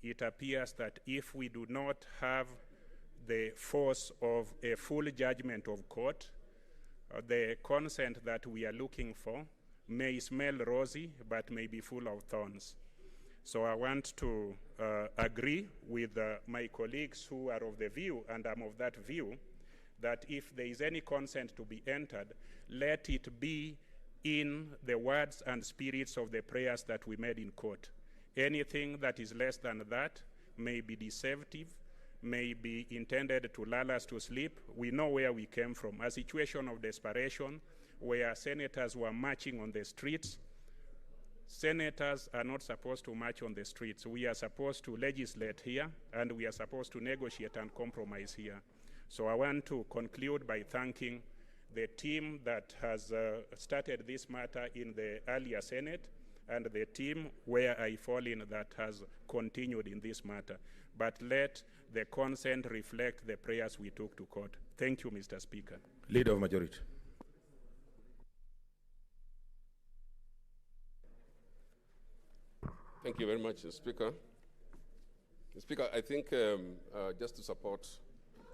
it appears that if we do not have the force of a full judgment of court, the consent that we are looking for may smell rosy, but may be full of thorns. So I want to agree with my colleagues who are of the view, and I'm of that view, that if there is any consent to be entered, let it be in the words and spirits of the prayers that we made in court. Anything that is less than that may be deceptive, may be intended to lull us to sleep. We know where we came from, a situation of desperation where senators were marching on the streets. Senators are not supposed to march on the streets. We are supposed to legislate here, and we are supposed to negotiate and compromise here. So I want to conclude by thanking the team that has started this matter in the earlier Senate, and the team where I fall in that has continued in this matter. But let the consent reflect the prayers we took to court. Thank you, Mr. Speaker. Leader of Majority. Thank you very much, Speaker. Speaker, I think just to support,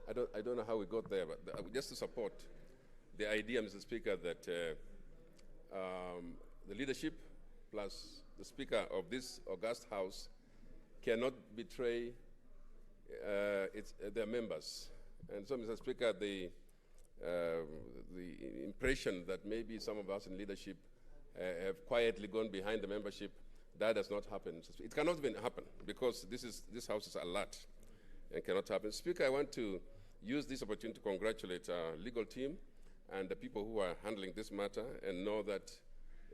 I don't know how we got there, but just to support the idea, Mr. Speaker, that the leadership plus the Speaker of this august House cannot betray their members. And so, Mr. Speaker, the impression that maybe some of us in leadership have quietly gone behind the membership, that does not happen. It cannot even happen because this House is alert and cannot happen. Speaker, I want to use this opportunity to congratulate our legal team and the people who are handling this matter, and know that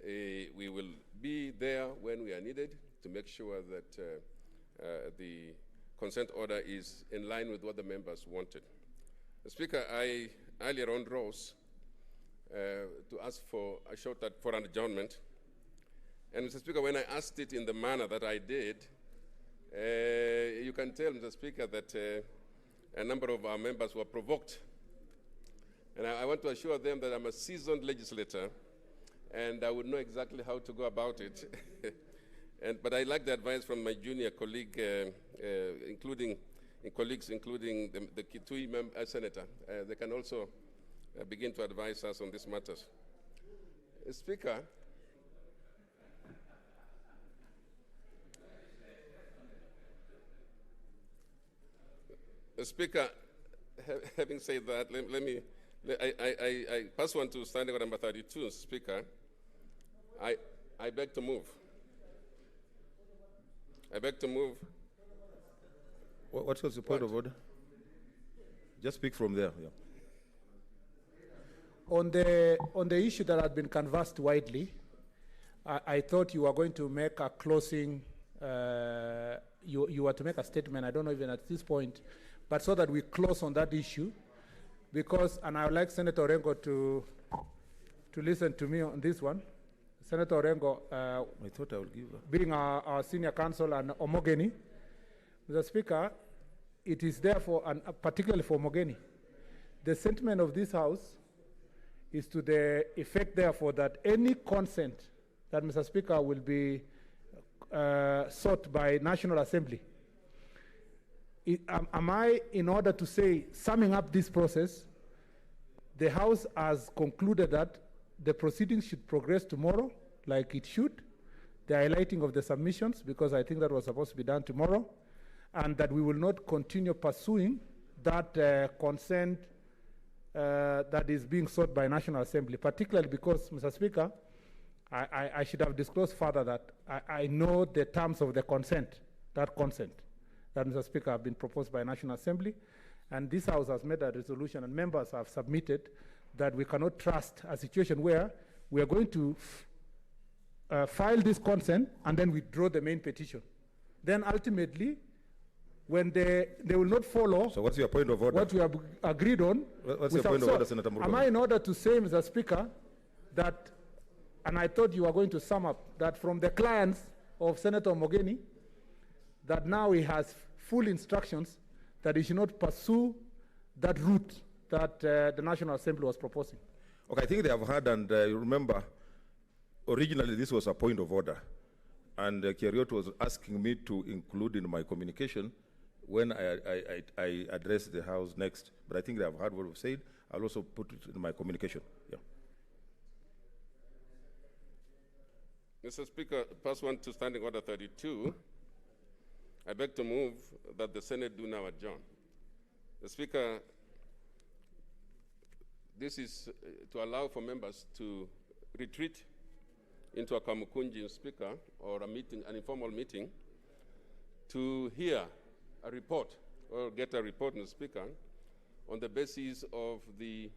we will be there when we are needed to make sure that the consent order is in line with what the members wanted. Speaker, I earlier on rose to ask for for an adjournment. And Mr. Speaker, when I asked it in the manner that I did, you can tell, Mr. Speaker, that a number of our members were provoked. And I want to assure them that I'm a seasoned legislator, and I would know exactly how to go about it. But I like the advice from my junior colleague, including the Kitui senator. They can also begin to advise us on these matters. Speaker, Speaker, having said that, I pass on to standing order number 32, Speaker. I beg to move. I beg to move. What was the point of order? Just speak from there. Yeah. On the issue that had been canvassed widely, I thought you were going to make a closing. You were to make a statement. I don't know even at this point, but so that we close on that issue, because, and I would like Senator Orengo to listen to me on this one. Senator Orengo, I thought I would give her. Being our senior counsel and Omogeni, Mr. Speaker, it is therefore, and particularly for Omogeni, the sentiment of this House is to the effect, therefore, that any consent that Mr. Speaker will be sought by National Assembly. Am I, in order to say, summing up this process, the House has concluded that the proceedings should progress tomorrow, like it should, the highlighting of the submissions, because I think that was supposed to be done tomorrow, and that we will not continue pursuing that consent that is being sought by National Assembly, particularly because, Mr. Speaker, I should have disclosed further that I know the terms of the consent, that Mr. Speaker, have been proposed by National Assembly, and this House has made a resolution, and members have submitted that we cannot trust a situation where we are going to file this consent and then withdraw the main petition. Then ultimately, when they will not follow. So what's your point of order? What we have agreed on. What's your point of order, Senator Murkomen? Am I in order to say, Mr. Speaker, that, and I thought you were going to sum up, that from the clients of Senator Mogeni, that now he has full instructions that he should not pursue that route that the National Assembly was proposing. Okay, I think they have heard, and you remember, originally this was a point of order, and Keriot was asking me to include in my communication when I address the House next. But I think they have heard what we've said. I'll also put it in my communication. Yeah. Mr. Speaker, pass one to Standing Order 32. I beg to move that the Senate do now adjourn. The Speaker, this is to allow for members to retreat into a Kamukunji, Speaker, or a meeting, an informal meeting, to hear a report or get a report, Mr. Speaker, on the basis of the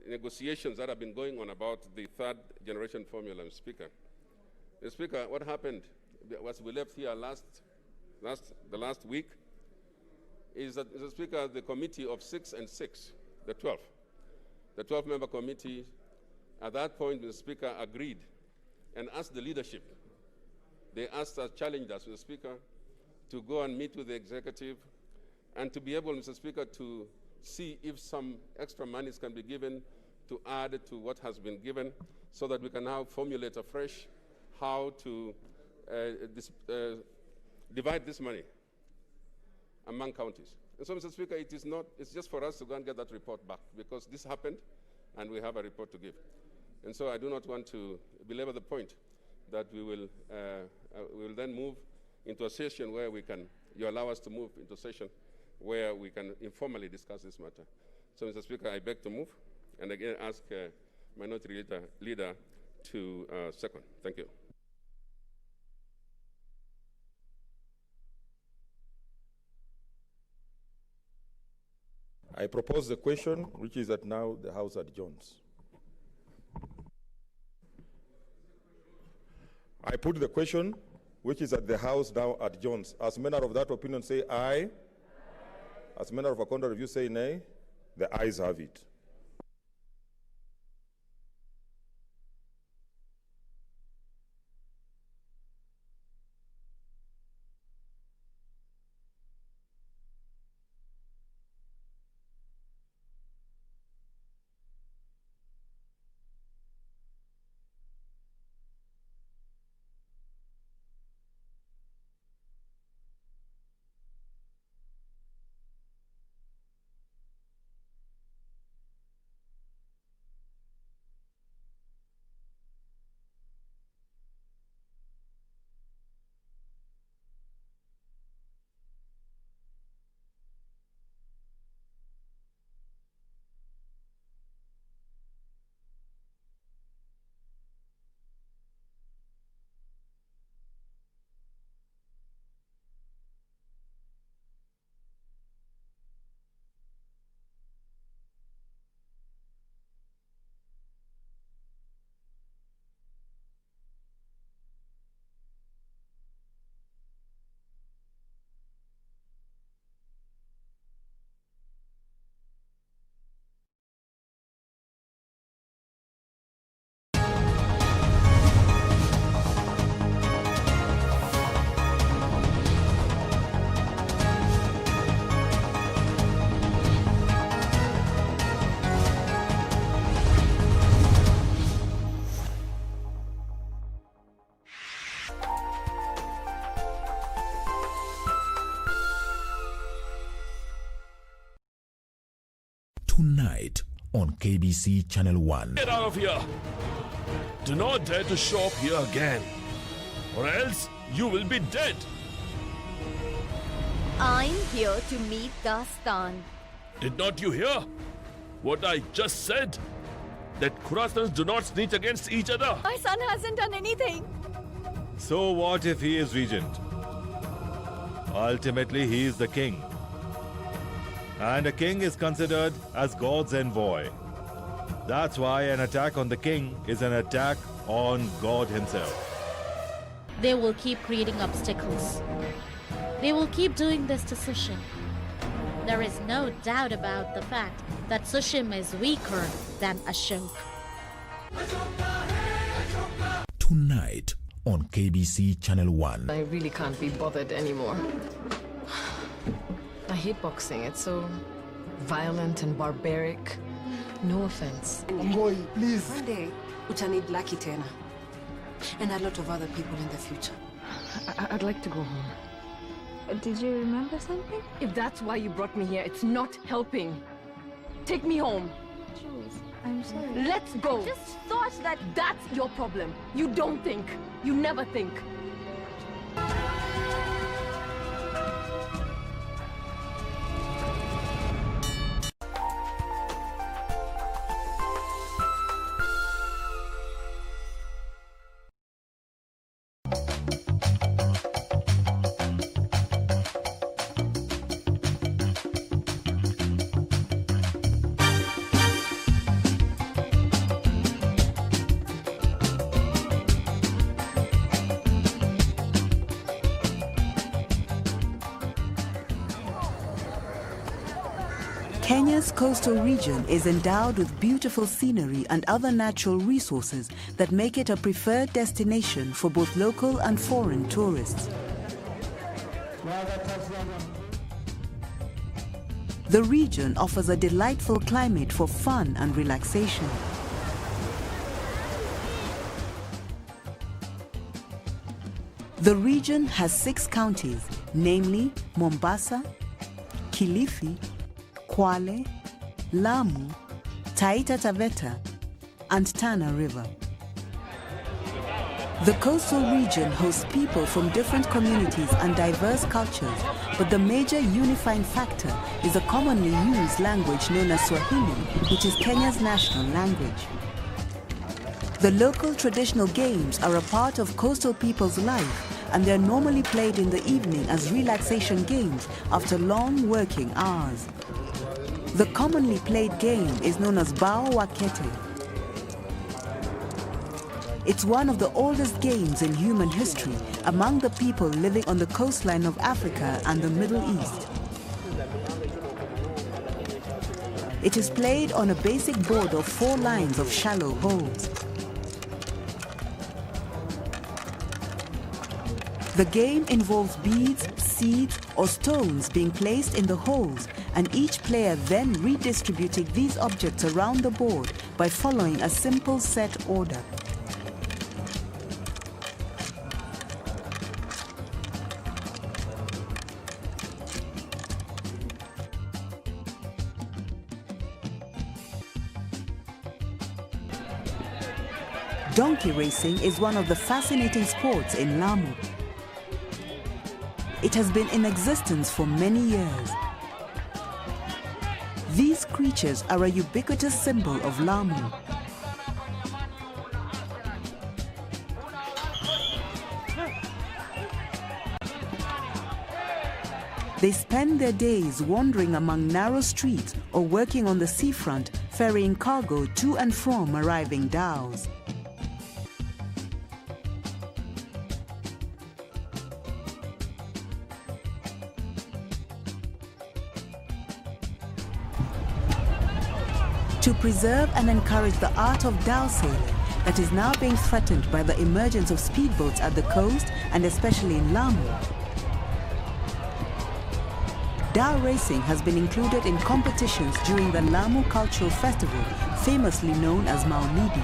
negotiations that have been going on about the third generation formula, Mr. Speaker. Mr. Speaker, what happened was we left here the last week is that, Mr. Speaker, the committee of 6 and 6, the 12-member committee, at that point, Mr. Speaker, agreed and asked the leadership. They asked us, challenged us, Mr. Speaker, to go and meet with the executive and to be able, Mr. Speaker, to see if some extra monies can be given to add to what has been given so that we can now formulate afresh how to divide this money among counties. And so, Mr. Speaker, it's just for us to go and get that report back because this happened and we have a report to give. And so I do not want to belabor the point that we will then move into a session where you allow us to move into a session where we can informally discuss this matter. So, Mr. Speaker, I beg to move and again ask Minority Leader to second. Thank you. I propose the question, which is that now the House adjourns. I put the question, which is that the House now adjourns. As men are of that opinion, say aye. As men are of a contrary view, say nay. The ayes have it. Tonight on KBC Channel 1. Get out of here! Do not dare to show up here again, or else you will be dead. I'm here to meet Dastan. Did not you hear what I just said? That Khurasans do not snitch against each other. My son hasn't done anything. So what if he is regent? Ultimately, he is the king. And a king is considered as God's envoy. That's why an attack on the king is an attack on God himself. They will keep creating obstacles. They will keep doing this to Sushim. There is no doubt about the fact that Sushim is weaker than Ashok. Tonight on KBC Channel 1. I really can't be bothered anymore. I hate boxing. It's so violent and barbaric. No offense. Ngoi, please. One day, utanid Lucky Tena. And a lot of other people in the future. I'd like to go home. Did you remember something? If that's why you brought me here, it's not helping. Take me home. Jules, I'm sorry. Let's go. I just thought that... That's your problem. You don't think. You never think. Kenya's coastal region is endowed with beautiful scenery and other natural resources that make it a preferred destination for both local and foreign tourists. The region offers a delightful climate for fun and relaxation. The region has 6 counties, namely Mombasa, Kilifi, Kwale, Lamu, Taita Taveta, and Tana River. The coastal region hosts people from different communities and diverse cultures, but the major unifying factor is a commonly used language known as Swahili, which is Kenya's national language. The local traditional games are a part of coastal people's life, and they are normally played in the evening as relaxation games after long working hours. The commonly played game is known as Bao Wakete. It's one of the oldest games in human history among the people living on the coastline of Africa and the Middle East. It is played on a basic board of 4 lines of shallow holes. The game involves beads, seeds, or stones being placed in the holes, and each player then redistributing these objects around the board by following a simple set order. Donkey racing is one of the fascinating sports in Lamu. It has been in existence for many years. These creatures are a ubiquitous symbol of Lamu. They spend their days wandering among narrow streets or working on the seafront, ferrying cargo to and from arriving dhows. To preserve and encourage the art of dhow sailing that is now being threatened by the emergence of speedboats at the coast and especially in Lamu, dhow racing has been included in competitions during the Lamu Cultural Festival, famously known as Maulidi.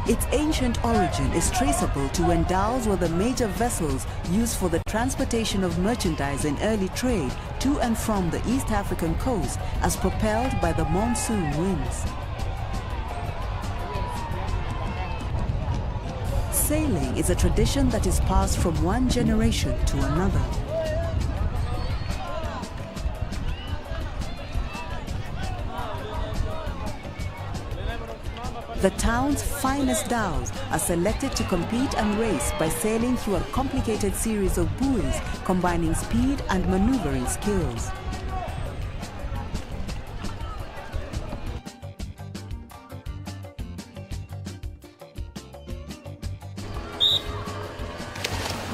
Its ancient origin is traceable to when dhows were the major vessels used for the transportation of merchandise in early trade to and from the East African coast as propelled by the monsoon winds. Sailing is a tradition that is passed from one generation to another. The town's finest dhows are selected to compete and race by sailing through a complicated series of buoys combining speed and maneuvering skills.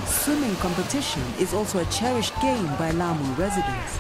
Swimming competition is also a cherished game by Lamu residents.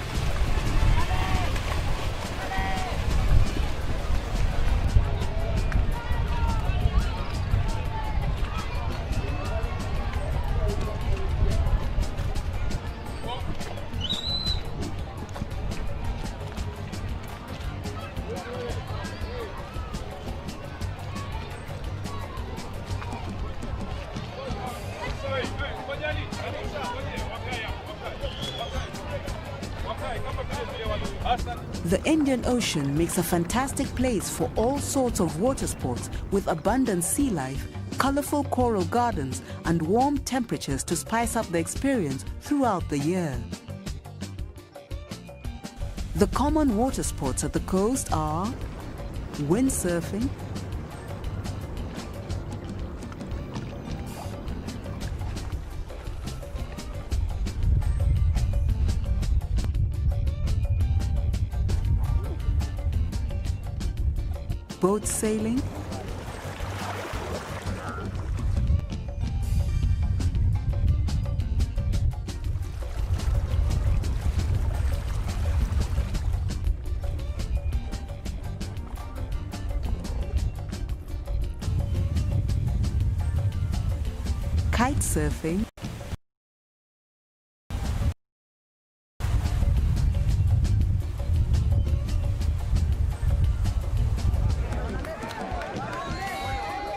The Indian Ocean makes a fantastic place for all sorts of water sports with abundant sea life, colorful coral gardens, and warm temperatures to spice up the experience throughout the year. The common water sports at the coast are windsurfing, boat sailing, kite surfing,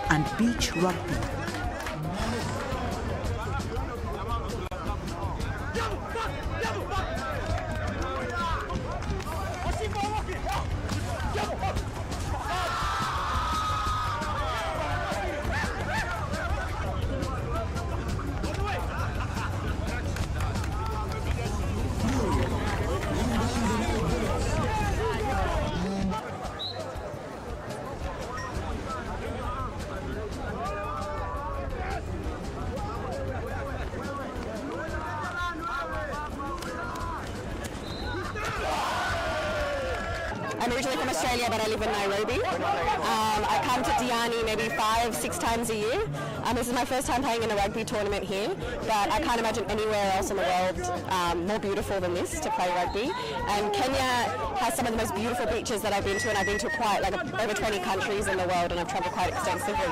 and beach rugby. I'm originally from Australia, but I live in Nairobi. I come to Diani maybe 5-6 times a year. This is my first time playing in a rugby tournament here, but I can't imagine anywhere else in the world more beautiful than this to play rugby. And Kenya has some of the most beautiful beaches that I've been to, and I've been to quite over 20 countries in the world, and I've travelled quite extensively.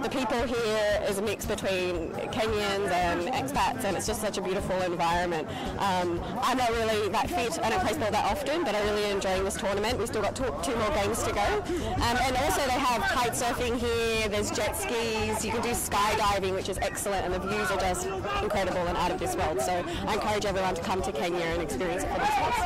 The people here is a mix between Kenyans and expats, and it's just such a beautiful environment. I'm not really that fit, I don't play sport that often, but I'm really enjoying this tournament. We've still got two more games to go. And also they have kite surfing here, there's jet skis, you can do skydiving, which is excellent, and the views are just incredible and out of this world. So I encourage everyone to come to Kenya and experience it for themselves.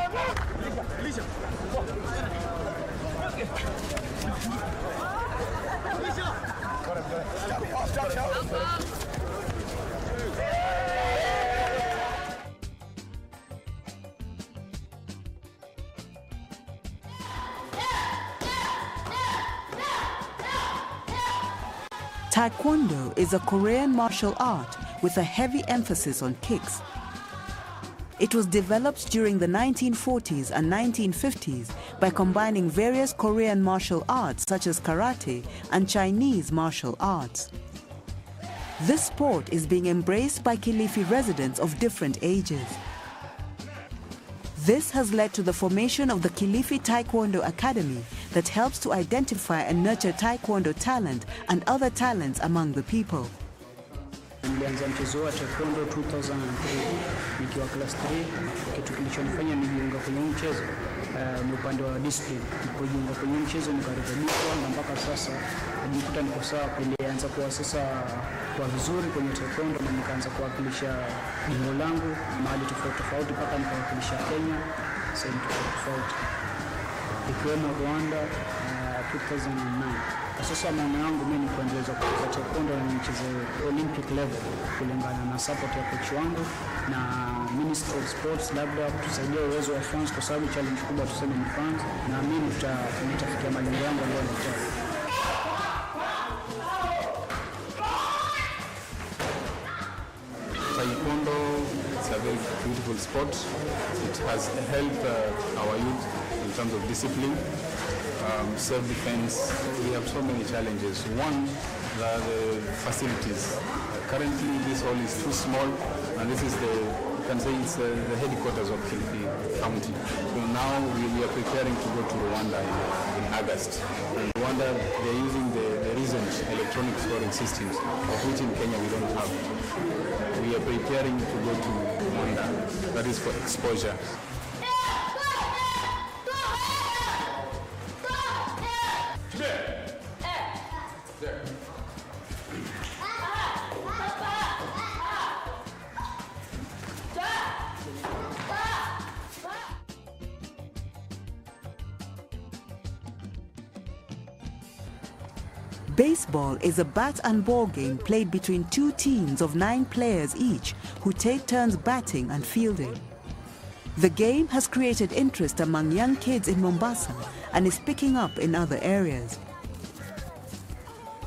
Taekwondo is a Korean martial art with a heavy emphasis on kicks. It was developed during the 1940s and 1950s by combining various Korean martial arts such as karate and Chinese martial arts. This sport is being embraced by Kilifi residents of different ages. This has led to the formation of the Kilifi Taekwondo Academy that helps to identify and nurture Taekwondo talent and other talents among the people. Nilianza mchezo wa Taekwondo 2003 nikiwa class 3. Kitu kilichonifanya nijiunga kwenye mchezo ni upande wa discipline. Nilipojiunga kwenye mchezo nikarekebishwa na mpaka sasa najikuta niko sawa. Nilianza kuwa sasa kwa vizuri kwenye taekwondo na nikaanza kuwakilisha jimbo langu mahali tofauti tofauti mpaka nikawakilisha Kenya sehemu tofauti tofauti ikiwemo Rwanda 2009. Sasa maana yangu mimi ni kuendeleza kucheza taekwondo na nicheze Olympic level kulingana na support ya coach wangu na Ministry of Sports, labda tusaidia uwezo wa fans kwa sababu challenge kubwa tuseme ni fans, na mimi nitafikia malengo yangu ambayo nataka. Taekwondo is a very beautiful sport. It has helped our youth in terms of discipline. Self-defense, we have so many challenges. One, the facilities. Currently, this hall is too small, and this is you can say it's the headquarters of Kilifi County. So now we are preparing to go to Rwanda in August. In Rwanda, they're using the recent electronic scoring systems, of which in Kenya we don't have. We are preparing to go to Rwanda. That is for exposure. Baseball is a bat and ball game played between two teams of 9 players each who take turns batting and fielding. The game has created interest among young kids in Mombasa and is picking up in other areas.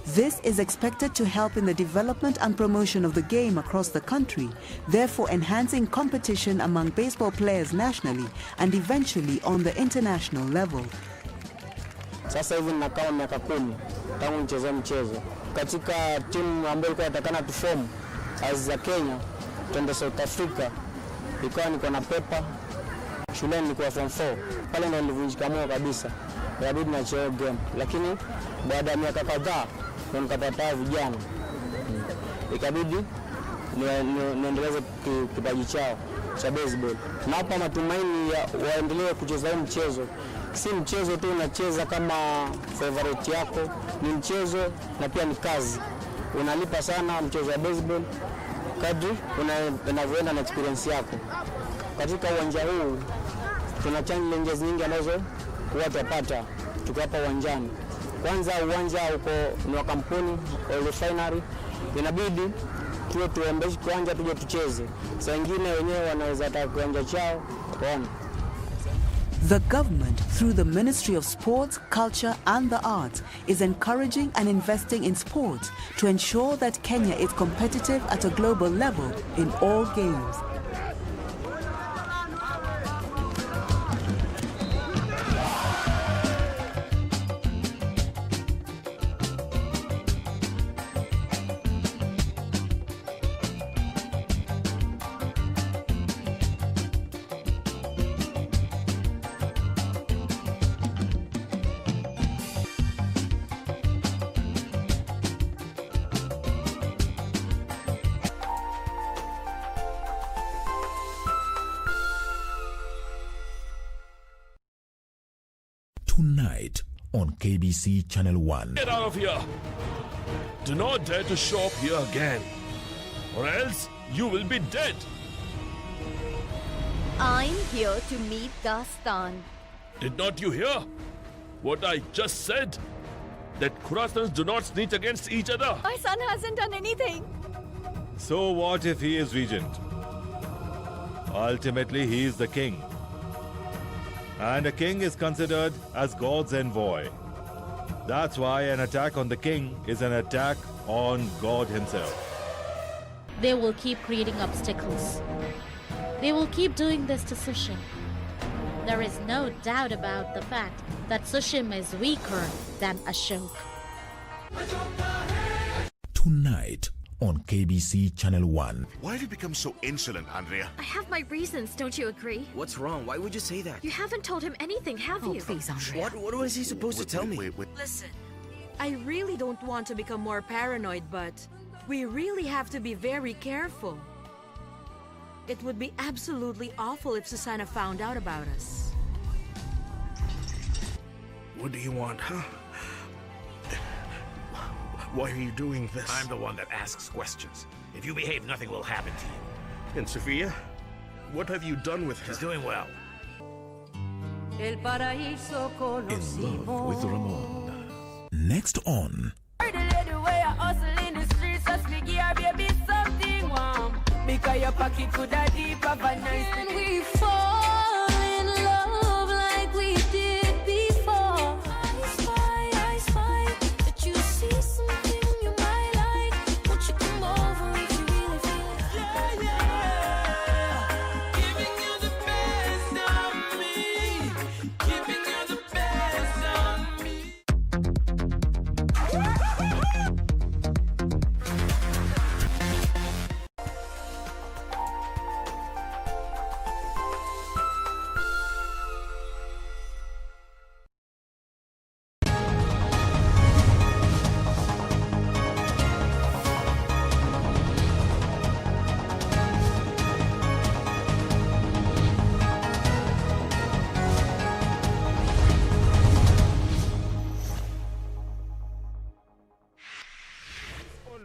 This is expected to help in the development and promotion of the game across the country, therefore enhancing competition among baseball players nationally and eventually on the international level. Sasa hivi ninakaa miaka 10 tangu nicheze mchezo. Katika timu ambayo ilikuwa inatakana tuform as za Kenya, twende South Africa. Ikawa niko na pepa. Shuleni nilikuwa form 4. Pale ndo nilivunjika moyo kabisa. Inabidi niachie game. Lakini baada ya miaka kadhaa ndo nikapata vijana. Ikabidi niendeleze kipaji chao cha baseball. Na hapa matumaini waendelee kucheza mchezo. Si mchezo tu unacheza kama favorite yako, ni mchezo na pia ni kazi. Unalipa sana mchezo wa baseball kadri unavyoenda na experience yako. Katika uwanja huu tuna challenges nyingi ambazo watu wapata tukiwa hapa uwanjani. Kwanza uwanja uko ni wa kampuni au refinery, inabidi tuombe kiwanja tuje tucheze. Saa nyingine wenyewe wanaweza hata kiwanja chao waone. The government, through the Ministry of Sports, Culture and the Arts, is encouraging and investing in sports to ensure that Kenya is competitive at a global level in all games. Tonight on KBC Channel 1. Get out of here! Do not dare to show up here again, or else you will be dead. I'm here to meet Dastan. Did not you hear what I just said? That Khurasans do not snitch against each other. My son hasn't done anything. So what if he is regent? Ultimately, he is the king. And a king is considered as God's envoy. That's why an attack on the king is an attack on God himself. They will keep creating obstacles. They will keep doing this to Sushim. There is no doubt about the fact that Sushim is weaker than Ashok. Tonight on KBC Channel 1. Why have you become so insolent, Andrea? I have my reasons, don't you agree? What's wrong? Why would you say that? You haven't told him anything, have you? Please, Andrea. What was he supposed to tell me? Listen, I really don't want to become more paranoid, but we really have to be very careful. It would be absolutely awful if Susanna found out about us. What do you want, huh? Why are you doing this? I'm the one that asks questions. If you behave, nothing will happen to you. And Sophia? What have you done with her? She's doing well. In Love with Ramon. Next on. Because your pocket could have deep of a nice. And we fall in love like we did before. I spy that you see something you might like. Won't you come over if you really feel it? Yeah, yeah. Giving you the best of me. Giving you the best of me.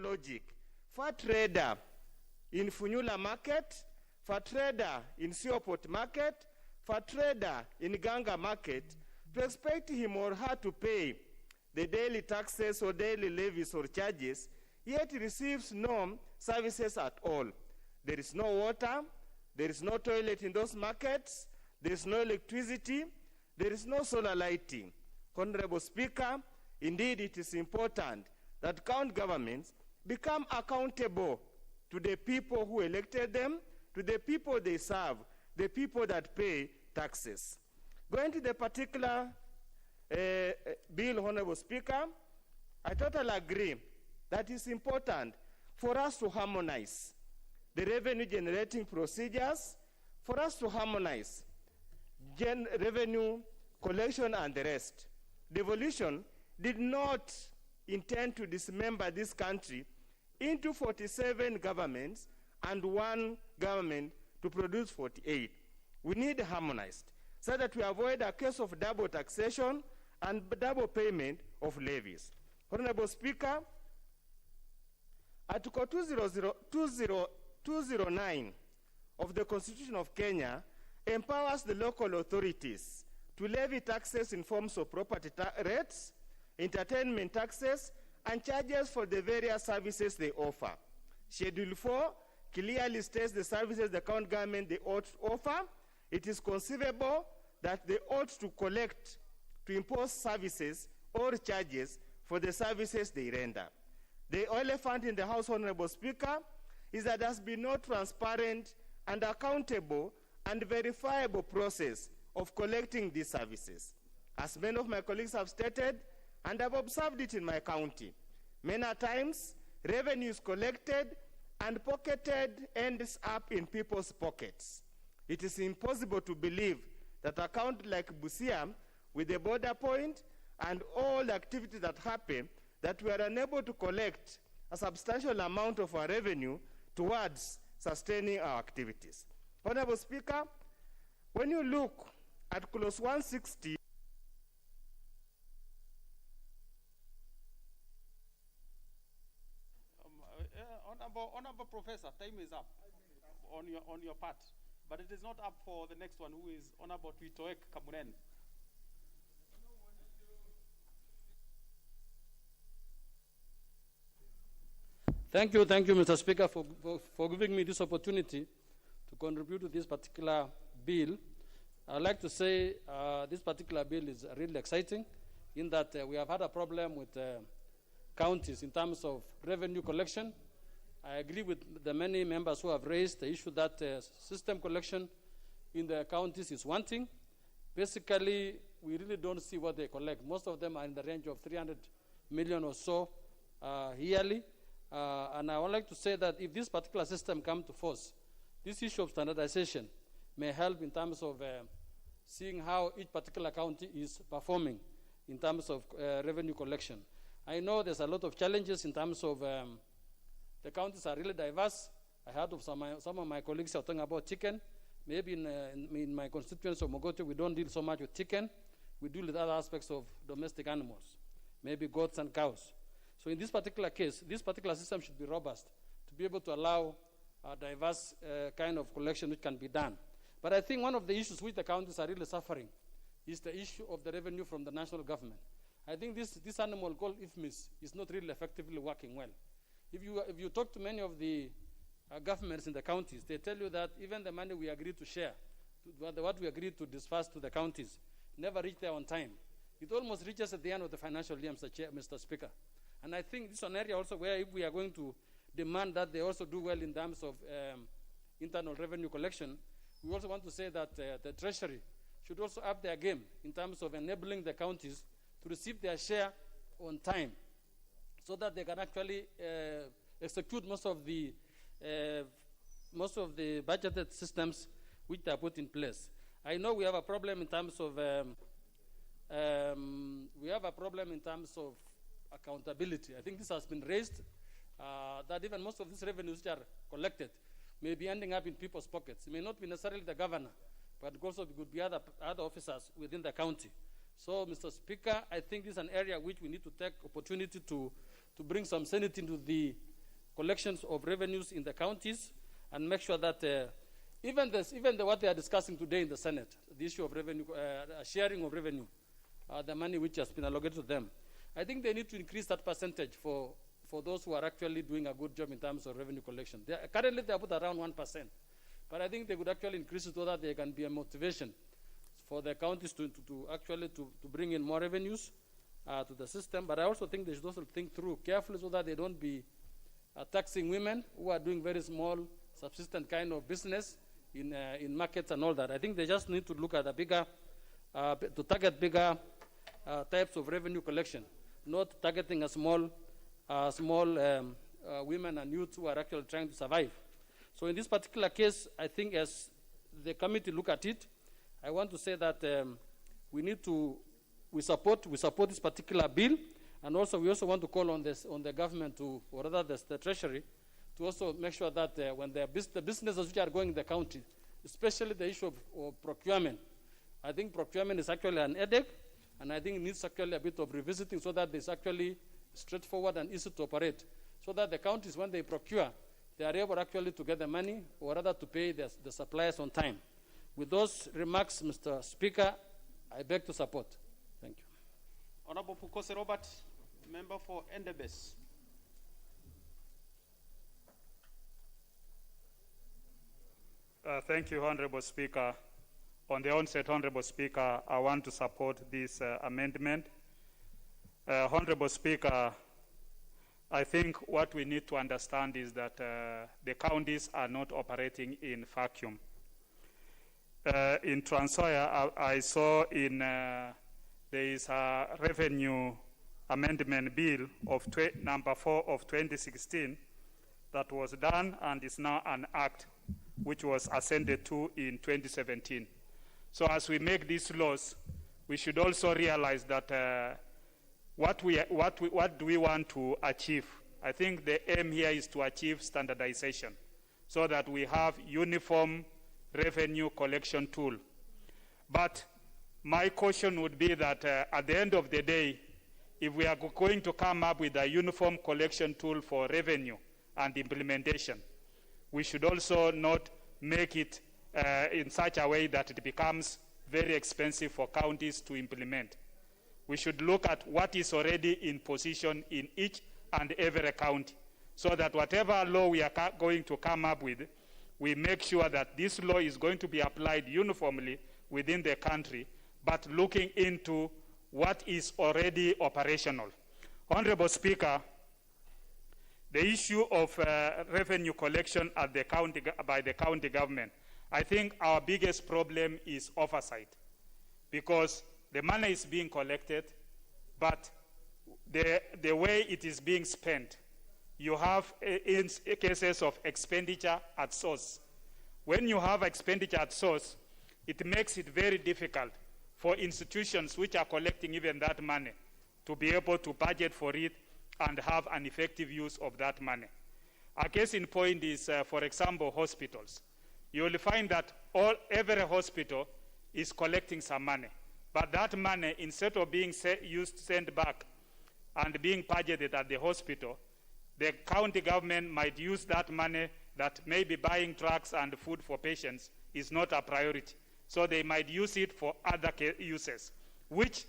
Logic. For trader in Funyula market, for trader in Sioport market, for trader in Ganga market, to expect him or her to pay the daily taxes or daily levies or charges, yet he receives no services at all. There is no water, there is no toilet in those markets, there is no electricity, there is no solar lighting. Honorable Speaker, indeed it is important that county governments become accountable to the people who elected them, to the people they serve, the people that pay taxes. Going to the particular bill, Honorable Speaker, I totally agree that it's important for us to harmonize the revenue generating procedures, for us to harmonize revenue collection and the rest. Devolution did not intend to dismember this country into 47 governments and one government to produce 48. We need harmonized so that we avoid a case of double taxation and double payment of levies. Honorable Speaker, Article 209 of the Constitution of Kenya empowers the local authorities to levy taxes in forms of property rates, entertainment taxes, and charges for the various services they offer. Schedule 4 clearly states the services the county government they ought to offer. It is conceivable that they ought to collect, to impose services or charges for the services they render. The elephant in the House, Honorable Speaker, is that there has been no transparent and accountable and verifiable process of collecting these services. As many of my colleagues have stated, and I've observed it in my county, many times revenue is collected and pocketed ends up in people's pockets. It is impossible to believe that a county like Busia, with the border point and all the activities that happen, that we are unable to collect a substantial amount of our revenue towards sustaining our activities. Honorable Speaker, when you look at clause 160, Honorable Professor, time is up on your part, but it is not up for the next one, who is Honorable Tuitoek Kamuren. Thank you, Mr. Speaker, for giving me this opportunity to contribute to this particular bill. I'd like to say this particular bill is really exciting in that we have had a problem with counties in terms of revenue collection. I agree with the many members who have raised the issue that system collection in the counties is wanting. Basically, we really don't see what they collect. Most of them are in the range of 300 million or so yearly. And I would like to say that if this particular system comes to force, this issue of standardization may help in terms of seeing how each particular county is performing in terms of revenue collection. I know there's a lot of challenges in terms of the counties are really diverse. I heard of some of my colleagues are talking about chicken. Maybe in my constituency of Mogote, we don't deal so much with chicken. we deal with other aspects of domestic animals, maybe goats and cows. So in this particular case, this particular system should be robust to be able to allow a diverse kind of collection which can be done. But I think one of the issues which the counties are really suffering is the issue of the revenue from the national government. I think this animal called IFMIS is not really effectively working well. If you talk to many of the governments in the counties, they tell you that even the money we agreed to share, what we agreed to disperse to the counties, never reach there on time. It almost reaches at the end of the financial year, Mr. Speaker. And I think this is an area also where if we are going to demand that they also do well in terms of internal revenue collection, we also want to say that the Treasury should also up their game in terms of enabling the counties to receive their share on time so that they can actually execute most of the budgeted systems which they are put in place. I know we have a problem in terms of accountability. I think this has been raised, that even most of these revenues which are collected may be ending up in people's pockets. It may not be necessarily the governor, but also it could be other officers within the county. So, Mr. Speaker, I think this is an area which we need to take opportunity to bring some sanity into the collections of revenues in the counties and make sure that even what they are discussing today in the Senate, the issue of revenue, sharing of revenue, the money which has been allocated to them, I think they need to increase that percentage for those who are actually doing a good job in terms of revenue collection. Currently, they are put around 1%, but I think they could actually increase it so that there can be a motivation for the counties to bring in more revenues to the system. But I also think they should also think through carefully so that they don't be taxing women who are doing very small, subsistent kind of business in markets and all that. I think they just need to look at a bigger, to target bigger types of revenue collection, not targeting a small women and youths who are actually trying to survive. So in this particular case, I think as the committee look at it, I want to say that we support this particular bill, and also we also want to call on the government or rather the Treasury to also make sure that when the businesses which are going in the county, especially the issue of procurement, I think procurement is actually an headache, and I think it needs actually a bit of revisiting so that it's actually straightforward and easy to operate, so that the counties, when they procure, they are able actually to get the money or rather to pay the suppliers on time. With those remarks, Mr. Speaker, I beg to support. Thank you. Honorable Pukose Robert, member for Endebess. Thank you, Honorable Speaker. On the onset, Honorable Speaker, I want to support this amendment. Honorable Speaker, I think what we need to understand is that the counties are not operating in vacuum. In Transoya, I saw there is a revenue amendment bill of number 4 of 2016 that was done and is now an act which was ascended to in 2017. So as we make these laws, we should also realize that what do we want to achieve? I think the aim here is to achieve standardization so that we have uniform revenue collection tool. But my caution would be that at the end of the day, if we are going to come up with a uniform collection tool for revenue and implementation, we should also not make it in such a way that it becomes very expensive for counties to implement. We should look at what is already in position in each and every county, so that whatever law we are going to come up with, we make sure that this law is going to be applied uniformly within the country, but looking into what is already operational. Honorable Speaker, the issue of revenue collection at the county, by the county government, I think our biggest problem is oversight, because the money is being collected, but the way it is being spent, you have in cases of expenditure at source. When you have expenditure at source, it makes it very difficult for institutions which are collecting even that money to be able to budget for it and have an effective use of that money. A case in point is, for example, hospitals. You will find that every hospital is collecting some money. But that money, instead of being sent back and being budgeted at the hospital, the county government might use that money that maybe buying drugs and food for patients is not a priority. So they might use it for other uses, which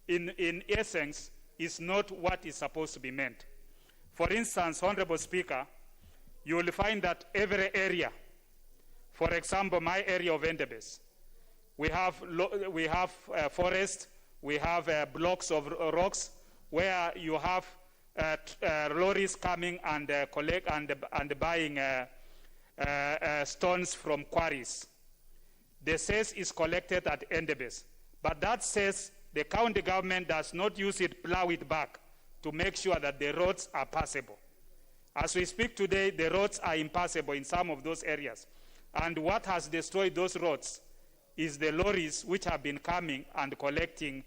in essence is not what is supposed to be meant. For instance, Honorable Speaker, you will find that every area, for example, my area of Endebess, we have forest, we have blocks of rocks where you have lorries coming and collect and buying stones from quarries. The cess is collected at Endebess, but that cess, the county government does not use it, plow it back to make sure that the roads are passable. As we speak today, the roads are impassable in some of those areas. And what has destroyed those roads is the lorries which have been coming and collecting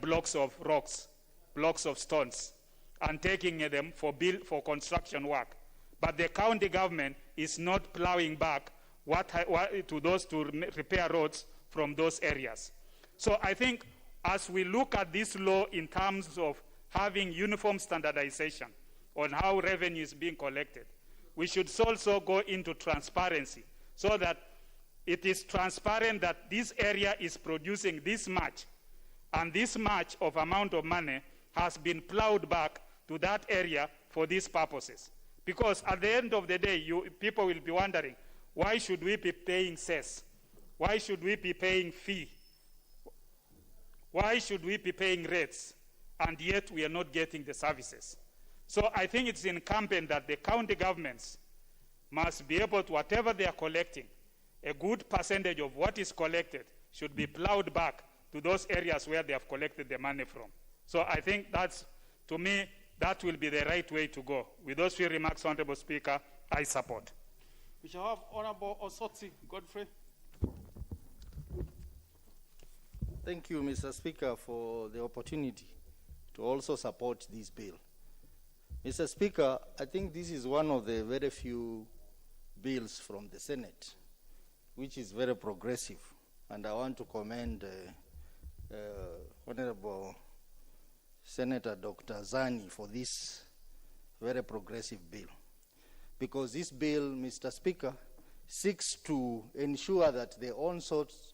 blocks of rocks, blocks of stones, and taking them for construction work. But the county government is not plowing back to those to repair roads from those areas. So I think as we look at this law in terms of having uniform standardization on how revenue is being collected, we should also go into transparency so that it is transparent that this area is producing this much, and this much of amount of money has been plowed back to that area for these purposes. Because at the end of the day, people will be wondering, why should we be paying cess? Why should we be paying fee? Why should we be paying rates? And yet we are not getting the services. So I think it's incumbent that the county governments must be able to, whatever they are collecting, a good percentage of what is collected should be plowed back to those areas where they have collected the money from. So I think that's, to me, that will be the right way to go. With those few remarks, Honorable Speaker, I support. We shall have Honorable Osotsi Godfrey. Thank you, Mr. Speaker, for the opportunity to also support this bill. Mr. Speaker, I think this is one of the very few bills from the Senate which is very progressive, and I want to commend Honorable Senator Dr. Zani for this very progressive bill. Because this bill, Mr. Speaker, seeks to ensure that the on-source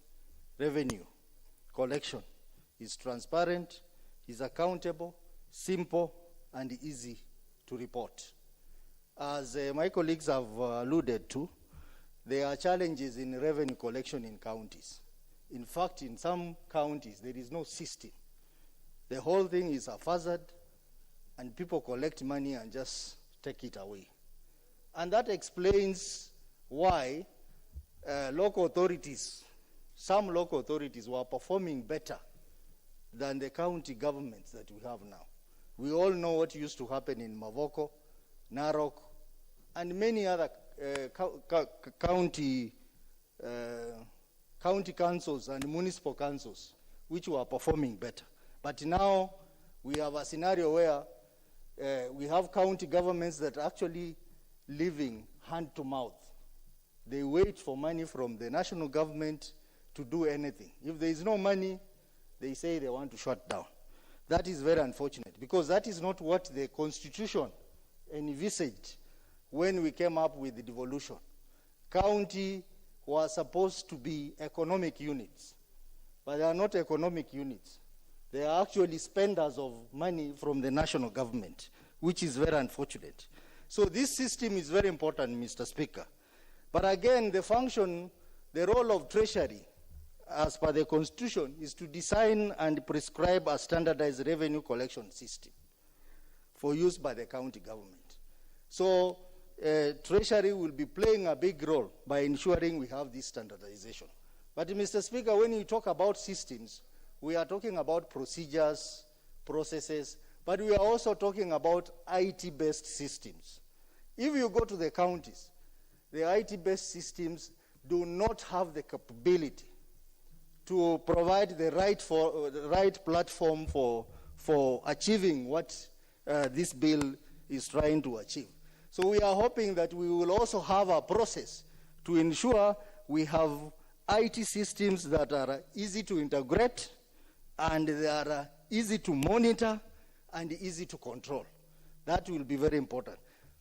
revenue collection is transparent, is accountable, simple, and easy to report. As my colleagues have alluded to, there are challenges in revenue collection in counties. In fact, in some counties, there is no system. The whole thing is haphazard, and people collect money and just take it away. And that explains why local authorities, some local authorities were performing better than the county governments that we have now. We all know what used to happen in Mavoko, Narok, and many other county councils and municipal councils which were performing better. But now we have a scenario where we have county governments that are actually living hand to mouth. They wait for money from the national government to do anything. If there is no money, they say they want to shut down. That is very unfortunate, because that is not what the Constitution envisaged when we came up with the devolution. County was supposed to be economic units, but they are not economic units. They are actually spenders of money from the national government, which is very unfortunate. So this system is very important, Mr. Speaker. But again, the role of Treasury, as per the Constitution, is to design and prescribe a standardized revenue collection system for use by the county government. So Treasury will be playing a big role by ensuring we have this standardization. But Mr. Speaker, when you talk about systems, we are talking about procedures, processes, but we are also talking about IT-based systems. If you go to the counties, the IT-based systems do not have the capability to provide the right platform for achieving what this bill is trying to achieve. So we are hoping that we will also have a process to ensure we have IT systems that are easy to integrate, and they are easy to monitor and easy to control. That will be very important.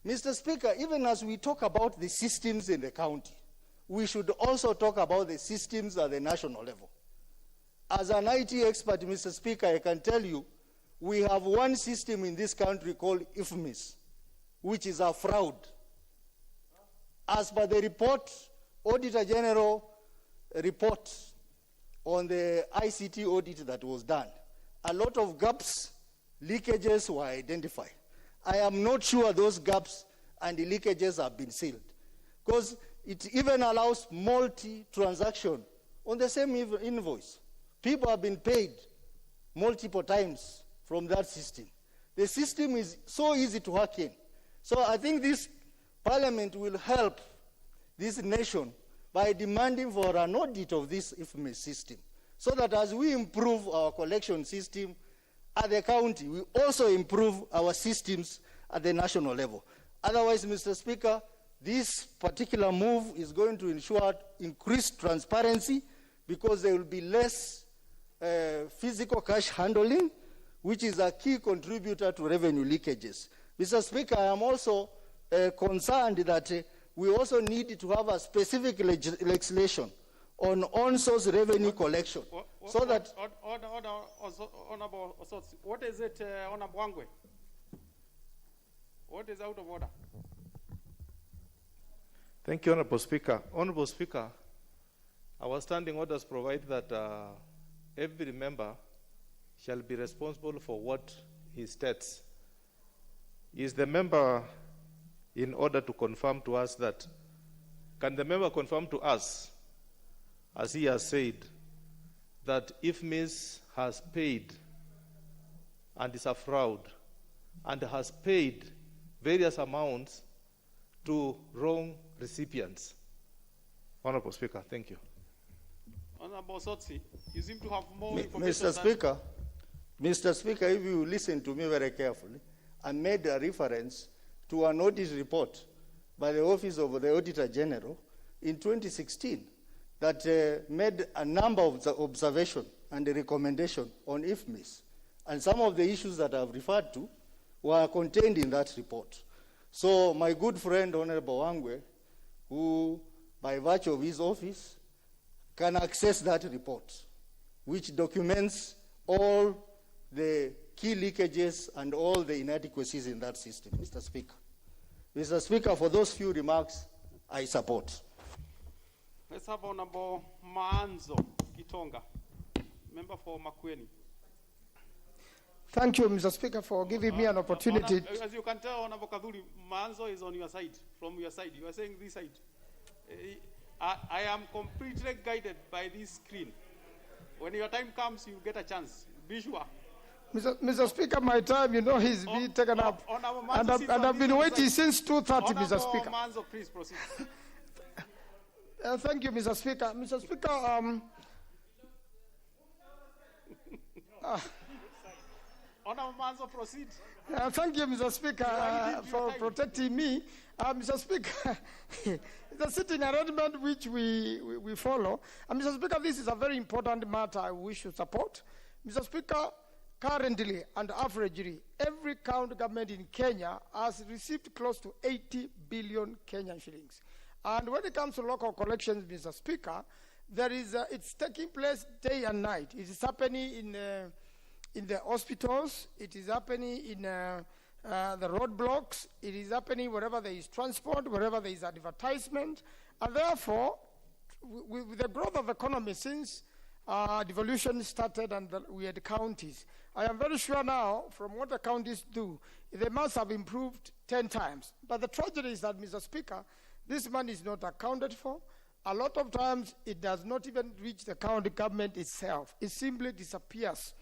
Mr. Speaker, even as we talk about the systems in the county, we should also talk about the systems at the national level. As an IT expert, Mr. Speaker, I can tell you, we have one system in this country called IFMIS, which is a fraud. As per the report, Auditor General report on the ICT audit that was done, a lot of gaps, leakages were identified. I am not sure those gaps and the leakages have been sealed, because it even allows multi-transaction on the same invoice. People have been paid multiple times from that system. The system is so easy to hack in. So I think this Parliament will help this nation by demanding for an audit of this IFMIS system, so that as we improve our collection system at the county, we also improve our systems at the national level. Otherwise, Mr. Speaker, this particular move is going to ensure increased transparency, because there will be less physical cash handling, which is a key contributor to revenue leakages. Mr. Speaker, I am also concerned that we also need to have a specific legislation on on-source revenue collection, so that... Honorable Osotsi, what is it, Honorable Wangwe? What is out of order? Thank you, Honorable Speaker. Honorable Speaker, our standing orders provide that every member shall be responsible for what he states. Is the member in order to confirm to us that, can the member confirm to us, as he has said, that if Ms. has paid and is a fraud and has paid various amounts to wrong recipients? Honorable Speaker, thank you. Honorable Sotsi, you seem to have more information. Mr. Speaker, if you listen to me very carefully, I made a reference to an audit report by the Office of the Auditor General in 2016 that made a number of observations and recommendation on IFMIS. And some of the issues that I've referred to were contained in that report. So my good friend, Honorable Wangwe, who by virtue of his office can access that report, which documents all the key leakages and all the inadequacies in that system, Mr. Speaker. Mr. Speaker, for those few remarks, I support. Let's have Honorable Manzo Kitonga, member for Makueni. Thank you, Mr. Speaker, for giving me an opportunity. As you can tell, Honorable Kadhuri, Manzo is on your side, from your side. You are saying this side. I am completely guided by this screen. When your time comes, you get a chance. Be sure. Mr. Speaker, my time, you know, he's been taken up. And I've been waiting since 2:30, Mr. Speaker. Manzo, please proceed. Thank you, Mr. Speaker. Mr. Speaker, Honorable Manzo, proceed. Thank you, Mr. Speaker, for protecting me. Mr. Speaker, it's a sitting arrangement which we follow. And Mr. Speaker, this is a very important matter I wish to support. Mr. Speaker, currently and averagely, every county government in Kenya has received close to 80 billion Kenyan shillings. And when it comes to local collections, Mr. Speaker, it's taking place day and night. It is happening in the hospitals. It is happening in the roadblocks. It is happening wherever there is transport, wherever there is advertisement. And therefore, with the growth of economy since devolution started and we had counties, I am very sure now, from what the counties do, they must have improved 10 times. But the tragedy is that, Mr. Speaker, this money is not accounted for. A lot of times, it does not even reach the county government itself. It simply disappears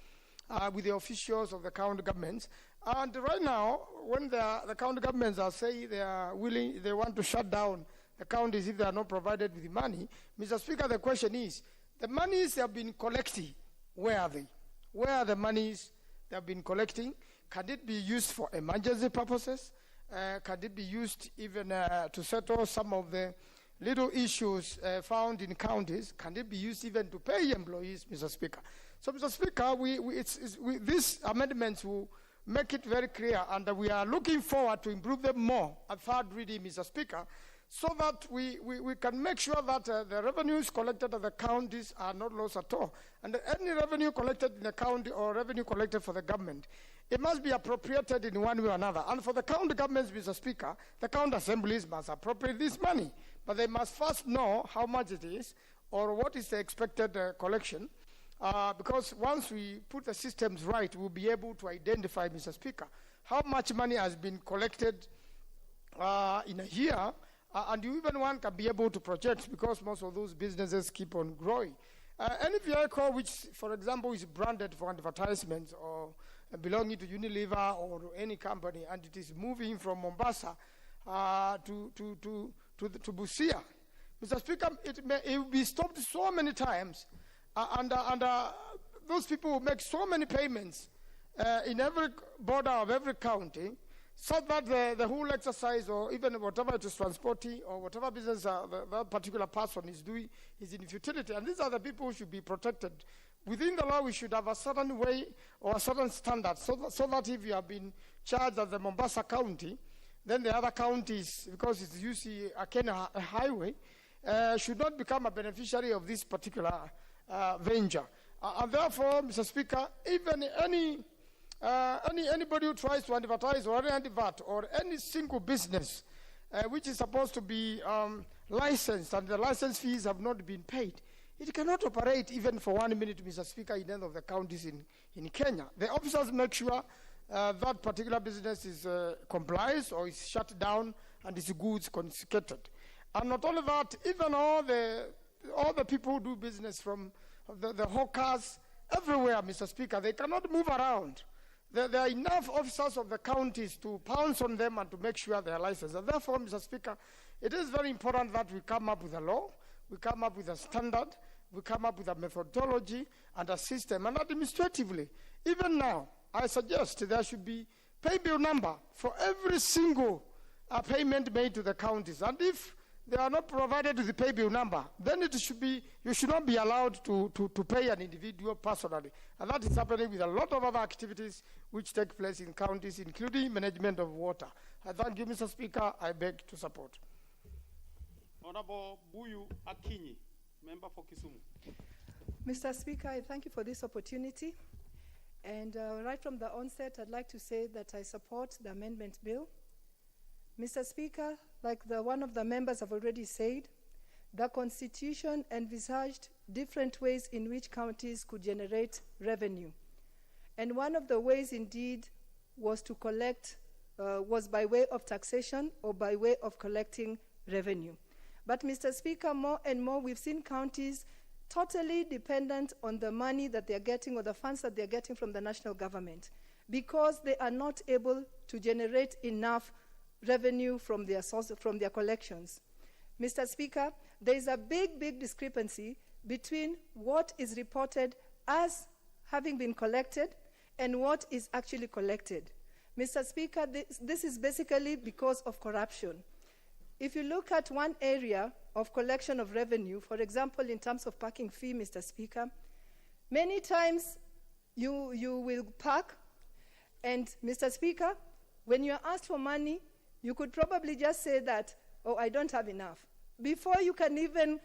with the officials of the county governments. And right now, when the county governments are saying they want to shut down the counties if they are not provided with the money, Mr. Speaker, the question is, the monies they have been collecting, where are they? Where are the monies they have been collecting? Can it be used for emergency purposes? Can it be used even to settle some of the little issues found in counties? Can it be used even to pay employees, Mr. Speaker? So, Mr. Speaker, these amendments will make it very clear, and we are looking forward to improve them more at third reading, Mr. Speaker, so that we can make sure that the revenues collected at the counties are not lost at all. And any revenue collected in the county or revenue collected for the government, it must be appropriated in one way or another. And for the county governments, Mr. Speaker, the county assemblies must appropriate this money. But they must first know how much it is or what is the expected collection. Because once we put the systems right, we'll be able to identify, Mr. Speaker, how much money has been collected in a year, and even one can be able to project, because most of those businesses keep on growing. Any vehicle which, for example, is branded for advertisements or belonging to Unilever or any company, and it is moving from Mombasa to Busia, Mr. Speaker, it will be stopped so many times. And those people will make so many payments in every border of every county, so that the whole exercise, or even whatever it is transporting, or whatever business that particular person is doing, is in futility. And these are the people who should be protected. Within the law, we should have a certain way or a certain standard, so that if you have been charged at the Mombasa County, then the other counties, because it's usually a Kenya highway, should not become a beneficiary of this particular venture. And therefore, Mr. Speaker, even anybody who tries to advertise or anti-VAT or any single business which is supposed to be licensed and the license fees have not been paid, it cannot operate even for 1 minute, Mr. Speaker, in any of the counties in Kenya. The officers make sure that particular business is complies or is shut down and its goods confiscated. And not only that, even all the people who do business, from the hawkers everywhere, Mr. Speaker, they cannot move around. There are enough officers of the counties to pounce on them and to make sure they are licensed. And therefore, Mr. Speaker, it is very important that we come up with a law, we come up with a standard, we come up with a methodology and a system. And administratively, even now, I suggest there should be pay bill number for every single payment made to the counties. And if they are not provided with the pay bill number, then you should not be allowed to pay an individual personally. And that is happening with a lot of other activities which take place in counties, including management of water. I thank you, Mr. Speaker. I beg to support. Honorable Buyu Akinyi, member for Kisumu. Mr. Speaker, I thank you for this opportunity. And right from the onset, I'd like to say that I support the amendment bill. Mr. Speaker, like one of the members have already said, the Constitution envisaged different ways in which counties could generate revenue. And one of the ways, indeed, was to collect, was by way of taxation or by way of collecting revenue. But, Mr. Speaker, more and more we've seen counties totally dependent on the money that they're getting or the funds that they're getting from the national government, because they are not able to generate enough revenue from their collections. Mr. Speaker, there is a big discrepancy between what is reported as having been collected and what is actually collected. Mr. Speaker, this is basically because of corruption. If you look at one area of collection of revenue, for example, in terms of parking fee, Mr. Speaker, many times you will park, and Mr. Speaker, when you're asked for money, you could probably just say that, oh, I don't have enough. Before you can even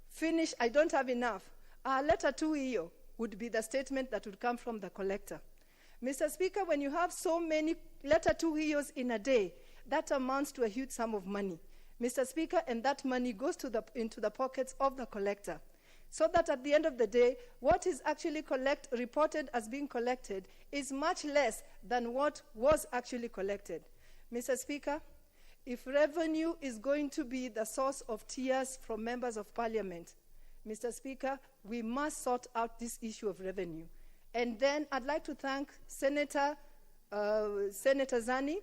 finish, I don't have enough, letter 2 would be the statement that would come from the collector. Mr. Speaker, when you have so many letter 2 in a day, that amounts to a huge sum of money, Mr. Speaker, and that money goes into the pockets of the collector. So that at the end of the day, what is actually reported as being collected is much less than what was actually collected. Mr. Speaker, if revenue is going to be the source of tears from members of parliament, Mr. Speaker, we must sort out this issue of revenue. And then I'd like to thank Senator Zani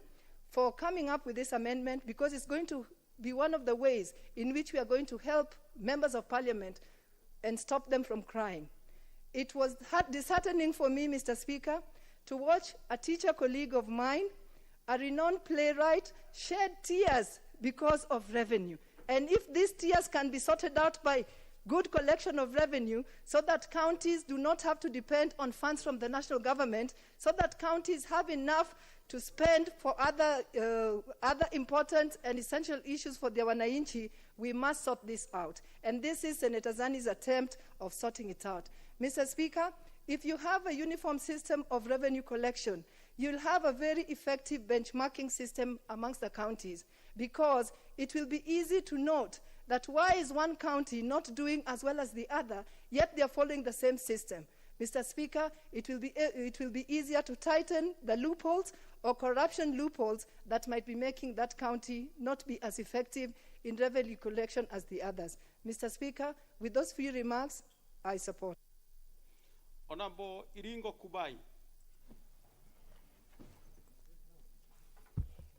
for coming up with this amendment, because it's going to be one of the ways in which we are going to help members of parliament and stop them from crying. It was disheartening for me, Mr. Speaker, to watch a teacher colleague of mine, a renowned playwright, shed tears because of revenue. And if these tears can be sorted out by good collection of revenue so that counties do not have to depend on funds from the national government, so that counties have enough to spend for other important and essential issues for their wananchi. We must sort this out. And this is Senator Zani's attempt of sorting it out. Mr. Speaker, if you have a uniform system of revenue collection, you'll have a very effective benchmarking system amongst the counties, because it will be easy to note that why is one county not doing as well as the other, yet they are following the same system. Mr. Speaker, it will be easier to tighten the loopholes or corruption loopholes that might be making that county not be as effective in revenue collection as the others. Mr. Speaker, with those few remarks, I support. Honorable Iringo Kubai.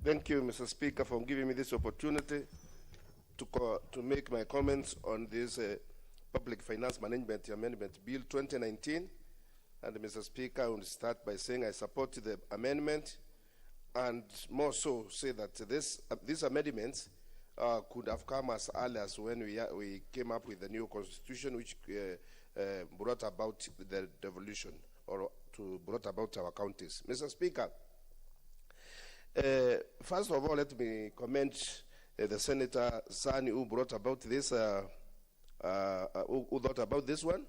Thank you, Mr. Speaker, for giving me this opportunity to make my comments on this Public Finance Management Amendment Bill 2019. And Mr. Speaker, I will start by saying I support the amendment, and more so say that these amendments could have come as early as when we came up with the new constitution, which brought about the devolution, or brought about our counties. Mr. Speaker, first of all, let me commend the Senator Zani who brought about this, who thought about this one,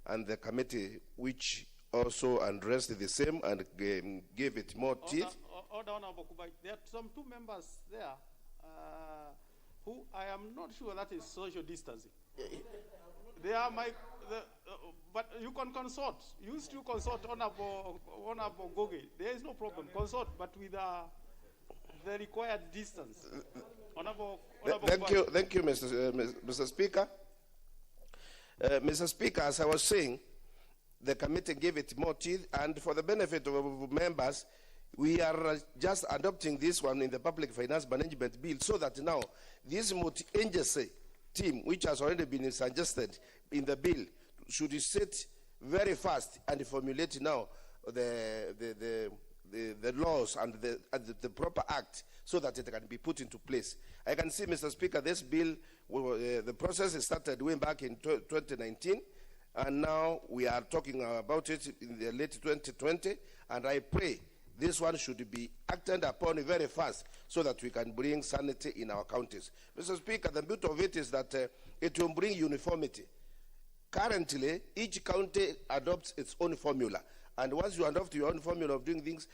and the committee which also addressed the same and gave it more teeth. Honorable Kubai, there are some two members there who I am not sure that is social distancing. They are but you can consort. You still consort Honorable Goge. There is no problem. Consort, but with the required distance. Thank you, Mr. Speaker. Mr. Speaker, as I was saying, the committee gave it more teeth, and for the benefit of members, we are just adopting this one in the Public Finance Management Bill, so that now this multi-agency team, which has already been suggested in the bill, should sit very fast and formulate now the laws and the proper act, so that it can be put into place. I can see, Mr. Speaker, this bill, the process started way back in 2019, and now we are talking about it in the late 2020, and I pray this one should be acted upon very fast so that we can bring sanity in our counties. Mr. Speaker, the beauty of it is that it will bring uniformity. Currently, each county adopts its own formula, and once you adopt your own formula of doing things,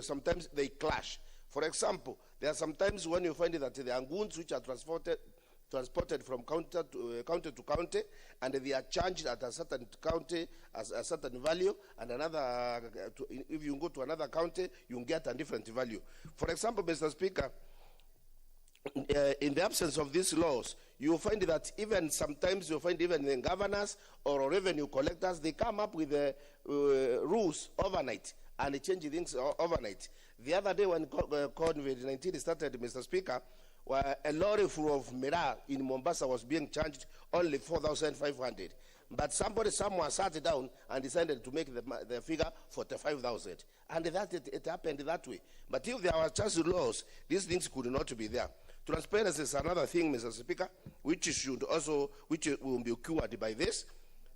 sometimes they clash. For example, there are sometimes when you find that there are goods which are transported from county to county, and they are charged at a certain county as a certain value, and another, if you go to another county, you get a different value. For example, Mr. Speaker, in the absence of these laws, you find that even sometimes you find even the governors or revenue collectors, they come up with rules overnight and they change things overnight. The other day when COVID-19 started, Mr. Speaker, a lorry full of miraa in Mombasa was being charged only 4,500. But someone sat down and decided to make the figure 45,000. And it happened that way. But if there were just laws, these things could not be there. Transparency is another thing, Mr. Speaker, which will be cured by this,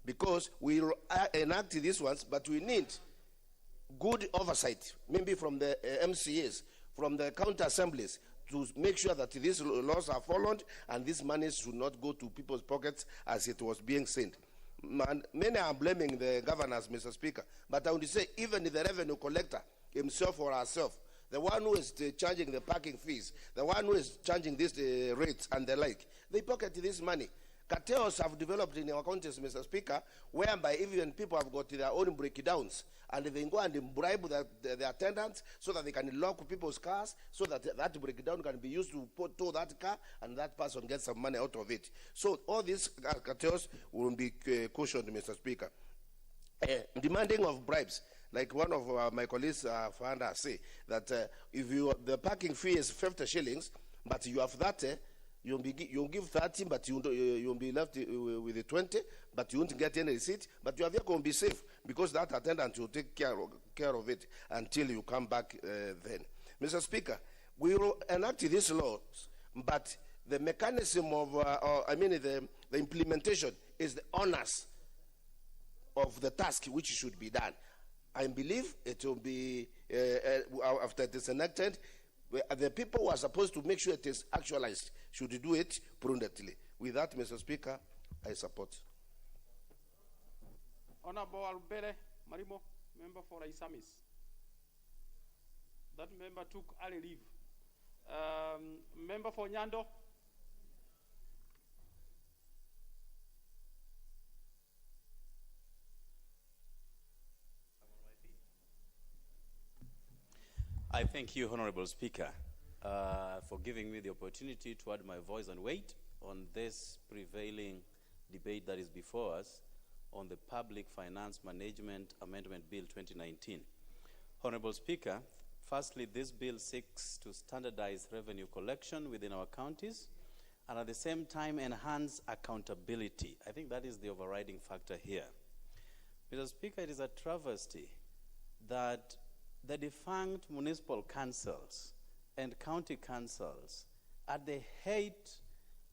because we will enact these ones, but we need good oversight, maybe from the MCAs, from the county assemblies, to make sure that these laws are followed and these monies should not go to people's pockets as it was being sent. Many are blaming the governors, Mr. Speaker, but I would say even the revenue collector himself or herself, the one who is charging the parking fees, the one who is charging these rates and the like, they pocket this money. Cartels have developed in our counties, Mr. Speaker, whereby even people have got their own breakdowns, and they go and bribe the attendants so that they can lock people's cars, so that that breakdown can be used to tow that car, and that person gets some money out of it. So all these cartels will be cautioned, Mr. Speaker. Demanding of bribes, like one of my colleagues say, that if the parking fee is 50 shillings, but you have that, you'll give 30, but you'll be left with the 20, but you won't get any receipt, but your vehicle will be safe, because that attendant will take care of it until you come back then. Mr. Speaker, we will enact these laws, but the mechanism of, the implementation is the honors of the task which should be done. I believe it will be, after it is enacted, the people who are supposed to make sure it is actualized should do it prudently. With that, Mr. Speaker, I support. Honorable Albere Marimo, member for Isamis. That member took early leave. Member for Nyando. I thank you, Honorable Speaker, for giving me the opportunity to add my voice and weight on this prevailing debate that is before us on the Public Finance Management Amendment Bill 2019. Honorable Speaker, firstly, this bill seeks to standardize revenue collection within our counties and at the same time enhance accountability. I think that is the overriding factor here. Mr. Speaker, it is a travesty that the defunct municipal councils and county councils, at the height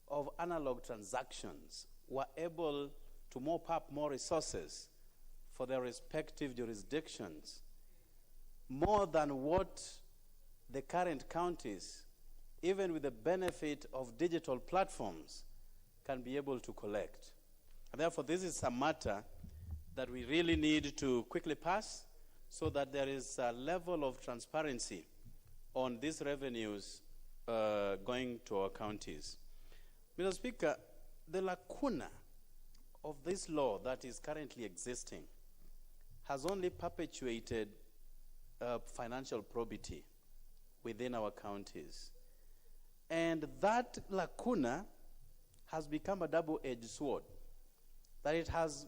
of analog transactions, were able to mop up more resources for their respective jurisdictions, more than what the current counties, even with the benefit of digital platforms, can be able to collect. And therefore, this is a matter that we really need to quickly pass so that there is a level of transparency on these revenues going to our counties. Mr. Speaker, the lacuna of this law that is currently existing has only perpetuated financial probity within our counties. And that lacuna has become a double-edged sword, that it has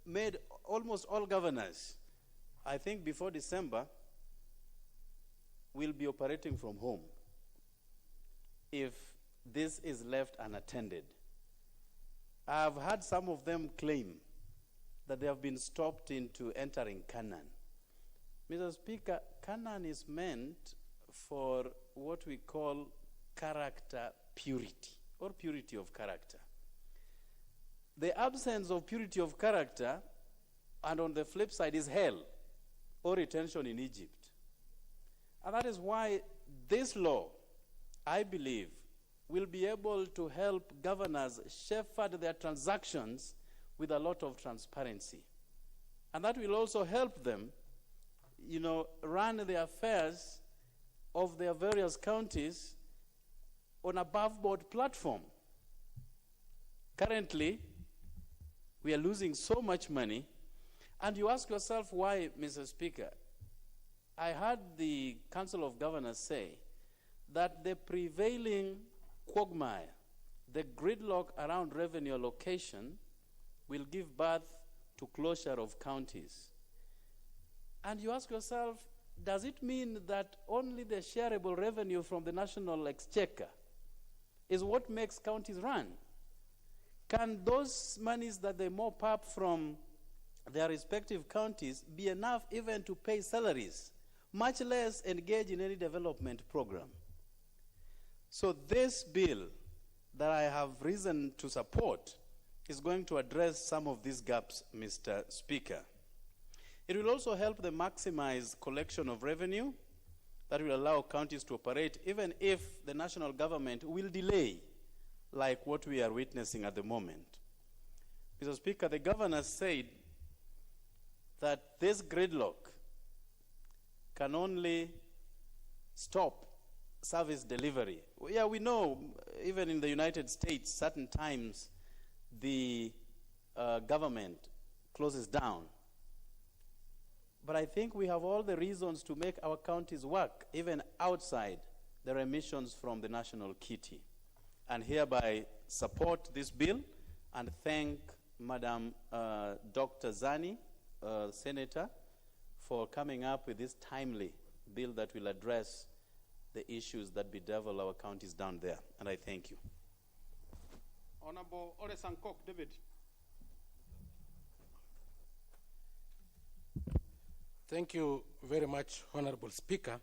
made almost all governors, I think before December, will be operating from home if this is left unattended. I've heard some of them claim that they have been stopped into entering Canaan. Mr. Speaker, Canaan is meant for what we call character purity, or purity of character. The absence of purity of character, and on the flip side, is hell, or retention in Egypt. And that is why this law, I believe, will be able to help governors shepherd their transactions with a lot of transparency. And that will also help them, run the affairs of their various counties on a above-board platform. Currently, we are losing so much money. And you ask yourself why, Mr. Speaker. I heard the Council of Governors say that the prevailing quagmire, the gridlock around revenue allocation, will give birth to closure of counties. And you ask yourself, does it mean that only the shareable revenue from the national exchequer is what makes counties run? Can those monies that they mop up from their respective counties be enough even to pay salaries, much less engage in any development program? So this bill that I have reason to support is going to address some of these gaps, Mr. Speaker. It will also help them maximize collection of revenue that will allow counties to operate even if the national government will delay, like what we are witnessing at the moment. Mr. Speaker, the governor said that this gridlock can only stop service delivery. Yeah, we know, even in the United States, certain times the government closes down. But I think we have all the reasons to make our counties work, even outside the remissions from the national kitty. And hereby support this bill and thank Madam Dr. Zani, Senator, for coming up with this timely bill that will address the issues that bedevil our counties down there. And I thank you. Honorable Ole Sankok, David. Thank you very much, Honorable Speaker,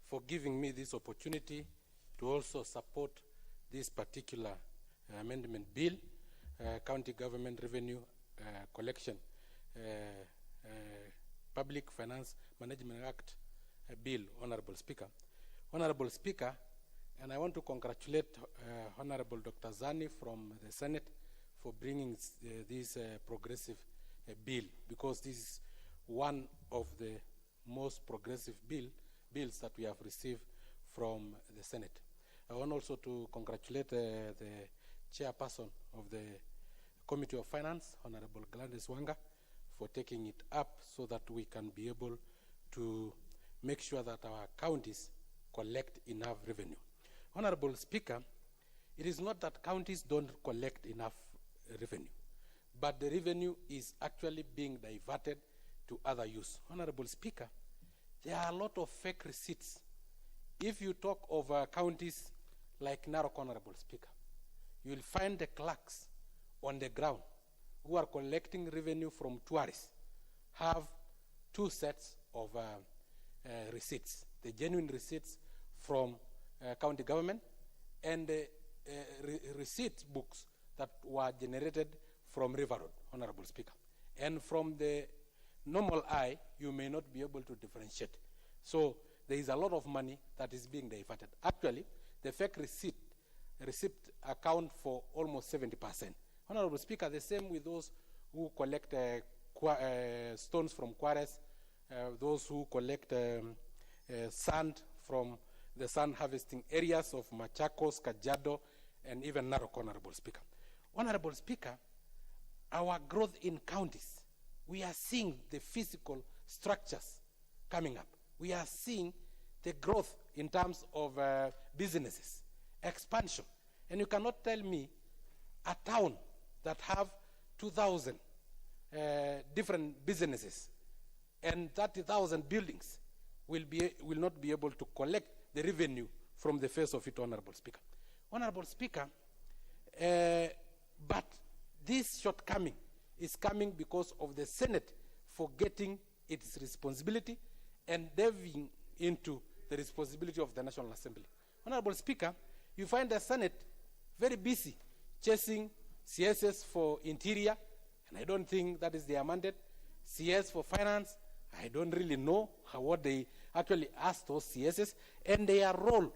for giving me this opportunity to also support this particular amendment bill. County Government Revenue Collection Public Finance Management Act Bill, Honorable Speaker. Honorable Speaker, and I want to congratulate Honorable Dr. Zani from the Senate for bringing this progressive bill, because this is one of the most progressive bills that we have received from the Senate. I want also to congratulate the chairperson of the Committee of Finance, Honorable Gladys Wanga, for taking it up so that we can be able to make sure that our counties collect enough revenue. Honorable Speaker, it is not that counties don't collect enough revenue, but the revenue is actually being diverted to other use. Honorable Speaker, there are a lot of fake receipts. If you talk of counties like Narok, Honorable Speaker, you will find the clerks on the ground who are collecting revenue from tourists have two sets of receipts, the genuine receipts from county government and the receipt books that were generated from River Road, Honorable Speaker. And from the normal eye, you may not be able to differentiate. So there is a lot of money that is being diverted. Actually, the fake receipt account for almost 70%. Honorable Speaker, the same with those who collect stones from quarries, those who collect sand from the sand harvesting areas of Machakos, Kajiado, and even Narok, Honorable Speaker. Honorable Speaker, our growth in counties, we are seeing the physical structures coming up. We are seeing the growth in terms of businesses, expansion. And you cannot tell me a town that have 2,000 different businesses and 30,000 buildings will not be able to collect the revenue from the face of it, Honorable Speaker. Honorable Speaker, but this shortcoming is coming because of the Senate forgetting its responsibility and delving into the responsibility of the National Assembly. Honorable Speaker, you find the Senate very busy chasing CSS for interior, and I don't think that is their mandate. CS for finance, I don't really know what they actually asked those CSS, and their role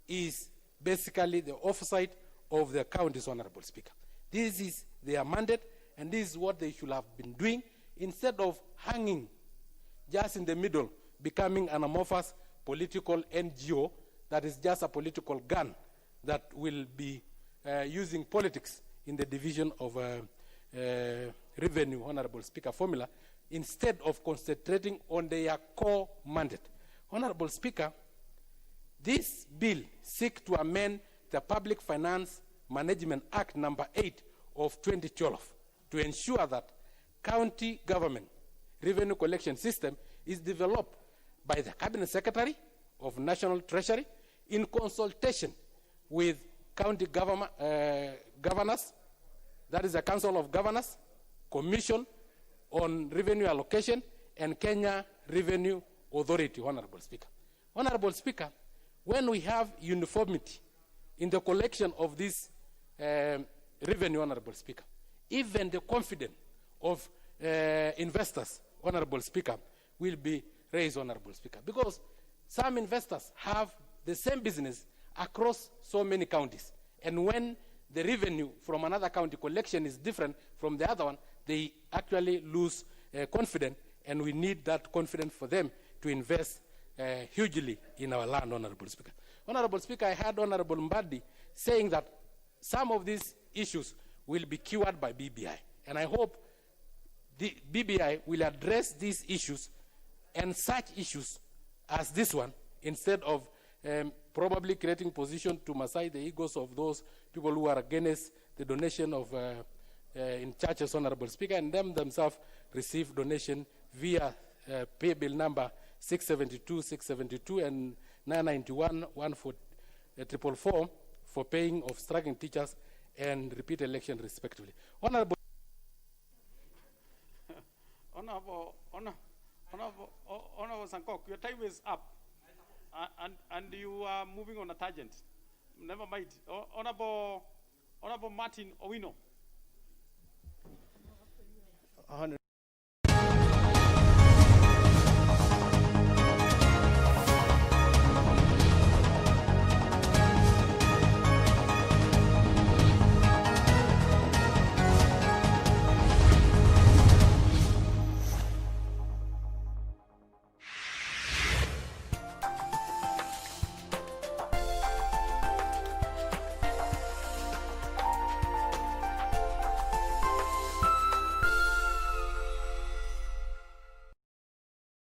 is basically the oversight of the counties, Honorable Speaker. This is their mandate, and this is what they should have been doing instead of hanging just in the middle, becoming an amorphous political NGO that is just a political gun that will be using politics in the division of revenue, Honorable Speaker, formula, instead of concentrating on their core mandate. Honorable Speaker, this bill seeks to amend the Public Finance Management Act number 8 of 2012 to ensure that county government revenue collection system is developed by the Cabinet Secretary of National Treasury in consultation with county governors, that is the Council of Governors, Commission on Revenue Allocation, and Kenya Revenue Authority, Honorable Speaker. Honorable Speaker, when we have uniformity in the collection of this revenue, Honorable Speaker, even the confidence of investors, Honorable Speaker, will be raised, Honorable Speaker, because some investors have the same business across so many counties, and when the revenue from another county collection is different from the other one, they actually lose confidence, and we need that confidence for them to invest hugely in our land, Honorable Speaker. Honorable Speaker, I heard Honorable Mbadi saying that some of these issues will be cured by BBI, and I hope the BBI will address these issues and such issues as this one, instead of probably creating position to massage the egos of those people who are against the donation of in churches, Honorable Speaker, and them themselves receive donation via pay bill number 672 and 991-14444 for paying of striking teachers and repeat election respectively. Honorable Sankok, your time is up, and you are moving on a tangent. Never mind. Honorable Martin Owino. 100